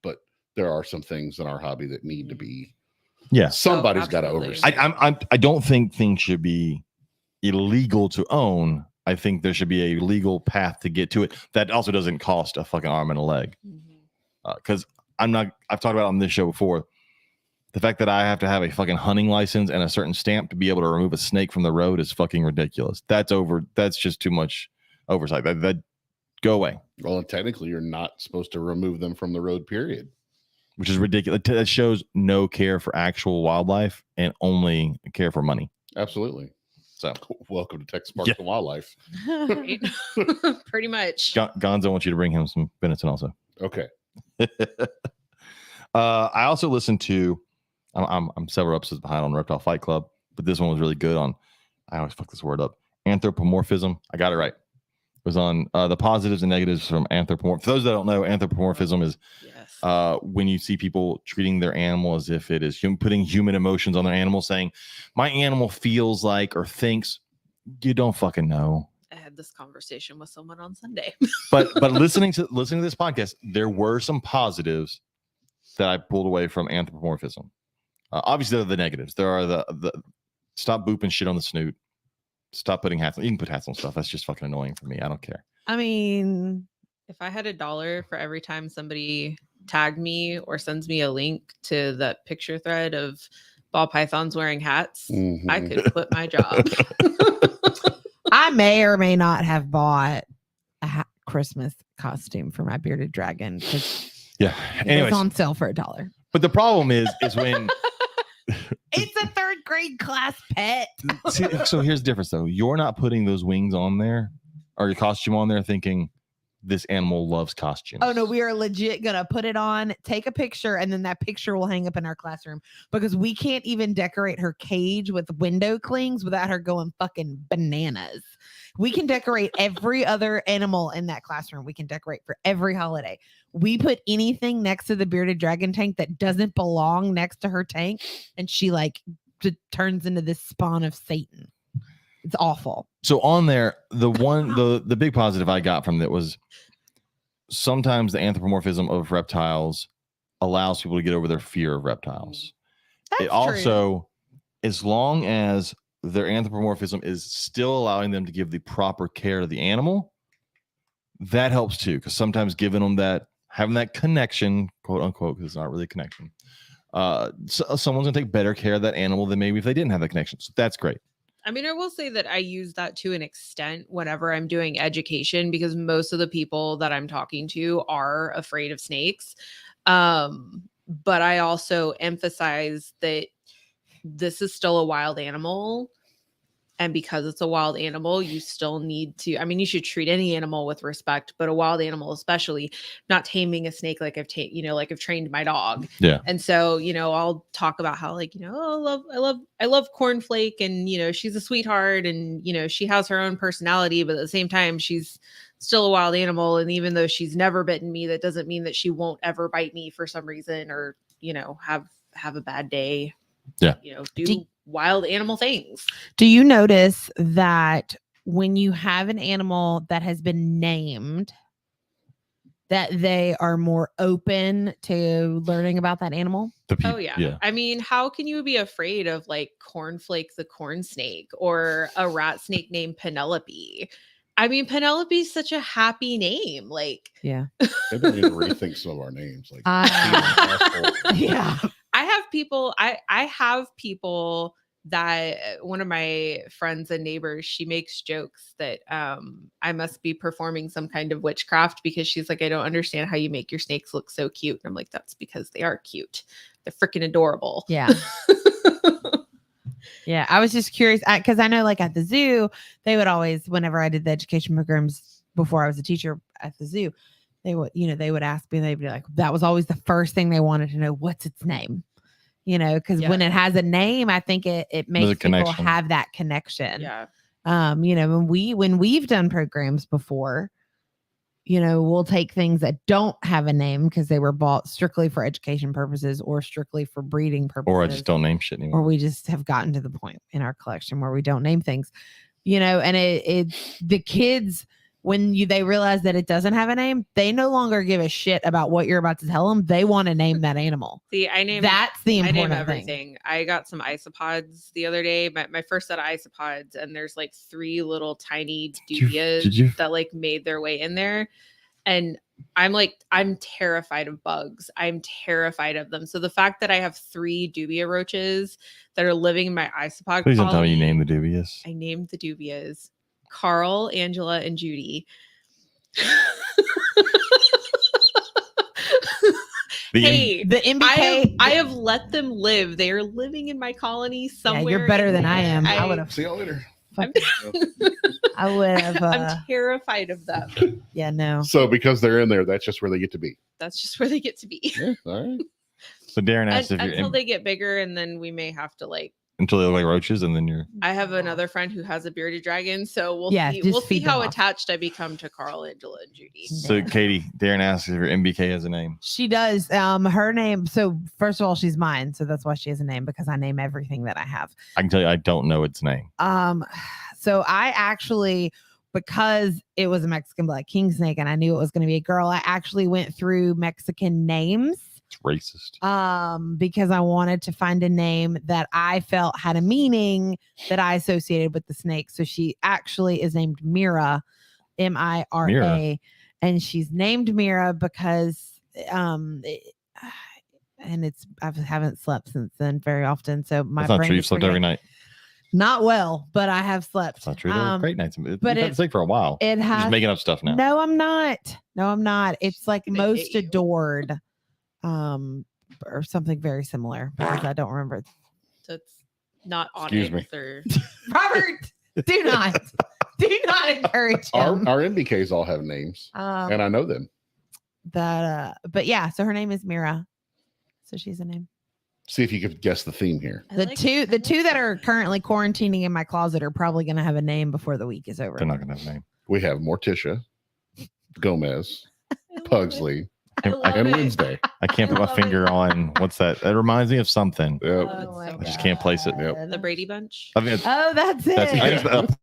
C: but there are some things in our hobby that need to be
A: Yeah.
C: somebody's got to
E: absolutely.
C: oversee.
A: I don't think things should be illegal to own. I think there should be a legal path to get to it that also doesn't cost a fucking arm and a leg.
E: Mhm.
A: Because I've talked about it on this show before. The fact that I have to have a fucking hunting license and a certain stamp to be able to remove a snake from the road is fucking ridiculous. That's just too much oversight. That go away,
C: Well, and technically you're not supposed to remove them from the road, period.
A: which is ridiculous. That shows no care for actual wildlife and only care for money.
C: Absolutely.
A: So
C: Welcome to Texas Parks
A: Yeah.
C: and Wildlife.
E: Right? Pretty much.
A: Gonzo wants you to bring him some venison also.
C: Okay.
A: I also listened to. I'm several episodes behind on Reptile Fight Club, but this one was really good on. I always fuck this word up. Anthropomorphism. I got it right. It was on the positives and negatives from anthropomorphism. For those that don't know, anthropomorphism is
E: Yes.
A: when you see people treating their animal as if it is putting human emotions on their animal, saying my animal feels like or thinks. You don't fucking know.
E: I had this conversation with someone on Sunday.
A: But listening to this podcast, there were some positives that I pulled away from anthropomorphism. Obviously, there are the negatives. There are the stop booping shit on the snoot. Stop putting hats on. You can put hats on stuff. That's just fucking annoying for me. I don't care.
B: I mean,
E: If I had $1 for every time somebody tagged me or sends me a link to that picture thread of ball pythons wearing hats, I
C: Mhm.
E: could quit my job.
B: I may or may not have bought a Christmas costume for my bearded dragon because
A: Yeah.
B: it
A: Anyways,
B: was on sale for $1.
A: but the problem is when
B: It's a 3rd grade class pet.
A: see, so here's the difference though. You're not putting those wings on there or your costume on there thinking this animal loves costumes.
B: Oh no, we are legit gonna put it on, take a picture, and then that picture will hang up in our classroom because we can't even decorate her cage with window clings without her going fucking bananas. We can decorate every other animal in that classroom. We can decorate for every holiday. We put anything next to the bearded dragon tank that doesn't belong next to her tank, and she turns into this spawn of Satan. It's awful.
A: So on there, the big positive I got from it was sometimes the anthropomorphism of reptiles allows people to get over their fear of reptiles.
B: That's
A: It also, as long as their anthropomorphism is still allowing them to give the proper care to the animal, that helps too. Because sometimes giving them having that connection, quote unquote, because it's not really a connection, someone's gonna take better care of that animal than maybe if they didn't have that connection. So that's great.
E: I mean, I will say that I use that to an extent whenever I'm doing education because most of the people that I'm talking to are afraid of snakes. But I also emphasize that this is still a wild animal. And because it's a wild animal, you still need to, I mean, you should treat any animal with respect, but a wild animal, especially not taming a snake like I've trained my dog.
A: Yeah.
E: And so, I'll talk about how I love Cornflake and, she's a sweetheart and, she has her own personality, but at the same time, she's still a wild animal. And even though she's never bitten me, that doesn't mean that she won't ever bite me for some reason or, have a bad day.
A: Yeah.
E: Do wild animal things.
B: Do you notice that when you have an animal that has been named, that they are more open to learning about that animal?
E: Oh yeah. I mean, how can you be afraid of like Cornflake the corn snake or a rat snake named Penelope? I mean, Penelope's such a happy name. Like,
B: Yeah.
C: Maybe we need to rethink some of our names. Like,
B: Yeah.
E: I have people that one of my friends and neighbors, she makes jokes that I must be performing some kind of witchcraft because she's like, I don't understand how you make your snakes look so cute. And I'm like, that's because they are cute. They're freaking adorable.
B: Yeah. Yeah. I was just curious because I know like at the zoo, they would always, whenever I did the education programs before I was a teacher at the zoo, they would, they would ask me, they'd be like, that was always the first thing they wanted to know. What's its name? Because when it has a name, I think it makes people have that connection.
E: Yeah.
B: When we've done programs before, we'll take things that don't have a name because they were bought strictly for education purposes or strictly for breeding purposes.
A: Or I just don't name shit anymore.
B: Or we just have gotten to the point in our collection where we don't name things, and the kids, when they realize that it doesn't have a name, they no longer give a shit about what you're about to tell them. They want to name that animal.
E: See,
B: that's the important
E: I name
B: thing.
E: everything. I got some isopods the other day, my first set of isopods, and there's like 3 little tiny dubias that like made their way in there. And I'm terrified of bugs. I'm terrified of them. So the fact that I have 3 dubia roaches that are living in my isopod
A: Please don't tell me you
E: colony,
A: named the dubious.
E: I named the dubias Carl, Angela, and Judy.
B: The MBK.
E: I have let them live. They are living in my colony somewhere.
B: Yeah, you're better than I am. I would have.
C: See you later.
B: I would have.
E: I'm terrified of them.
B: Yeah, no.
C: So because they're in there, that's just where they get to be.
E: That's just where they get to be.
C: Yeah, all right.
A: So Darren asked if
E: until they get bigger, and then we may have to
A: until they look like roaches, and then you're.
E: I have another friend who has a bearded dragon, so we'll see how attached I become to Carl, Angela, and Judy.
A: So Katie, Darren asks if your MBK has a name.
B: She does. Her name. So first of all, she's mine, so that's why she has a name, because I name everything that I have.
A: I can tell you, I don't know its name.
B: So I actually, because it was a Mexican black king snake, and I knew it was going to be a girl, I actually went through Mexican names.
A: Racist.
B: Because I wanted to find a name that I felt had a meaning that I associated with the snake. So she actually is named Mira, Mira, and she's named Mira because I haven't slept since then very often. So my
A: That's not
B: brain
A: true.
B: is
A: You've slept every night.
B: Not well, but I have slept.
A: That's not true. They're great nights.
B: But
A: it's like for a while.
B: It has.
A: You're just making up stuff now.
B: No, I'm not. It's like most adored. Or something very similar, because I don't remember.
E: So it's not on.
C: Excuse me,
B: Robert. Do not encourage him.
C: Our MBKs all have names, and I know them.
B: But yeah, so her name is Mira, so she's a name.
C: See if you could guess the theme here.
B: The two that are currently quarantining in my closet are probably going to have a name before the week is over.
A: They're not going to have a name.
C: We have Morticia, Gomez, Pugsley, and
E: it.
C: Wednesday.
A: I can't put my finger on what's that. It reminds me of something.
C: Yep.
A: I just can't place it.
C: Yep.
E: The Brady Bunch.
A: I mean,
B: that's it.
A: That's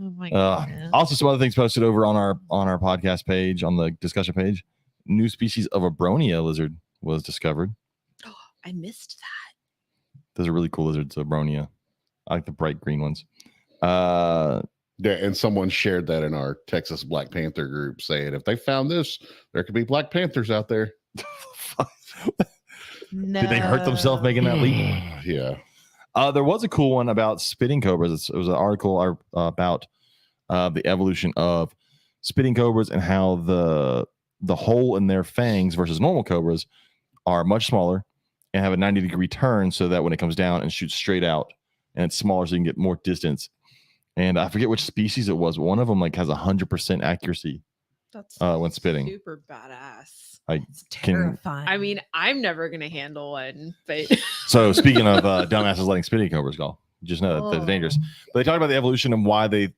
B: Oh my God.
A: Also, some other things posted over on our podcast page, on the discussion page. New species of Abronia lizard was discovered.
E: Oh, I missed that.
A: Those are really cool lizards, Abronia. I like the bright green ones.
C: Yeah, and someone shared that in our Texas Black Panther group, saying if they found this, there could be Black Panthers out there.
B: No.
A: Did they hurt themselves making that leap?
C: Yeah.
A: There was a cool one about spitting cobras. It was an article about the evolution of spitting cobras and how the hole in their fangs versus normal cobras are much smaller and have a 90-degree turn, so that when it comes down and shoots straight out, and it's smaller, so you can get more distance. And I forget which species it was, but one of them has 100% accuracy.
E: That's
A: when spitting.
E: Super badass.
B: It's terrifying.
E: I mean, I'm never gonna handle one, but
A: so speaking of dumbasses letting spitting cobras go, just know that they're dangerous. But they talked about the evolution and why the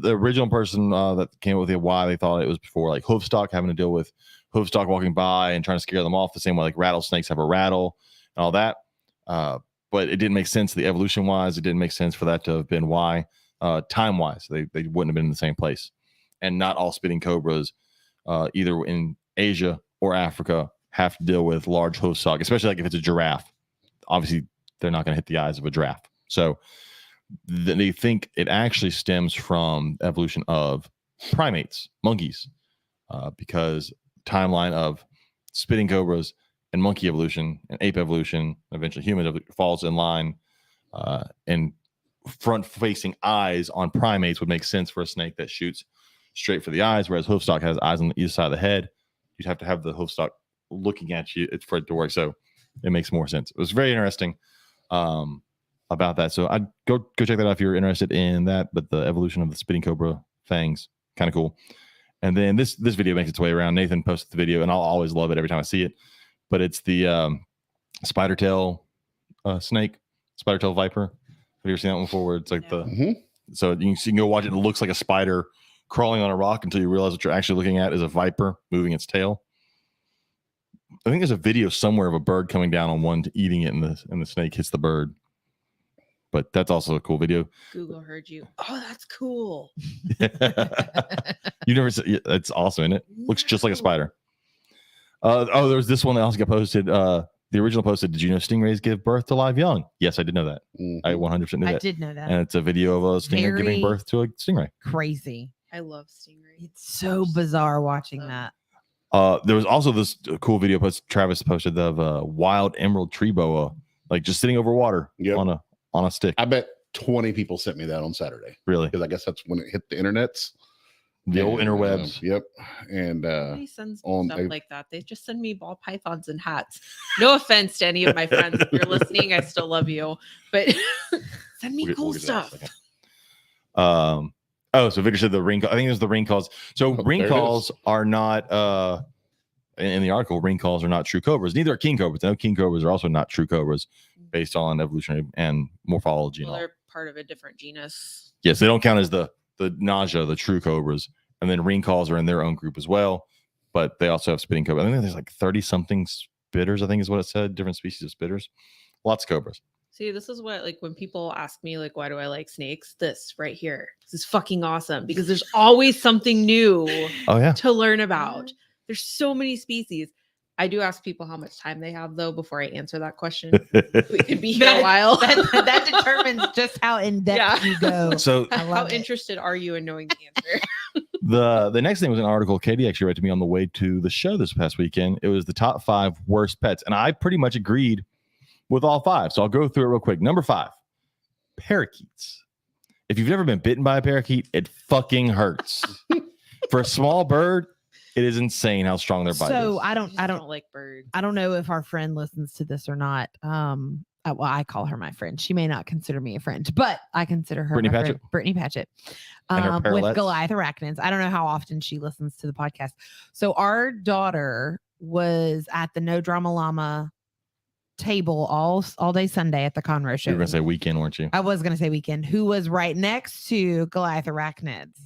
A: original person that came up with it, why they thought it was before, like hoofstock, having to deal with hoofstock walking by and trying to scare them off the same way like rattlesnakes have a rattle and all that. But it didn't make sense, the evolution wise. It didn't make sense for that to have been why. Time wise, they wouldn't have been in the same place. And not all spitting cobras, either in Asia or Africa, have to deal with large hoofstock, especially like if it's a giraffe. Obviously, they're not going to hit the eyes of a giraffe. So they think it actually stems from evolution of primates, monkeys, because timeline of spitting cobras and monkey evolution and ape evolution, eventually human falls in line, and front-facing eyes on primates would make sense for a snake that shoots straight for the eyes, whereas hoofstock has eyes on the either side of the head. You'd have to have the hoofstock looking at you for it to work. So it makes more sense. It was very interesting about that. So I'd go check that out if you're interested in that. But the evolution of the spitting cobra fangs, kind of cool. And then this video makes its way around. Nathan posted the video, and I'll always love it every time I see it. But it's the spider tail snake, spider tail viper. Have you ever seen that one before? Where it's like so you can go watch it. It looks like a spider crawling on a rock until you realize what you're actually looking at is a viper moving its tail. I think there's a video somewhere of a bird coming down on one, eating it, and the snake hits the bird. But that's also a cool video.
E: Google heard you. Oh, that's cool.
A: You never said it's awesome, isn't it? Looks just like a spider. There was this one that also got posted. The original posted, did you know stingrays give birth to live young? Yes, I did know that. I 100% knew that.
B: I did know that.
A: And it's a video of a stingray giving birth to a stingray.
B: Crazy.
E: I love stingrays.
B: It's so bizarre watching that.
A: There was also this cool video Travis posted of a wild emerald tree boa, like just sitting over water on a stick.
C: I bet 20 people sent me that on Saturday.
A: Really?
C: Because I guess that's when it hit the internets.
A: The old interwebs.
C: Yep. And
E: Nobody sends me stuff like that. They just send me ball pythons and hats. No offense to any of my friends. If you're listening, I still love you. But send me cool stuff.
A: So Victor said the ring. I think it was the ring calls. So ring calls are not in the article. Ring calls are not true cobras. Neither are king cobras. I know king cobras are also not true cobras based on evolutionary and morphology.
E: Well,
A: and all.
E: they're part of a different genus.
A: Yes, they don't count as the nausea, the true cobras. And then ring calls are in their own group as well. But they also have spitting cobras. I think there's like 30 something spitters, I think is what it said. Different species of spitters. Lots of cobras.
E: See, this is what, like, when people ask me, like, why do I like snakes? This right here. This is fucking awesome because there's always something new to learn about. There's so many species. I do ask people how much time they have, though, before I answer that question. We could be here a while.
B: that determines just how in depth you go.
A: So,
E: how interested are you in knowing the answer?
A: The next thing was an article Katie actually read to me on the way to the show this past weekend. It was the top 5 worst pets, and I pretty much agreed with all 5. So I'll go through it real quick. Number 5, parakeets. If you've never been bitten by a parakeet, it fucking hurts. For a small bird, it is insane how strong their bite is.
B: So I don't
E: like birds.
B: I don't know if our friend listens to this or not. Well, I call her my friend. She may not consider me a friend, but I consider her
A: Brittany
B: my
A: Patchett?
B: friend. Brittany Patchett.
A: And her
B: With Goliath Arachnids. I don't know how often she listens to the podcast. So our daughter was at the No Drama Llama table all day Sunday at the Conroe show.
A: You were going to say weekend, weren't you?
B: I was going to say weekend. Who was right next to Goliath Arachnids,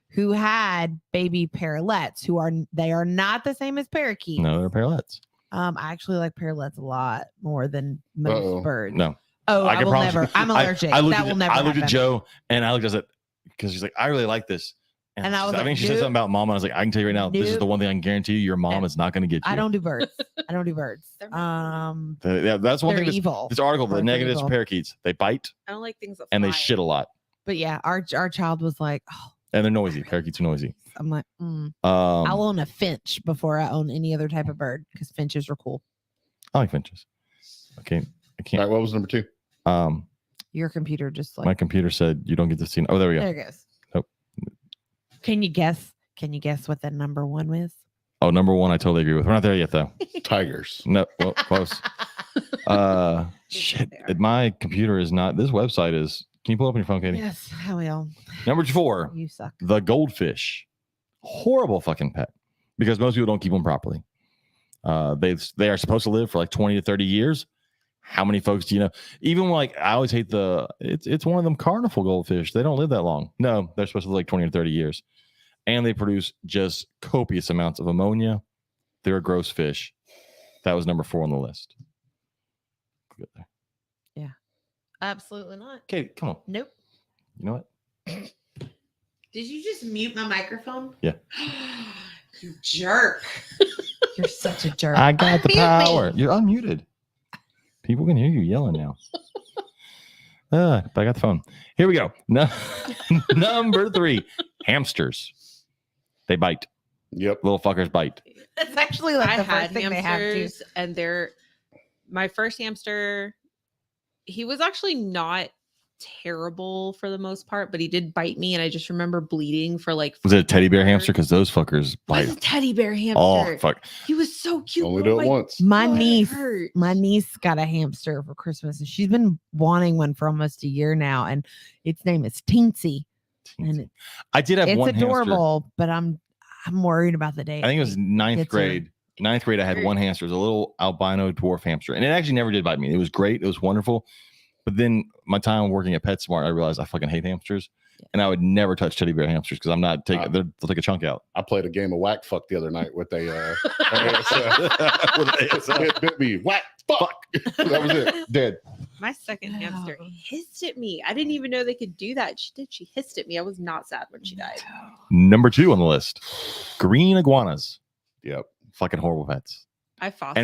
B: who had baby parrotlets, they are not the same as parakeets.
A: No, they're parrotlets.
B: I actually like parrotlets a lot more than most birds.
A: No.
B: Oh, I will never. I'm allergic.
A: I
B: will never.
A: I looked at Joe and I looked at it because she's like, I really like this.
B: And I was like,
A: think she said something about mom. And I was like, I can tell you right now, this is the one thing I can guarantee you, your mom is not going to get you.
B: I don't do birds. I don't do birds.
A: Yeah, that's one
B: they're
A: thing.
B: Evil.
A: This article, the negatives
B: evil.
A: of parakeets, they bite.
E: I don't like things that
A: and
E: fly.
A: they shit a lot.
B: But yeah, our child was like, oh.
A: And they're noisy. Parakeets are noisy.
B: I'm like, I'll own a finch before I own any other type of bird because finches are cool.
A: I like finches. Okay, I can't.
C: All right, what was number 2?
B: Your computer just like
A: My computer said you don't get to see. Oh, there we go.
B: There it goes.
A: Nope.
B: Can you guess what the number 1 was?
A: Oh, number 1, I totally agree with. We're not there yet, though.
C: Tigers.
A: No, well, close. Shit. My computer is not. This website is. Can you pull up on your phone, Katie?
B: Yes, I will.
A: Number 4.
B: You suck.
A: The goldfish. Horrible fucking pet because most people don't keep them properly. They are supposed to live for like 20 to 30 years. How many folks do you know? Even like I always hate it's one of them carnival goldfish. They don't live that long. No, they're supposed to live like 20 to 30 years. And they produce just copious amounts of ammonia. They're a gross fish. That was number 4 on the list. Good there.
B: Yeah. Absolutely not.
A: Katie, come on.
B: Nope.
A: You know what?
B: Did you just mute my microphone?
A: Yeah.
B: You jerk. You're such a jerk.
A: I got the
B: Unmute
A: power.
B: me.
A: You're unmuted. People can hear you yelling now. But I got the phone. Here we go. Number 3, hamsters. They bite.
C: Yep.
A: Little fuckers bite.
B: That's actually like
E: I
B: the
E: had
B: first thing they have to.
E: hamsters, and my first hamster, he was actually not terrible for the most part, but he did bite me, and I just remember bleeding for like.
A: Was it a teddy bear
E: forever.
A: hamster? Because those fuckers
E: Why
A: bite.
E: a teddy bear hamster?
A: Oh fuck!
E: He was so cute.
C: Only
E: Oh
C: do it
E: my
C: once.
B: My
E: God, it
B: niece,
E: hurt.
B: my niece got a hamster for Christmas, and she's been wanting one for almost a year now. And its name is Teensy, and
A: I did have
B: it's
A: one hamster.
B: adorable. But I'm worried about the day.
A: I think it was ninth
B: gets her.
A: grade. Ninth grade, I had one hamster. It was a little albino dwarf hamster, and it actually never did bite me. It was great. It was wonderful. But then my time working at PetSmart, I realized I fucking hate hamsters, and I would never touch teddy bear hamsters because I'm not taking. They'll take a chunk out.
C: I played a game of whack fuck the other night with a ASL. It bit me. Whack fuck. That was it. Dead.
E: My second hamster
B: Oh.
E: hissed at me. I didn't even know they could do that. She did. She hissed at me. I was not sad when she died.
A: Number 2 on the list, green iguanas.
C: Yep.
A: Fucking horrible pets.
E: I fostered.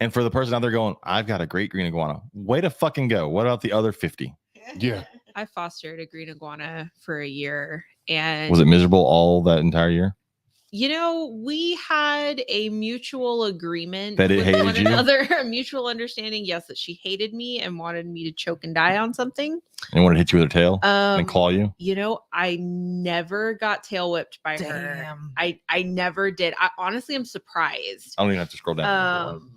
A: And for the person out there going, I've got a great green iguana. Way to fucking go. What about the other 50?
C: Yeah.
E: I fostered a green iguana for a year, and
A: Was it miserable all that entire year?
E: you know, we had a mutual agreement
A: That it
E: with
A: hated
E: one
A: you?
E: another, a mutual understanding. Yes, that she hated me and wanted me to choke and die on something.
A: And wanted to hit you with her tail and
E: Um,
A: claw you?
E: you know, I never got tail whipped by her.
B: Damn.
E: I never did. I honestly am surprised.
A: I don't even have to scroll down.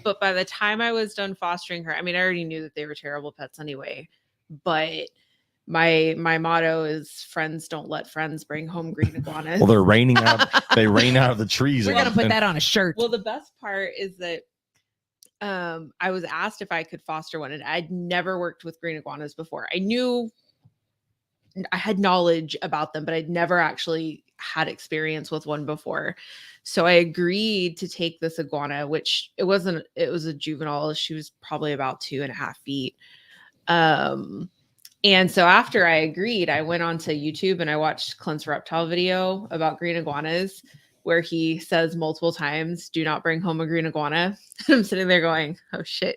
E: But by the time I was done fostering her, I mean, I already knew that they were terrible pets anyway. But my motto is friends don't let friends bring home green iguanas.
A: Well, they're raining out. They rain out of the trees.
B: We're gonna put that on a shirt.
E: Well, the best part is that I was asked if I could foster one, and I'd never worked with green iguanas before. I knew I had knowledge about them, but I'd never actually had experience with one before. So I agreed to take this iguana, which it was a juvenile. She was probably about 2.5 feet. And so after I agreed, I went onto YouTube and I watched Clint's reptile video about green iguanas, where he says multiple times, "Do not bring home a green iguana." I'm sitting there going, "Oh shit."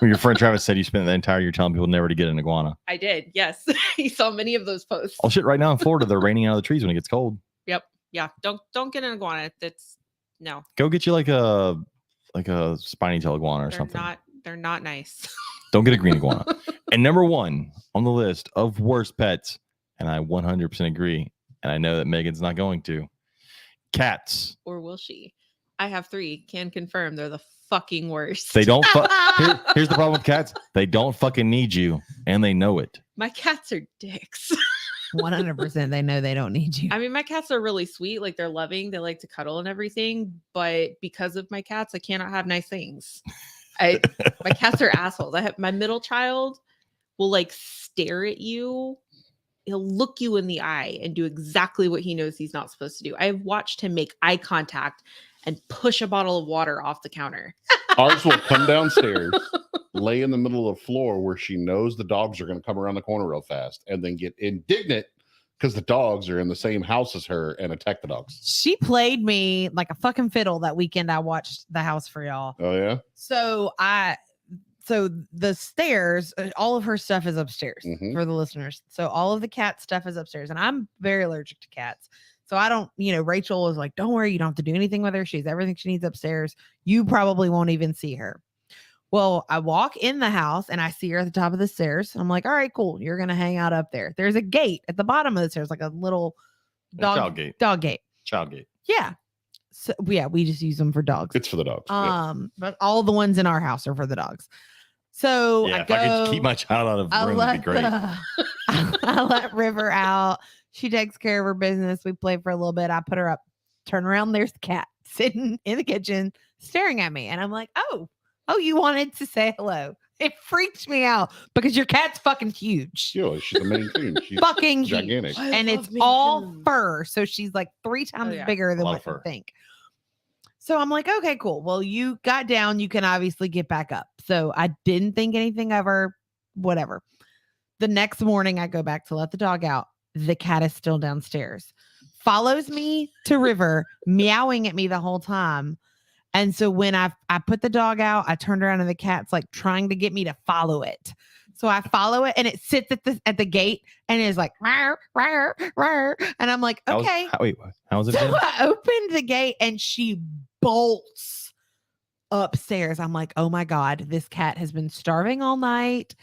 A: Your friend Travis said you spent the entire year telling people never to get an iguana.
E: I did. Yes. He saw many of those posts.
A: Oh shit! Right now in Florida, they're raining out of the trees when it gets cold.
E: Yep. Yeah. Don't get an iguana. That's no.
A: Go get you like a spiny tail iguana or something.
E: They're not nice.
A: Don't get a green iguana. And number 1 on the list of worst pets, and I 100% agree, and I know that Megan's not going to. Cats.
E: Or will she? I have 3. Can confirm they're the fucking worst.
A: They don't. Here's the problem with cats. They don't fucking need you, and they know it.
E: My cats are dicks.
B: 100%. They know they don't need you.
E: I mean, my cats are really sweet. Like, they're loving. They like to cuddle and everything. But because of my cats, I cannot have nice things. My cats are assholes. I have my middle child will like stare at you. He'll look you in the eye and do exactly what he knows he's not supposed to do. I've watched him make eye contact and push a bottle of water off the counter.
C: Ours will come downstairs, lay in the middle of the floor where she knows the dogs are going to come around the corner real fast, and then get indignant because the dogs are in the same house as her and attack the dogs.
B: She played me like a fucking fiddle that weekend I watched The House for Y'all.
C: Oh, yeah?
B: So the stairs, all of her stuff is upstairs
C: Mhm.
B: for the listeners. So all of the cat stuff is upstairs, and I'm very allergic to cats. So I don't, Rachel was like, "Don't worry, you don't have to do anything with her. She has everything she needs upstairs. You probably won't even see her." Well, I walk in the house and I see her at the top of the stairs. And I'm like, "All right, cool. You're gonna hang out up there." There's a gate at the bottom of the stairs, like a little
A: Child gate.
B: dog gate.
A: Child gate.
B: Yeah. So yeah, we just use them for dogs.
C: It's for the dogs. Yeah.
B: But all the ones in our house are for the dogs. So
A: Yeah,
B: I
A: if I could
B: go,
A: keep my child out of the
B: I
A: room, it'd be great.
B: I let River out. She takes care of her business. We play for a little bit. I put her up, turn around. There's the cat sitting in the kitchen staring at me. And I'm like, oh, you wanted to say hello. It freaked me out because your cat's fucking huge.
C: Yeah, she's a Maine Coon. She's
B: Fucking
C: gigantic.
B: huge. And it's all fur. So she's like 3 times
E: yeah.
B: bigger than
A: lot
B: what
A: of
B: you
A: fur.
B: think. So I'm like, okay, cool. Well, you got down. You can obviously get back up. So I didn't think anything of her, whatever. The next morning, I go back to let the dog out. The cat is still downstairs, follows me to River, meowing at me the whole time. And so when I put the dog out, I turned around and the cat's like trying to get me to follow it. So I follow it and it sits at the gate and is like, rawr, rawr, rawr. And I'm like, okay.
A: How was it?
B: So
A: again?
B: I opened the gate and she bolts upstairs. I'm like, oh my God, this cat has been starving all night.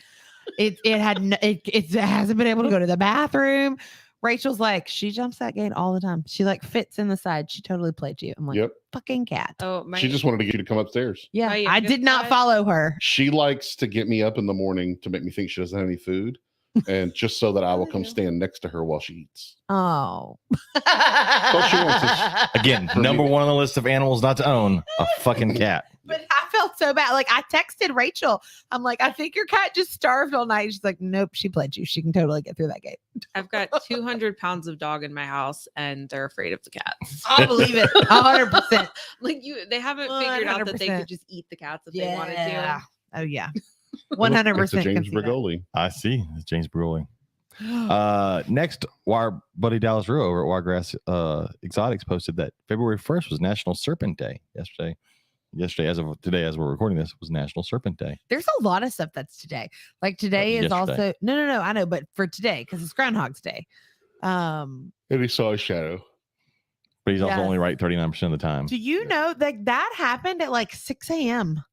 B: It hasn't been able to go to the bathroom. Rachel's like, she jumps that gate all the time. She like fits in the side. She totally played you. I'm like,
C: Yep.
B: fucking cat.
E: Oh, my.
C: She just wanted to get you to come upstairs.
B: Yeah,
E: My
B: I did not
E: cat-
B: follow her.
C: She likes to get me up in the morning to make me think she doesn't have any food, and just so that I will come stand next to her while she eats.
B: Oh.
C: she wants to-
A: Again,
C: For
A: number
C: me.
A: one on the list of animals not to own, a fucking cat.
B: But I felt so bad. Like I texted Rachel. I'm like, I think your cat just starved all night. She's like, nope, she played you. She can totally get through that gate.
E: I've got 200 pounds of dog in my house, and they're afraid of the cats.
B: I believe it. 100%.
E: Like they haven't figured out that they
B: 100%.
E: could just eat the cats if they wanted
B: Yeah.
E: to.
B: Oh yeah.
C: It's a
B: 100%.
C: James Brigoli.
A: I see. It's James Bruley. Next, our buddy Dallas Rue over at Wiregrass Exotics posted that February 1st was National Serpent Day. Yesterday, as of today, as we're recording this, was National Serpent Day.
B: There's a lot of stuff that's today. Like today is
A: yesterday.
B: also no, I know, but for today, because it's Groundhog's Day.
C: And he saw a shadow.
A: But he's also
B: Yes.
A: only right 39% of the time.
B: Do you know that happened at like 6 a.m.?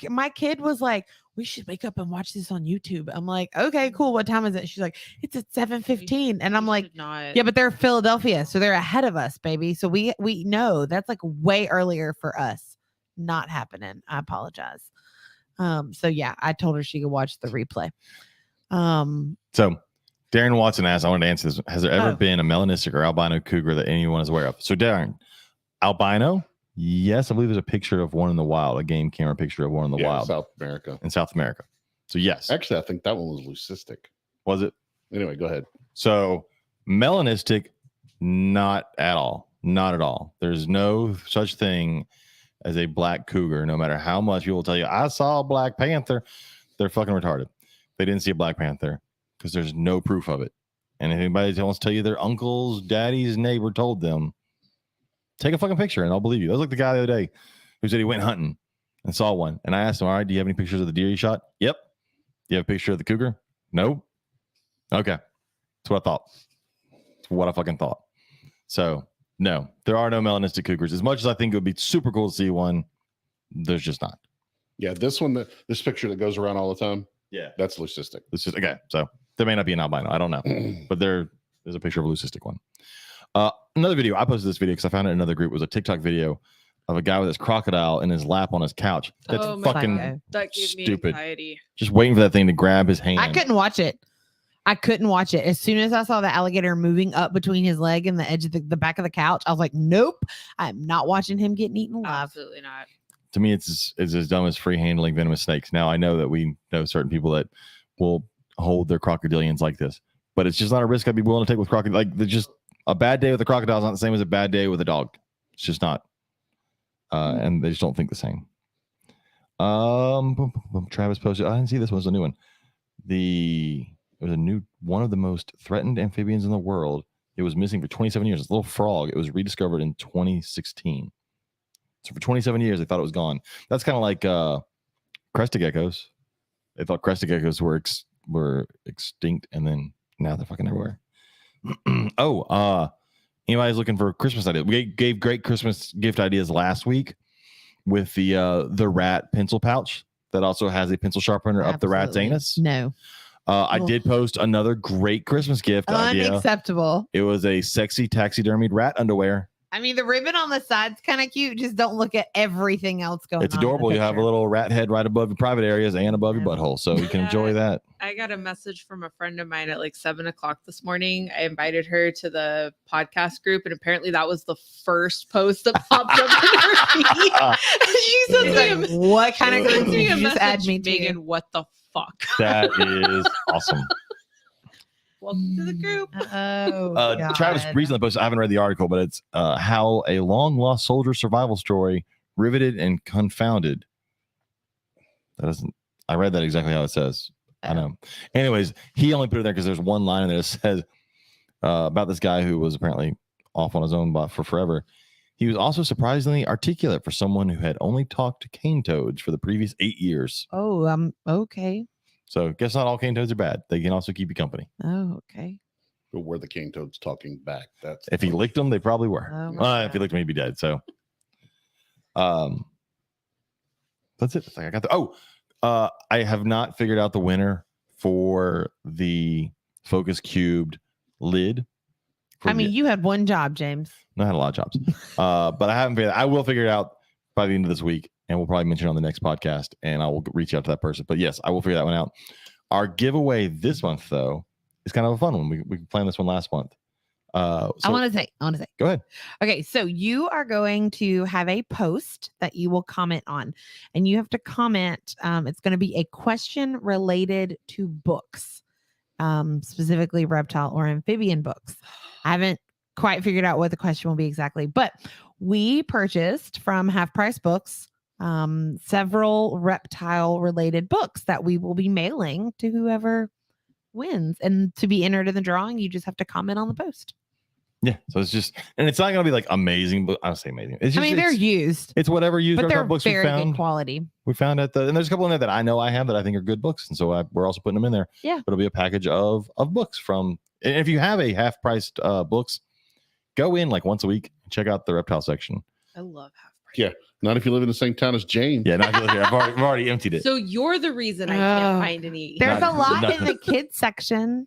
B: My kid was like, we should wake up and watch this on YouTube. I'm like, okay, cool. What time is it? She's like, it's at 7:15. And I'm
E: You
B: like,
E: should not.
B: yeah, but they're Philadelphia, so they're ahead of us, baby. So we know that's like way earlier for us. Not happening. I apologize. So yeah, I told her she could watch the replay.
A: So Darren Watson asked, I wanted to answer this. Has there ever
B: Oh.
A: been a melanistic or albino cougar that anyone is aware of? So Darren, albino? Yes, I believe there's a picture of one in the wild, a game camera picture of one in the wild
C: South America.
A: in South America. So yes.
C: Actually, I think that one was leucistic.
A: Was it?
C: Anyway, go ahead.
A: So melanistic, not at all. Not at all. There's no such thing as a black cougar, no matter how much people tell you, I saw a black panther. They're fucking retarded. They didn't see a black panther because there's no proof of it. And if anybody wants to tell you their uncle's daddy's neighbor told them, take a fucking picture and I'll believe you. That was like the guy the other day who said he went hunting and saw one. And I asked him, all right, do you have any pictures of the deer you shot? Yep. Do you have a picture of the cougar? No. Okay. That's what I thought. That's what I fucking thought. So no, there are no melanistic cougars. As much as I think it would be super cool to see one, there's just not.
C: Yeah, this picture that goes around all the time,
A: Yeah.
C: that's leucistic.
A: It's just okay. So there may not be an albino. I don't know. But there's a picture of a leucistic one. Another video, I posted this video because I found it in another group. It was a TikTok video of a guy with his crocodile in his lap on his couch. That's
E: Oh my
A: fucking
B: God.
E: That gave me
A: stupid.
E: anxiety.
A: just waiting for that thing to grab his hand.
B: I couldn't watch it. I couldn't watch it. As soon as I saw the alligator moving up between his leg and the edge of the back of the couch, I was like, nope, I'm not watching him getting eaten alive.
E: Absolutely not.
A: To me, it's as dumb as free handling venomous snakes. Now I know that we know certain people that will hold their crocodilians like this, but it's just not a risk I'd be willing to take with crocodile. Like they're just a bad day with a crocodile is not the same as a bad day with a dog. It's just not. And they just don't think the same. Travis posted. I didn't see this one. It's a new one. It was a new one of the most threatened amphibians in the world. It was missing for 27 years. It's a little frog. It was rediscovered in 2016. So for 27 years, they thought it was gone. That's kind of like crested geckos. They thought crested geckos were extinct, and then now they're fucking everywhere. Anybody's looking for Christmas ideas? We gave great Christmas gift ideas last week with the rat pencil pouch that also has a pencil sharpener up the rat's
B: Absolutely.
A: anus.
B: No.
A: I did post another great Christmas gift idea.
B: Unacceptable.
A: It was a sexy taxidermied rat underwear.
B: I mean, the ribbon on the side's kind of cute. Just don't look at everything else going on.
A: It's
B: in the
A: adorable. You have a
B: picture.
A: little rat head right above your private areas and above your
B: Yeah.
A: butthole, so you can
E: Yeah.
A: enjoy that.
E: I got a message from a friend of mine at like 7:00 this morning. I invited her to the podcast group, and apparently that was the first post that popped up in her feed. She sent
B: He's
E: me a
B: like, what kind of
E: she
B: group
E: sent
B: did
E: me a
B: you just add
E: message,
B: me to?
E: Megan, what the fuck?
A: That is awesome.
E: Welcome to the group.
B: Oh,
A: Travis
B: God.
A: recently posted, I haven't read the article, but it's how a long lost soldier survival story, riveted and confounded. That doesn't, I read that exactly how it says. I know. Anyways, he only put it there because there's one line in there that says about this guy who was apparently off on his own for forever. He was also surprisingly articulate for someone who had only talked to cane toads for the previous 8 years.
B: Oh, okay.
A: So guess not all cane toads are bad. They can also keep you company.
B: Oh, okay.
C: But were the cane toads talking back? That's
A: If he licked them, they probably were.
B: Oh, my
A: If he
B: God.
A: licked them, he'd be dead. So, that's it. I got the. I have not figured out the winner for the focus cubed lid.
B: I mean, you had one job, James.
A: I had a lot of jobs, but I haven't figured. I will figure it out by the end of this week, and we'll probably mention it on the next podcast, and I will reach out to that person. But yes, I will figure that one out. Our giveaway this month, though, is kind of a fun one. We planned this one last month.
B: I want to say.
A: Go ahead.
B: Okay, so you are going to have a post that you will comment on, and you have to comment. It's going to be a question related to books, specifically reptile or amphibian books. I haven't quite figured out what the question will be exactly, but we purchased from Half Price Books several reptile related books that we will be mailing to whoever wins. And to be entered in the drawing, you just have to comment on the post.
A: Yeah, so it's just, and it's not going to be like amazing, but I'll say amazing. It's just,
B: they're used.
A: It's whatever used
B: but they're
A: reptile books
B: very
A: we found.
B: Good quality.
A: We found and there's a couple in there that I know I have that I think are good books, and so we're also putting them in there.
B: Yeah,
A: but it'll be a package of books from. And if you have a half-priced books, go in like once a week and check out the reptile section.
E: I love half price.
C: Yeah, not if you live in the same town as Jane.
A: Yeah, not if you live here. I've already emptied it.
E: So you're the reason I can't find any.
B: There's
A: Not-
B: a lot
A: not-
B: in the kids section.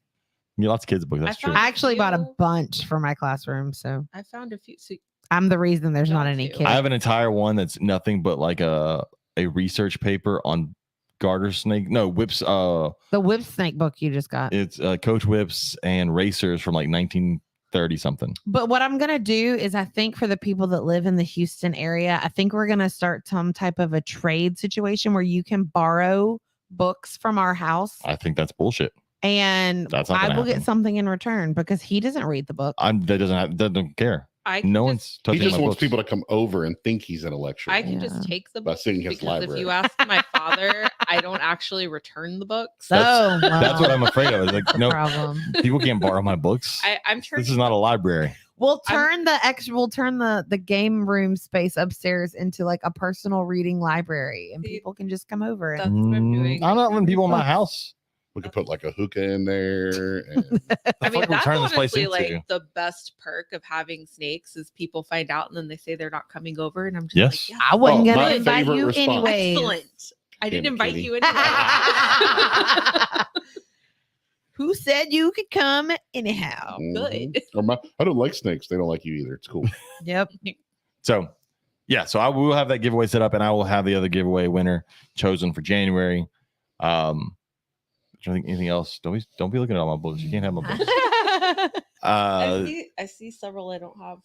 A: Yeah, lots of kids books. That's
E: I
A: true.
E: found-
B: I actually bought a
E: few.
B: bunch for my classroom, so
E: I found a few. So
B: I'm the reason there's not
E: Got
B: any
E: you.
B: kids.
A: I have an entire one that's nothing but like a research paper on garter snake. No, whips.
B: The whip snake book you just got.
A: It's coach whips and racers from like 1930 something.
B: But what I'm going to do is I think for the people that live in the Houston area, I think we're going to start some type of a trade situation where you can borrow books from our house
A: I think that's bullshit.
B: and
A: That's not
B: I
A: gonna
B: will get
A: happen.
B: something in return because he doesn't read the book.
A: Doesn't care.
E: I can
A: No
E: just,
A: one's
C: He
A: touching
C: just
A: my
C: wants
A: books.
C: people to come over and think he's intellectual.
E: I can
B: Yeah.
E: just take the
C: By
E: books
C: sitting in his
E: because if
C: library.
E: you ask my father, I don't actually return the books.
B: Oh,
A: That's what
B: well,
A: I'm afraid of. It's like, no,
B: problem.
A: people can't borrow my books.
E: I'm turning.
A: This is not a library.
B: We'll turn the game room space upstairs into like a personal reading library, and
E: See,
B: people can just come over. And
E: That's what I'm doing.
A: I'm not letting people in my house.
C: We could put like a hookah in there. And
E: I mean,
A: fuck are we
E: that's
A: turning this place
E: honestly
A: into?
E: like the best perk of having snakes is people find out and then they say they're not coming over, and I'm just
A: Yes.
E: like,
B: I wasn't
C: Oh,
B: gonna
C: my
B: invite
C: favorite
B: you
C: response.
B: anyway.
E: excellent. I didn't
C: Damn it,
E: invite
C: Katie.
E: you anyway.
B: Who said you could come anyhow?
E: Good.
C: Or I don't like snakes. They don't like you either. It's cool.
B: Yep.
A: So, yeah. So I will have that giveaway set up, and I will have the other giveaway winner chosen for January. I think anything else? Don't be looking at all my books. You can't have my books.
E: I see several I don't have.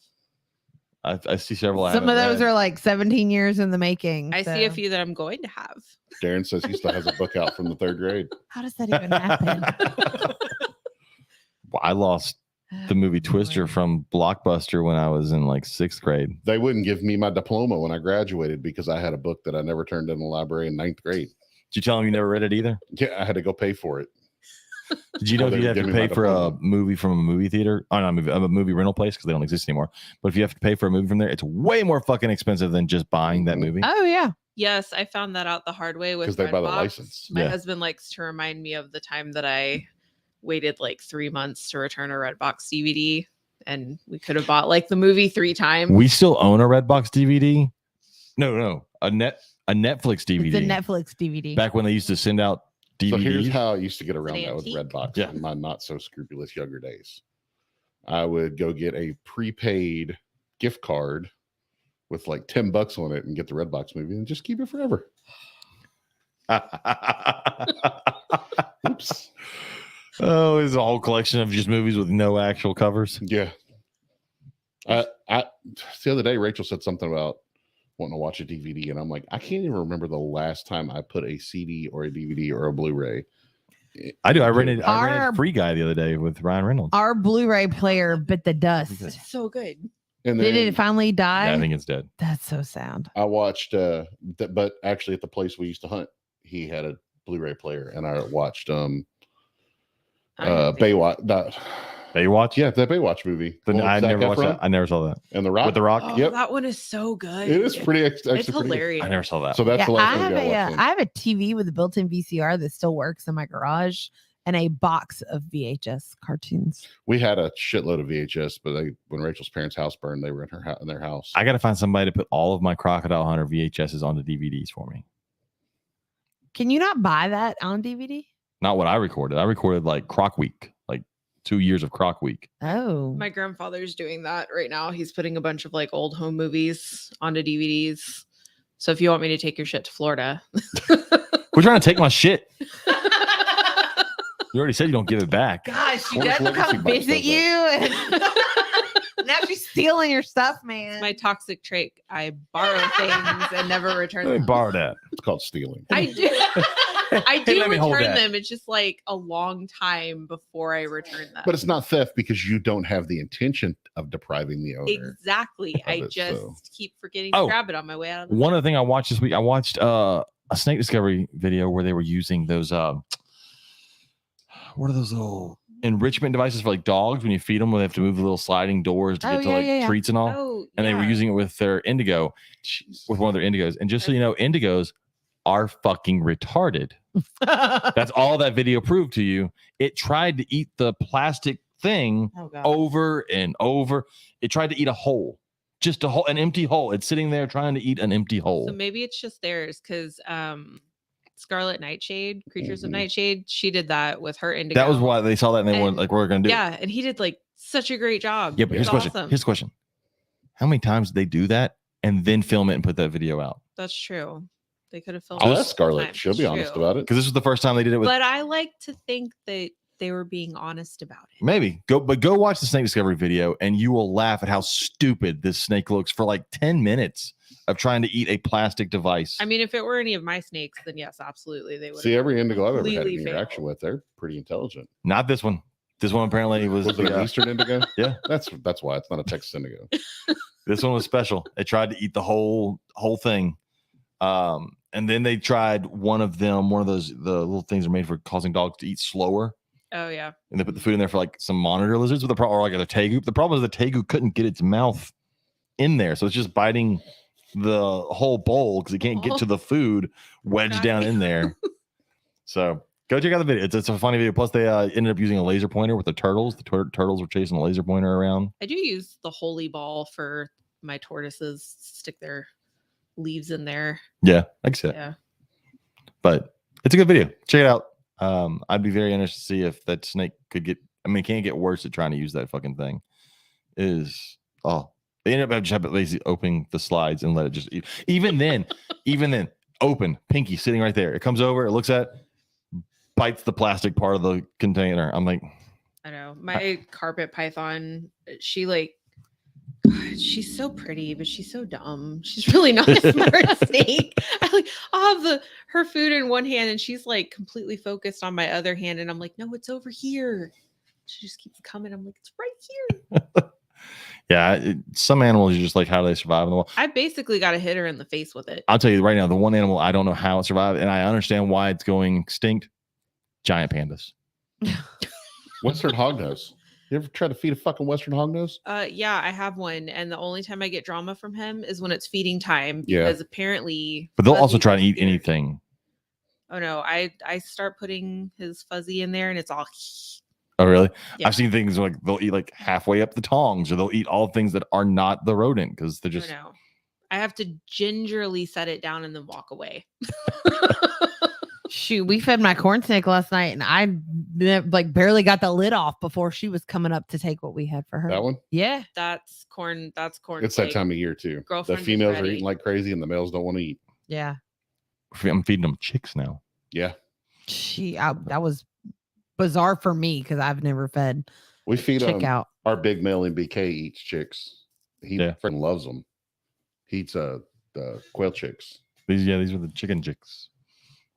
A: I see several. I
B: Some of
A: haven't
B: those
A: read.
B: are like 17 years in the making.
E: I
B: so-
E: see a few that I'm going to have.
C: Darren says he still has a book out from the 3rd grade.
B: How does that even happen?
A: Well, I lost the movie Twister from Blockbuster when I was in like 6th grade.
C: They wouldn't give me my diploma when I graduated because I had a book that I never turned in the library in 9th grade.
A: Did you tell them you never read it either?
C: Yeah, I had to go pay for it.
A: Did you know
C: Oh,
A: if
C: they
A: you have
C: give
A: to
C: me my
A: pay for a
C: diploma.
A: movie from a movie theater? Oh, not a movie rental place because they don't exist anymore. But if you have to pay for a movie from there, it's way more fucking expensive than just buying that
C: Mhm.
A: movie.
B: Oh yeah.
E: Yes, I found that out the hard way with
C: 'Cause they buy the
E: Redbox.
C: license.
E: My
A: Yeah.
E: husband likes to remind me of the time that I waited like 3 months to return a Redbox DVD, and we could have bought like the movie 3 times.
A: We still own a Redbox DVD. No, a Netflix DVD.
B: It's a Netflix DVD.
A: Back when they used to send out DVDs.
C: So here's how I used to get around
E: an
C: that with
E: antique.
C: Redbox
A: Yeah.
C: in my not so scrupulous younger days. I would go get a prepaid gift card with like $10 on it and get the Redbox movie and just keep it forever. Oops.
A: Oh, it's a whole collection of just movies with no actual covers.
C: Yeah. I the other day Rachel said something about wanting to watch a DVD, and I'm like, I can't even remember the last time I put a CD or a DVD or a Blu-ray.
A: I do. I rented
B: Our-
A: Free Guy the other day with Ryan Reynolds.
B: Our Blu-ray player bit the dust.
E: It's so good.
C: And
B: Did
C: then
B: it finally die?
A: Yeah, I think it's dead.
B: That's so sad.
C: I watched but actually at the place we used to hunt, he had a Blu-ray player, and I watched Baywatch.
A: Baywatch?
C: Yeah, that Baywatch movie.
A: But
C: Well,
A: I
C: Zac
A: never watched
C: Efron
A: that. I never saw that.
C: And The Rock.
A: With The Rock?
E: Oh,
C: Yep.
E: that one is so good.
C: It is pretty actually
E: It's
C: pretty good.
E: hilarious.
A: I never saw that.
C: So that's
B: Yeah,
C: the
B: I
C: last
B: have
C: movie I
B: a
C: watched.
B: I have a TV with a built-in VCR that still works in my garage and a box of VHS cartoons.
C: We had a shitload of VHS, but when Rachel's parents' house burned, they were in their house.
A: I got to find somebody to put all of my Crocodile Hunter VHSs onto DVDs for me.
B: Can you not buy that on DVD?
A: Not what I recorded. I recorded like Croc Week, like 2 years of Croc Week.
B: Oh.
E: My grandfather's doing that right now. He's putting a bunch of like old home movies onto DVDs. So if you want me to take your shit to Florida.
A: We're trying to take my shit. You already said you don't give it back.
B: Gosh, she
C: Forest
B: doesn't
C: Legacy
B: come
C: Box
B: visit
C: does
B: you. And now she's stealing your stuff, man.
E: My toxic trait. I borrow things and never return
A: Let me
E: them.
A: borrow that.
C: It's called stealing.
E: I do. I
A: Hey,
E: do
A: let me hold
E: return
A: that.
E: them. It's just like a long time before I return them.
C: But it's not theft because you don't have the intention of depriving the owner.
E: Exactly.
C: of
E: I
C: it,
E: just
C: so.
E: keep forgetting to
A: Oh.
E: grab it on my way out of the
A: One other thing I watched this week, I watched a snake discovery video where they were using those what are those little enrichment devices for like dogs when you feed them, where they have to move the little sliding doors to
B: Oh,
A: get to
B: yeah,
A: like
B: yeah, yeah.
A: treats and all.
E: Oh,
A: And they were
E: yeah.
A: using it with their indigo, with one of their indigos. And just so you know, indigos are fucking retarded. That's all that video proved to you. It tried to eat the plastic thing
B: Oh, God.
A: over and over. It tried to eat a hole, just a hole, an empty hole. It's sitting there trying to eat an empty hole.
E: So maybe it's just theirs because Scarlet Nightshade, Creatures of
C: Mhm.
E: Nightshade, she did that with her indigo.
A: That was why they saw that and they wanted
E: And-
A: like, we're going to do it.
E: Yeah, and he did like such a great job.
A: Yeah, but here's
E: It's
A: the question.
E: awesome.
A: Here's the question. How many times did they do that and then film it and put that video out?
E: That's true. They could have filmed.
C: I'll
E: it
C: ask Scarlett.
E: time.
C: She'll be honest
E: True.
C: about it.
A: Because this was the first time they did it with
E: But I like to think that they were being honest about it.
A: maybe go watch the snake discovery video and you will laugh at how stupid this snake looks for like 10 minutes of trying to eat a plastic device.
E: I mean, if it were any of my snakes, then yes, absolutely they would.
C: See, every indigo I've ever had an
E: completely
C: interaction
E: failed.
C: with, they're pretty intelligent.
A: Not this one. This one apparently was
C: Was it an Eastern indigo?
A: Yeah.
C: That's why it's not a Texas indigo.
A: This one was special. It tried to eat the whole thing. And then they tried one of the little things are made for causing dogs to eat slower.
E: Oh yeah.
A: And they put the food in there for like some monitor lizards with the problem, or like a tegu. The problem is the tegu couldn't get its mouth in there, so it's just biting the whole bowl because it can't get to the food wedged
E: Okay.
A: down in there. So go check out the video. It's a funny video. Plus, they ended up using a laser pointer with the turtles. The turtles were chasing a laser pointer around.
E: I do use the holy ball for my tortoises. Stick their leaves in there.
A: Yeah, I can see that.
E: Yeah.
A: But it's a good video. Check it out. I'd be very interested to see if that snake could get. I mean, it can't get worse at trying to use that fucking thing. They ended up just basically opening the slides and let it just eat. Even then, open pinky sitting right there. It comes over, it looks at, bites the plastic part of the container. I'm like,
E: I know. My carpet python, she's so pretty, but she's so dumb. She's really not a smart snake. I'll have her food in one hand and she's like completely focused on my other hand. And I'm like, no, it's over here. She just keeps coming. I'm like, it's right here.
A: yeah, some animals you just like, how do they survive in the wild?
E: I basically got to hit her in the face with it.
A: I'll tell you right now, the one animal I don't know how it survived, and I understand why it's going extinct. Giant pandas.
C: Western hognose. You ever try to feed a fucking Western hognose?
E: Yeah, I have one. And the only time I get drama from him is when it's feeding time.
C: Yeah.
E: Because apparently.
A: But they'll also
E: Fuzzy
A: try to
E: is
A: eat
E: weird.
A: anything.
E: Oh no, I start putting his fuzzy in there and it's all.
A: Oh, really?
E: Yeah.
A: I've seen things like they'll eat like halfway up the tongs, or they'll eat all things that are not the rodent because they're just.
E: No. I have to gingerly set it down and then walk away.
B: Shoot, we fed my corn snake last night, and I like barely got the lid off before she was coming up to take what we had for her.
C: That one?
B: Yeah.
E: That's corn. That's corn.
C: It's that
E: snake.
C: time of year too. The
E: Girlfriend is
C: females are
E: ready.
C: eating like crazy and the males don't want to eat.
B: Yeah.
A: I'm feeding them chicks now.
C: Yeah.
B: That was bizarre for me because I've never fed
C: We feed
B: chick out.
C: our big male in BK eats chicks. He
A: Yeah.
C: freaking loves them. He eats the quail chicks.
A: These were the chicken chicks.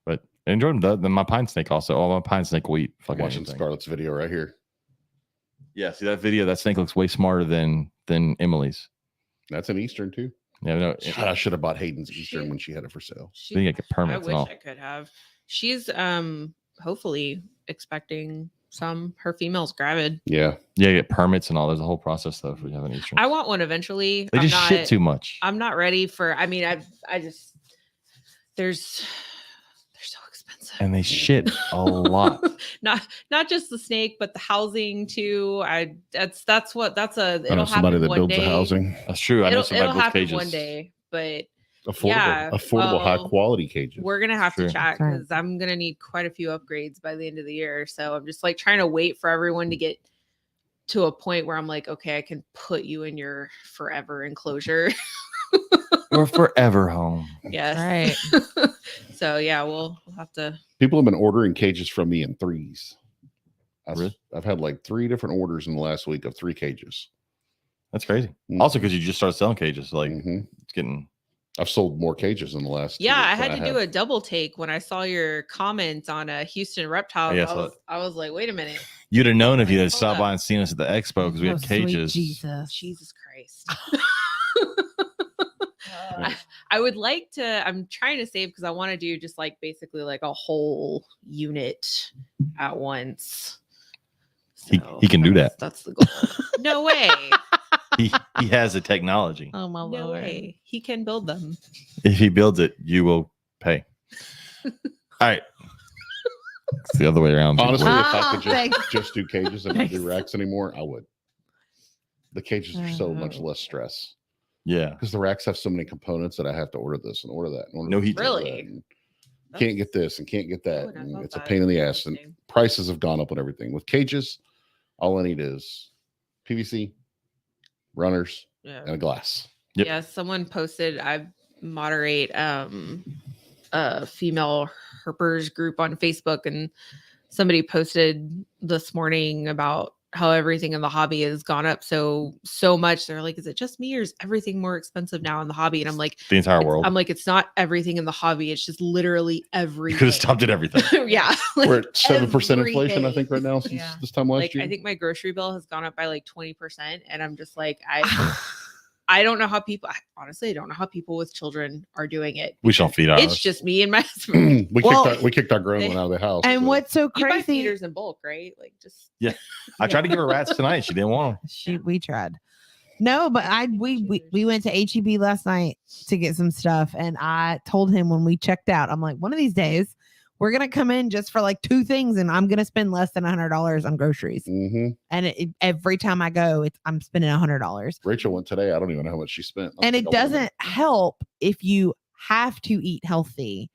A: But I enjoyed them. Then my pine snake also. Oh, my pine snake will eat
C: I'm
A: fucking
C: watching
A: anything.
C: Scarlett's video right here.
A: Yeah, see that video? That snake looks way smarter than Emily's.
C: That's an Eastern too.
A: Yeah, no.
C: God, I should have bought Hayden's Eastern
E: Shit.
C: when she had it for sale.
E: She,
A: Then you get
E: I
A: permits
E: wish
A: and all.
E: I could have. She's hopefully expecting some. Her female's gravid.
C: Yeah.
A: Yeah, you get permits and all. There's a whole process though for you have an Eastern.
E: I want one eventually.
A: They
E: I'm
A: just shit too much.
E: I'm not ready for. I mean, I just they're so expensive.
A: And they shit a lot.
E: not just the snake, but the housing too. That's a
C: I know
E: it'll
C: somebody
E: happen
C: that
E: one
C: builds
E: day.
C: the housing.
A: That's true. I know
E: It'll
A: somebody builds
E: happen
A: cages.
E: one day, but
C: affordable, high
E: well,
C: quality cages.
E: We're gonna have
A: Sure.
E: to chat
B: Right.
E: because I'm gonna need quite a few upgrades by the end of the year. So I'm just like trying to wait for everyone to get to a point where I'm like, okay, I can put you in your forever enclosure.
A: We're forever home.
E: Yes.
B: Right.
E: So yeah, we'll have to.
C: People have been ordering cages from me in threes.
A: Really?
C: I've had like 3 different orders in the last week of 3 cages.
A: That's crazy.
C: Mhm.
A: Also, because you just started selling cages, like
C: Mhm.
A: it's getting.
C: I've sold more cages in the last 2
E: Yeah,
C: weeks
E: I
C: than
E: had to do a double take when I saw your comment on Houston Reptiles.
A: Yes, look.
E: I was like, wait a minute,
A: You'd have known if you
E: Like,
A: had
E: hold
A: stopped
E: up.
A: by and seen us at the expo because we
B: Oh,
A: had
B: sweet
A: cages.
B: Jesus.
E: Jesus Christ. I would like to. I'm trying to save because I want to do just like basically like a whole unit at once.
A: He
E: So
A: can do that.
E: That's the goal. No way.
A: He has the technology.
B: Oh my
E: No
B: lord.
E: way. He can build them.
A: If he builds it, you will pay. All right. It's the other way around.
C: Honestly, if I
B: Ah,
C: could
B: thanks.
C: just do cages and not do
B: Thanks.
C: racks anymore, I would. The cages are so much
B: Oh.
C: less stress
A: Yeah.
C: because the racks have so many components that I have to order this and order that. And order
A: No
C: this
A: heat.
C: and order
E: Really?
C: that, and can't get this and can't get
E: I
C: that.
E: wouldn't have
C: And
E: thought
C: it's a
E: that.
C: pain in the ass. And
E: Interesting.
C: prices have gone up on everything. With cages, all I need is PVC, runners,
E: Yeah.
C: and a glass.
A: Yep.
E: Yeah. Someone posted. I moderate a female herpers group on Facebook, and somebody posted this morning about how everything in the hobby has gone up so much. They're like, is it just me or is everything more expensive now in the hobby? And I'm like,
A: The entire world.
E: I'm like, it's not everything in the hobby. It's just literally
A: You could
E: everything.
A: have stopped at everything.
E: Yeah. like,
C: We're at 7% inflation, I
E: everything.
C: think, right now since
B: Yeah.
C: this time last
E: like
C: year.
E: I think my grocery bill has gone up by like 20%. And I'm just like, I don't know how people, honestly, I don't know how people with children are doing it.
A: We shall feed ours.
E: It's just me and my husband.
C: we kicked our grown one out of the house.
B: And
C: so-
B: what's so
E: You buy
B: crazy?
E: feeders in bulk, right? Like just
A: I tried to give her rats tonight. She didn't want them.
B: We tried. No, but we went to HEB last night to get some stuff, and I told him when we checked out, I'm like, one of these days we're gonna come in just for like 2 things, and I'm gonna spend less than $100 on groceries.
C: Mhm.
B: And every time I go, I'm spending $100.
C: Rachel went today. I don't even know how much she spent.
B: And it doesn't help if you have to eat healthy,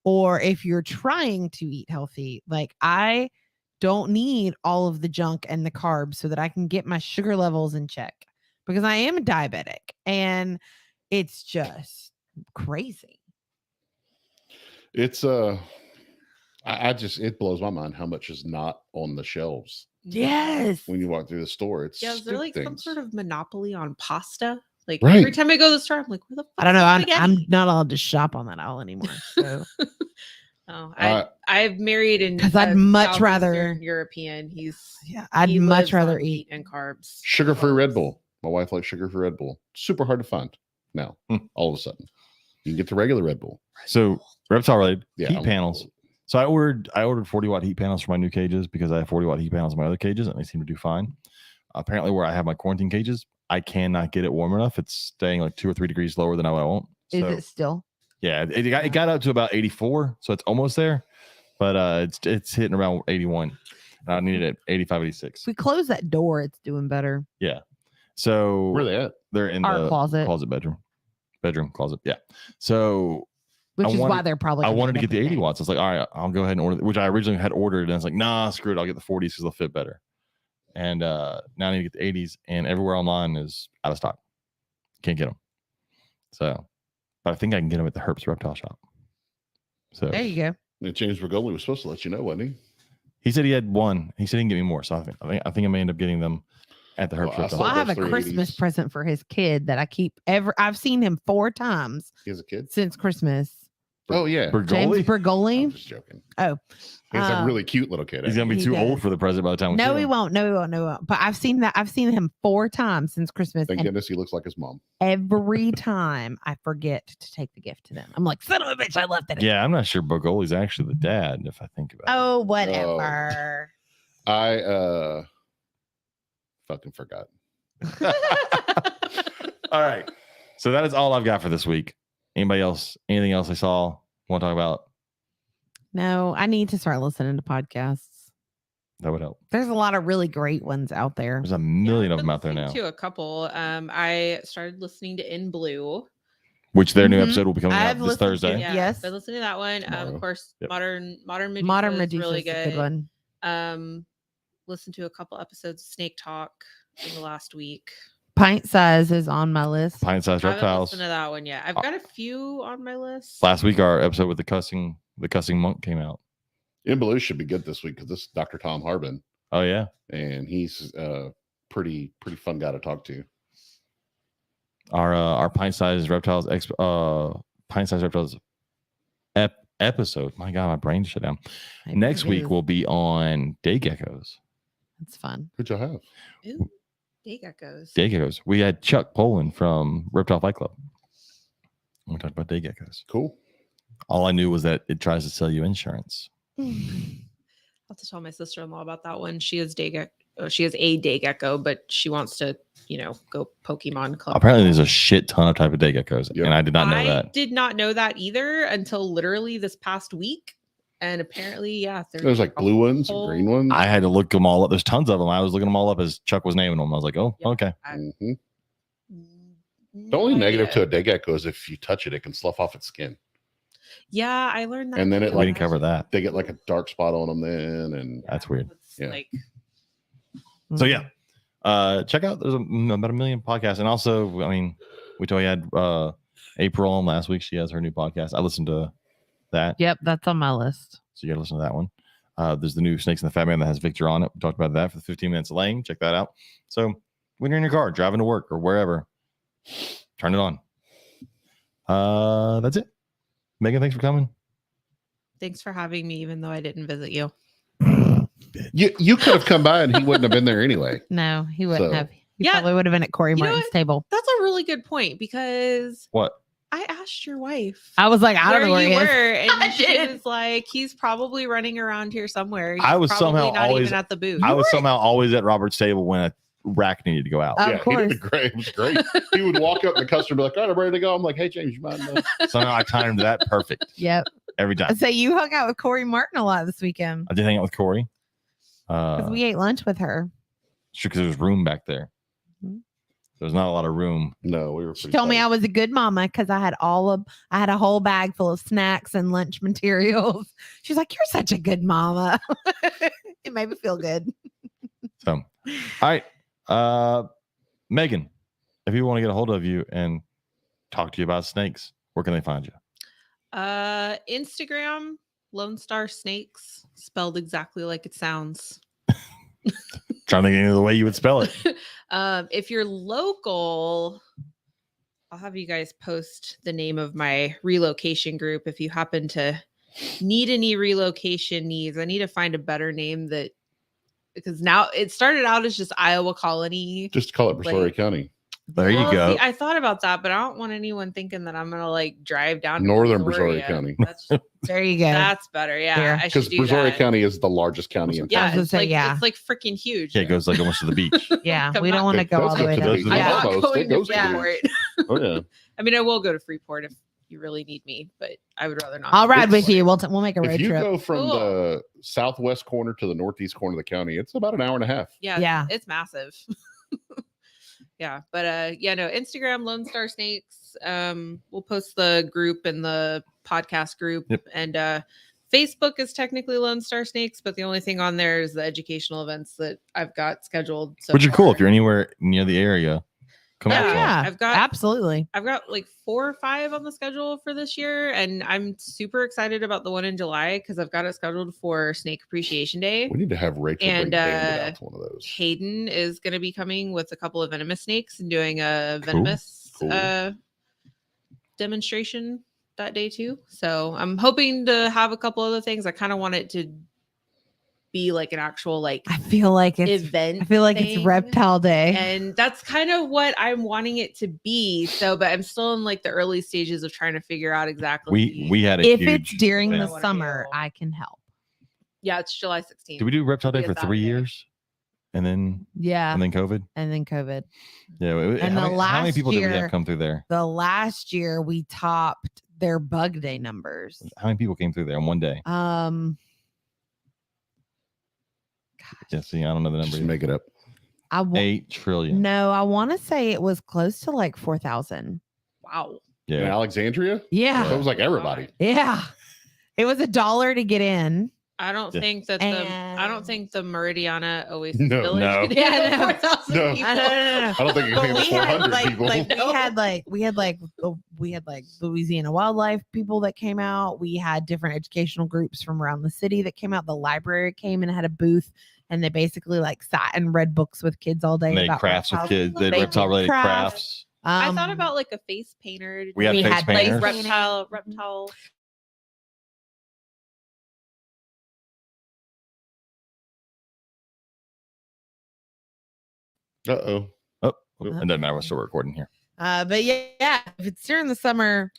B: or if you're trying to eat healthy. Like I don't need all of the junk and the carbs so that I can get my sugar levels in check, because I am a diabetic, and it's just crazy.
C: It's I just it blows my mind how much is not on the shelves
B: Yes.
C: when you walk through the store. It's
E: yeah, is there like some
C: things.
E: sort of monopoly on pasta? Like
C: Right.
E: every time I go to the store, I'm like, where the fuck
B: I don't know.
E: is
B: I'm
E: spaghetti?
B: not allowed to shop on that aisle anymore. So
E: Oh,
C: Uh,
E: I've married an
B: 'Cause I'd
E: a
B: much rather-
E: Southeastern European.
B: yeah, I'd
E: he
B: much
E: lives
B: rather
E: on
B: eat.
E: meat and carbs.
C: Sugar-free Red Bull. My wife likes sugar-free Red Bull. Super hard to find now. All of a sudden, you can get the regular Red Bull.
A: So reptile related
C: Yeah,
A: heat panels. So I ordered 40-watt heat panels for my new cages because I have 40-watt heat panels in my other cages and they seem to do fine. Apparently, where I have my quarantine cages, I cannot get it warm enough. It's staying like 2 or 3 degrees lower than I want.
B: Is
A: So,
B: it still?
A: yeah, it got up to about 84, so it's almost there, but it's hitting around 81. And I need it at 85, 86.
B: If we close that door, it's doing better.
A: So
C: Where are they at?
A: they're in
B: Our
A: the
B: closet.
A: bedroom closet. Yeah. So
B: Which
A: I
B: is why
A: wanted-
B: they're probably.
A: I
B: gonna
A: wanted to
B: end
A: get
B: up
A: the
B: in
A: 80
B: there.
A: watts. I was like, all right, I'll go ahead and order, which I originally had ordered. And I was like, nah, screw it. I'll get the 40s because they'll fit better. And now I need to get the 80s, and everywhere online is out of stock. Can't get them. So, but I think I can get them at the Herps Reptile Shop. So
B: There you go.
C: And James Bergoli was supposed to let you know, wasn't he?
A: he said he had one. He said he can get me more. So I think I may end up getting them at the Herps
C: Well, I
A: Reptile
C: saw
B: Well, I
A: Shop.
B: have a
C: those
B: Christmas
C: 380s.
B: present for his kid that I keep I've seen him 4 times
C: He has a kid.
B: since Christmas.
C: Oh yeah.
B: James
A: Bergoli?
C: I'm
B: Bergoli.
C: just joking.
B: Oh,
C: He's a really cute little kid.
A: He's gonna be
B: He
A: too old
B: does.
A: for the present by the time we
B: no,
A: see
B: he
A: him.
B: won't. No, he won't. No, he won't. But I've seen him 4 times since Christmas,
C: Thank
B: and
C: goodness he looks like his mom.
B: every time I forget to take the gift to them. I'm like, son of a bitch, I left it.
A: Yeah, I'm not sure Bergoli's actually the dad. If I think about
B: Oh, whatever.
C: I fucking forgot.
A: it. All right. So that is all I've got for this week. Anybody else? Anything else I saw? Want to talk about?
B: No, I need to start listening to podcasts.
A: That would help.
B: There's a lot of really great ones out there.
A: There's a million
E: I've
A: of them
E: been
A: out there now.
E: listening To a couple. I started listening to In Blue.
A: which their new
B: Mhm.
A: episode will be coming
B: I've
A: out this
B: listened to
A: Thursday.
B: it.
E: Yeah,
B: Yes.
E: been listening to that one.
C: Tomorrow.
E: Of course,
A: Yep.
E: Modern Medusa
B: Modern
E: is
B: Medusa
E: really
B: is a good one.
E: Listened to a couple episodes of Snake Talk in the last week.
B: Pint Size is on my list.
A: Pint-sized
E: I haven't
A: reptiles.
E: listened to that one yet. I've got a few on my list.
A: Last week, our episode with the cussing monk came out.
C: In Blue should be good this week because this is Dr. Tom Harbin,
A: Oh yeah,
C: and he's pretty fun guy to talk to.
A: our pint-sized reptiles episode. My God, my brain shut down.
B: Maybe
A: Next
B: it
A: week
B: is.
A: will be on day geckos.
B: It's fun.
C: Who'd y'all have?
E: Ooh, day geckos.
A: Day geckos. We had Chuck Poland from Reptile Fight Club. We talked about day geckos.
C: Cool.
A: All I knew was that it tries to sell you insurance.
E: I'll have to tell my sister-in-law about that one. She is she has a day gecko, but she wants to, go Pokemon Club.
A: Apparently, there's a shit ton of type of day geckos,
C: Yep.
A: and I did not know
E: I
A: that.
E: did not know that either until literally this past week. And apparently, yeah,
C: There's like blue ones and green ones.
A: I had to look them all up. There's tons of them. I was looking them all up as Chuck was naming them. I was like, oh,
E: Yeah.
A: okay.
C: Mhm. The only negative to a day gecko is if you touch it, it can slough off its skin.
E: Yeah, I learned that.
C: And then
E: too.
C: it,
A: We didn't cover that.
C: They get like a dark spot on them then, and
A: That's weird.
E: It's
C: Yeah.
E: Like,
A: So yeah, check out. There's about a million podcasts, and also, I mean, we told you had April on last week. She has her new podcast. I listened to that,
B: Yep, that's on my list.
A: so you got to listen to that one. There's the new Snakes and the Fat Man that has Victor on it. We talked about that for the 15 minutes of laying. Check that out. So when you're in your car driving to work or wherever, turn it on. That's it. Megan, thanks for coming.
E: thanks for having me, even though I didn't visit you.
C: you could have come by and he wouldn't have been there anyway.
B: No, he wouldn't
C: So-
B: have. He
E: Yeah.
B: probably would have been at Corey
E: You know
B: Martin's
E: what?
B: table.
E: That's a really good point because
A: What?
E: I asked your wife.
B: I was like, I don't know where
E: you
B: he is.
E: were, and
B: I
E: she
B: did.
E: was like, "He's probably running around here somewhere." He's
A: I was
E: probably
A: somehow
E: not
A: always-
E: even at the booth.
A: I was somehow always at Robert's table when a rack needed to go out.
B: Of
C: Yeah, he
B: course.
C: did great. It was great. He would walk up and the customer would be like, all right, I'm ready to go. I'm like, hey, James, you mind?
A: Somehow I timed that perfect
B: Yep.
A: every time.
B: So you hung out with Corey Martin a lot this weekend
A: I did hang out with Corey.
B: because we ate lunch with her.
A: Because there was room back there.
B: Mhm.
A: There's not a lot of room.
C: No, we were
B: She
C: pretty
B: told me
C: tight.
B: I was a good mama because I had a whole bag full of snacks and lunch materials. She's like, "You're such a good mama." It made me feel good.
A: So, all right. Megan, if you want to get a hold of you and talk to you about snakes, where can they find you?
E: Instagram, Lone Star Snakes, spelled exactly like it sounds.
A: Trying to think of the way you would spell it.
E: If you're local, I'll have you guys post the name of my relocation group if you happen to need any relocation needs. I need to find a better name because now it started out as just Iowa Colony.
C: Just call it Brazoria
E: like-
C: County.
A: There you
E: Well,
A: go.
E: see, I thought about that, but I don't want anyone thinking that I'm gonna like drive down to
C: Northern Brazoria County.
B: There you go.
E: That's better. Yeah,
B: There.
E: I should
C: Because
E: do
C: Brazoria
E: that.
C: County is the largest county in
B: I was
E: Yeah,
B: gonna
E: it's
B: say,
E: like
B: yeah.
E: it's like freaking huge.
A: Yeah, it goes like almost to the beach.
B: Yeah,
E: Come
B: we don't
E: on.
B: want to
C: It
B: go
C: does
B: all the
C: go
B: way
C: to
B: down.
C: the beach.
E: I'm
B: Yeah.
E: not
C: Almost.
E: going
C: It
E: to
C: goes to the
E: Freeport.
C: Oh, yeah.
E: I mean, I will go to Freeport if you really need me, but I would rather not.
B: I'll ride
C: It's-
B: with you. We'll make a road
C: If you
B: trip.
C: go from
E: Cool.
C: the southwest corner to the northeast corner of the county, it's about an hour and a half.
E: Yeah,
B: Yeah.
E: it's massive. Yeah, but no, Instagram Lone Star Snakes. We'll post the group and the podcast group,
A: Yep.
E: and Facebook is technically Lone Star Snakes, but the only thing on there is the educational events that I've got scheduled. So
A: Which are cool. If
E: far.
A: you're anywhere near the area, come
E: Yeah.
A: out. to one.
B: Yeah,
E: I've got-
B: absolutely.
E: I've got like 4 or 5 on the schedule for this year, and I'm super excited about the one in July because I've got it scheduled for Snake Appreciation Day.
C: We need to have Rachel
E: And,
C: bring Bandit out to one of those.
E: Hayden is going to be coming with a couple of venomous snakes and doing a
A: Cool.
E: venomous
C: Cool.
E: demonstration that day too. So I'm hoping to have a couple other things. I kind of want it to be like an actual like
B: I feel like it's
E: event.
B: I feel like it's
E: thing.
B: Reptile Day.
E: And that's kind of what I'm wanting it to be. So, but I'm still in like the early stages of trying to figure out exactly.
A: We had a
B: If
A: huge
B: it's during
A: thing.
B: the
E: I wanna
B: summer,
E: feel-
B: I can help.
E: Yeah, it's July 16th.
A: Did we do Reptile Day
E: Be
A: for
E: at
A: 3
E: that day.
A: years? And then
B: Yeah,
A: COVID?
B: and then COVID.
A: Yeah.
B: And
A: how
B: the
A: many, how many
B: last
A: people did we
B: year-
A: have come through there?
B: The last year we topped their bug day numbers.
A: How many people came through there in one day? Yeah, see, I don't know the number.
C: Just
A: either.
C: make it up.
B: I
A: 8 trillion.
B: no, I want to say it was close to like 4,000.
E: Wow.
C: In
A: Yeah.
C: Alexandria.
B: Yeah.
C: So it was like everybody.
B: Yeah. It was $1 to get in.
E: I don't
A: Yeah.
E: think that I don't think the Meridiana Oasis
C: No.
E: Village
A: No.
E: could
B: Yeah,
E: handle
B: no.
E: 4,000
C: No.
E: people.
C: I don't think it
B: But
C: came to
B: we had
C: 400
B: like,
C: people.
B: we had like Louisiana wildlife people that came out. We had different educational groups from around the city that came out. The library came and had a booth, and they basically like sat and read books with kids all day.
A: Made
B: about
A: crafts with
B: reptiles.
A: kids. They
B: They
A: reptile
B: did
A: related
B: crafts.
A: crafts.
E: I thought about like a face painter.
A: We had
B: We
A: face
B: had
A: painters.
B: face
E: reptile.
C: Uh-oh.
A: Oh, it doesn't matter. We're still recording here.
B: but yeah, if it's during the summer,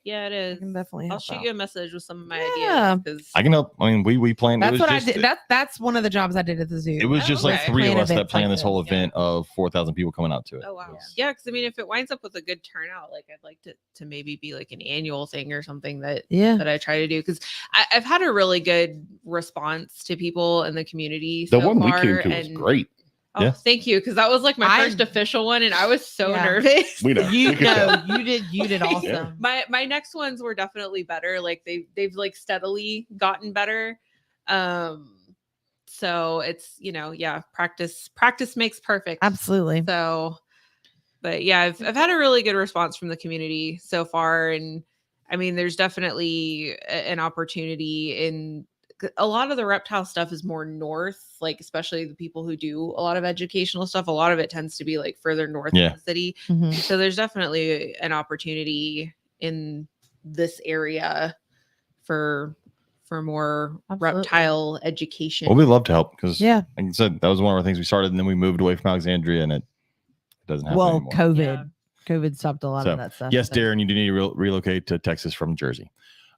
E: Yeah, it
B: I
E: is.
B: can definitely
E: I'll
B: help
E: shoot
B: out.
E: you a message with some of my
B: Yeah.
E: ideas. 'Cause
A: I can help. I mean, we planned.
B: That's
A: it was
B: what
A: just,
B: I did. That's one of the jobs I did at the zoo.
A: It was
E: Oh,
A: just like
E: okay.
A: 3 of
B: Plan
A: us that
B: events
A: planned
B: like
A: this whole
B: this.
A: event of 4,000 people coming out to it.
E: Oh wow.
A: Yes.
E: Yeah, because I mean, if it winds up with a good turnout, like I'd like to maybe be like an annual thing or something that
B: Yeah.
E: I try to do, because I've had a really good response to people in the community.
C: The
E: so
C: one we
E: far,
C: came to was
E: and-
C: great.
E: Oh,
A: Yeah.
E: thank you, because that was like my first official one, and I was so
B: Yeah.
E: nervous.
C: We know.
B: You
C: We could tell.
B: know, you did awesome.
C: Yeah.
E: My next ones were definitely better. Like they've like steadily gotten better. So it's, practice makes perfect.
B: Absolutely.
E: So, but yeah, I've had a really good response from the community so far, and I mean, there's definitely an opportunity in a lot of the reptile stuff is more north, like especially the people who do a lot of educational stuff. A lot of it tends to be like further north in the city.
B: Mhm.
E: So there's definitely an opportunity in this area for more
B: Absolutely.
E: reptile education.
A: Well, we love to help because,
B: Yeah.
A: like I said, that was one of our things we started, and then we moved away from Alexandria, and it doesn't happen
B: Well,
A: anymore.
B: COVID stopped a lot
A: So,
B: of that stuff.
A: Yes,
B: so.
A: Darren, you do need to relocate to Texas from Jersey.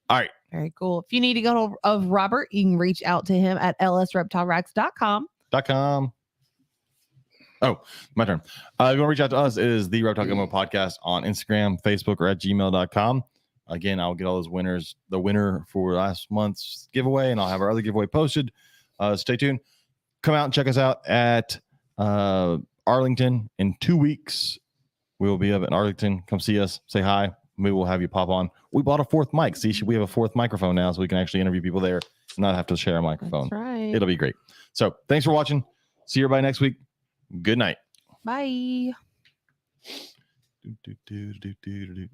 A: All right.
B: Very cool. If you need to get hold of Robert, you can reach out to him at lsreptileracks.com.
A: .com. Oh, my turn. If you want to reach out to us, it is the Reptile Gumbo podcast on Instagram, Facebook, or at gmail.com. Again, I'll get all those winners, the winner for last month's giveaway, and I'll have our other giveaway posted. Stay tuned. Come out and check us out at Arlington in 2 weeks. We will be up in Arlington. Come see us. Say hi. Maybe we'll have you pop on. We bought a 4th mic. See, we have a 4th microphone now, so we can actually interview people there and not have to share a microphone.
B: That's right.
A: It'll be great. So thanks for watching. See you everybody next week. Good night.
B: Bye.
A: Do, do, do, do, do, do.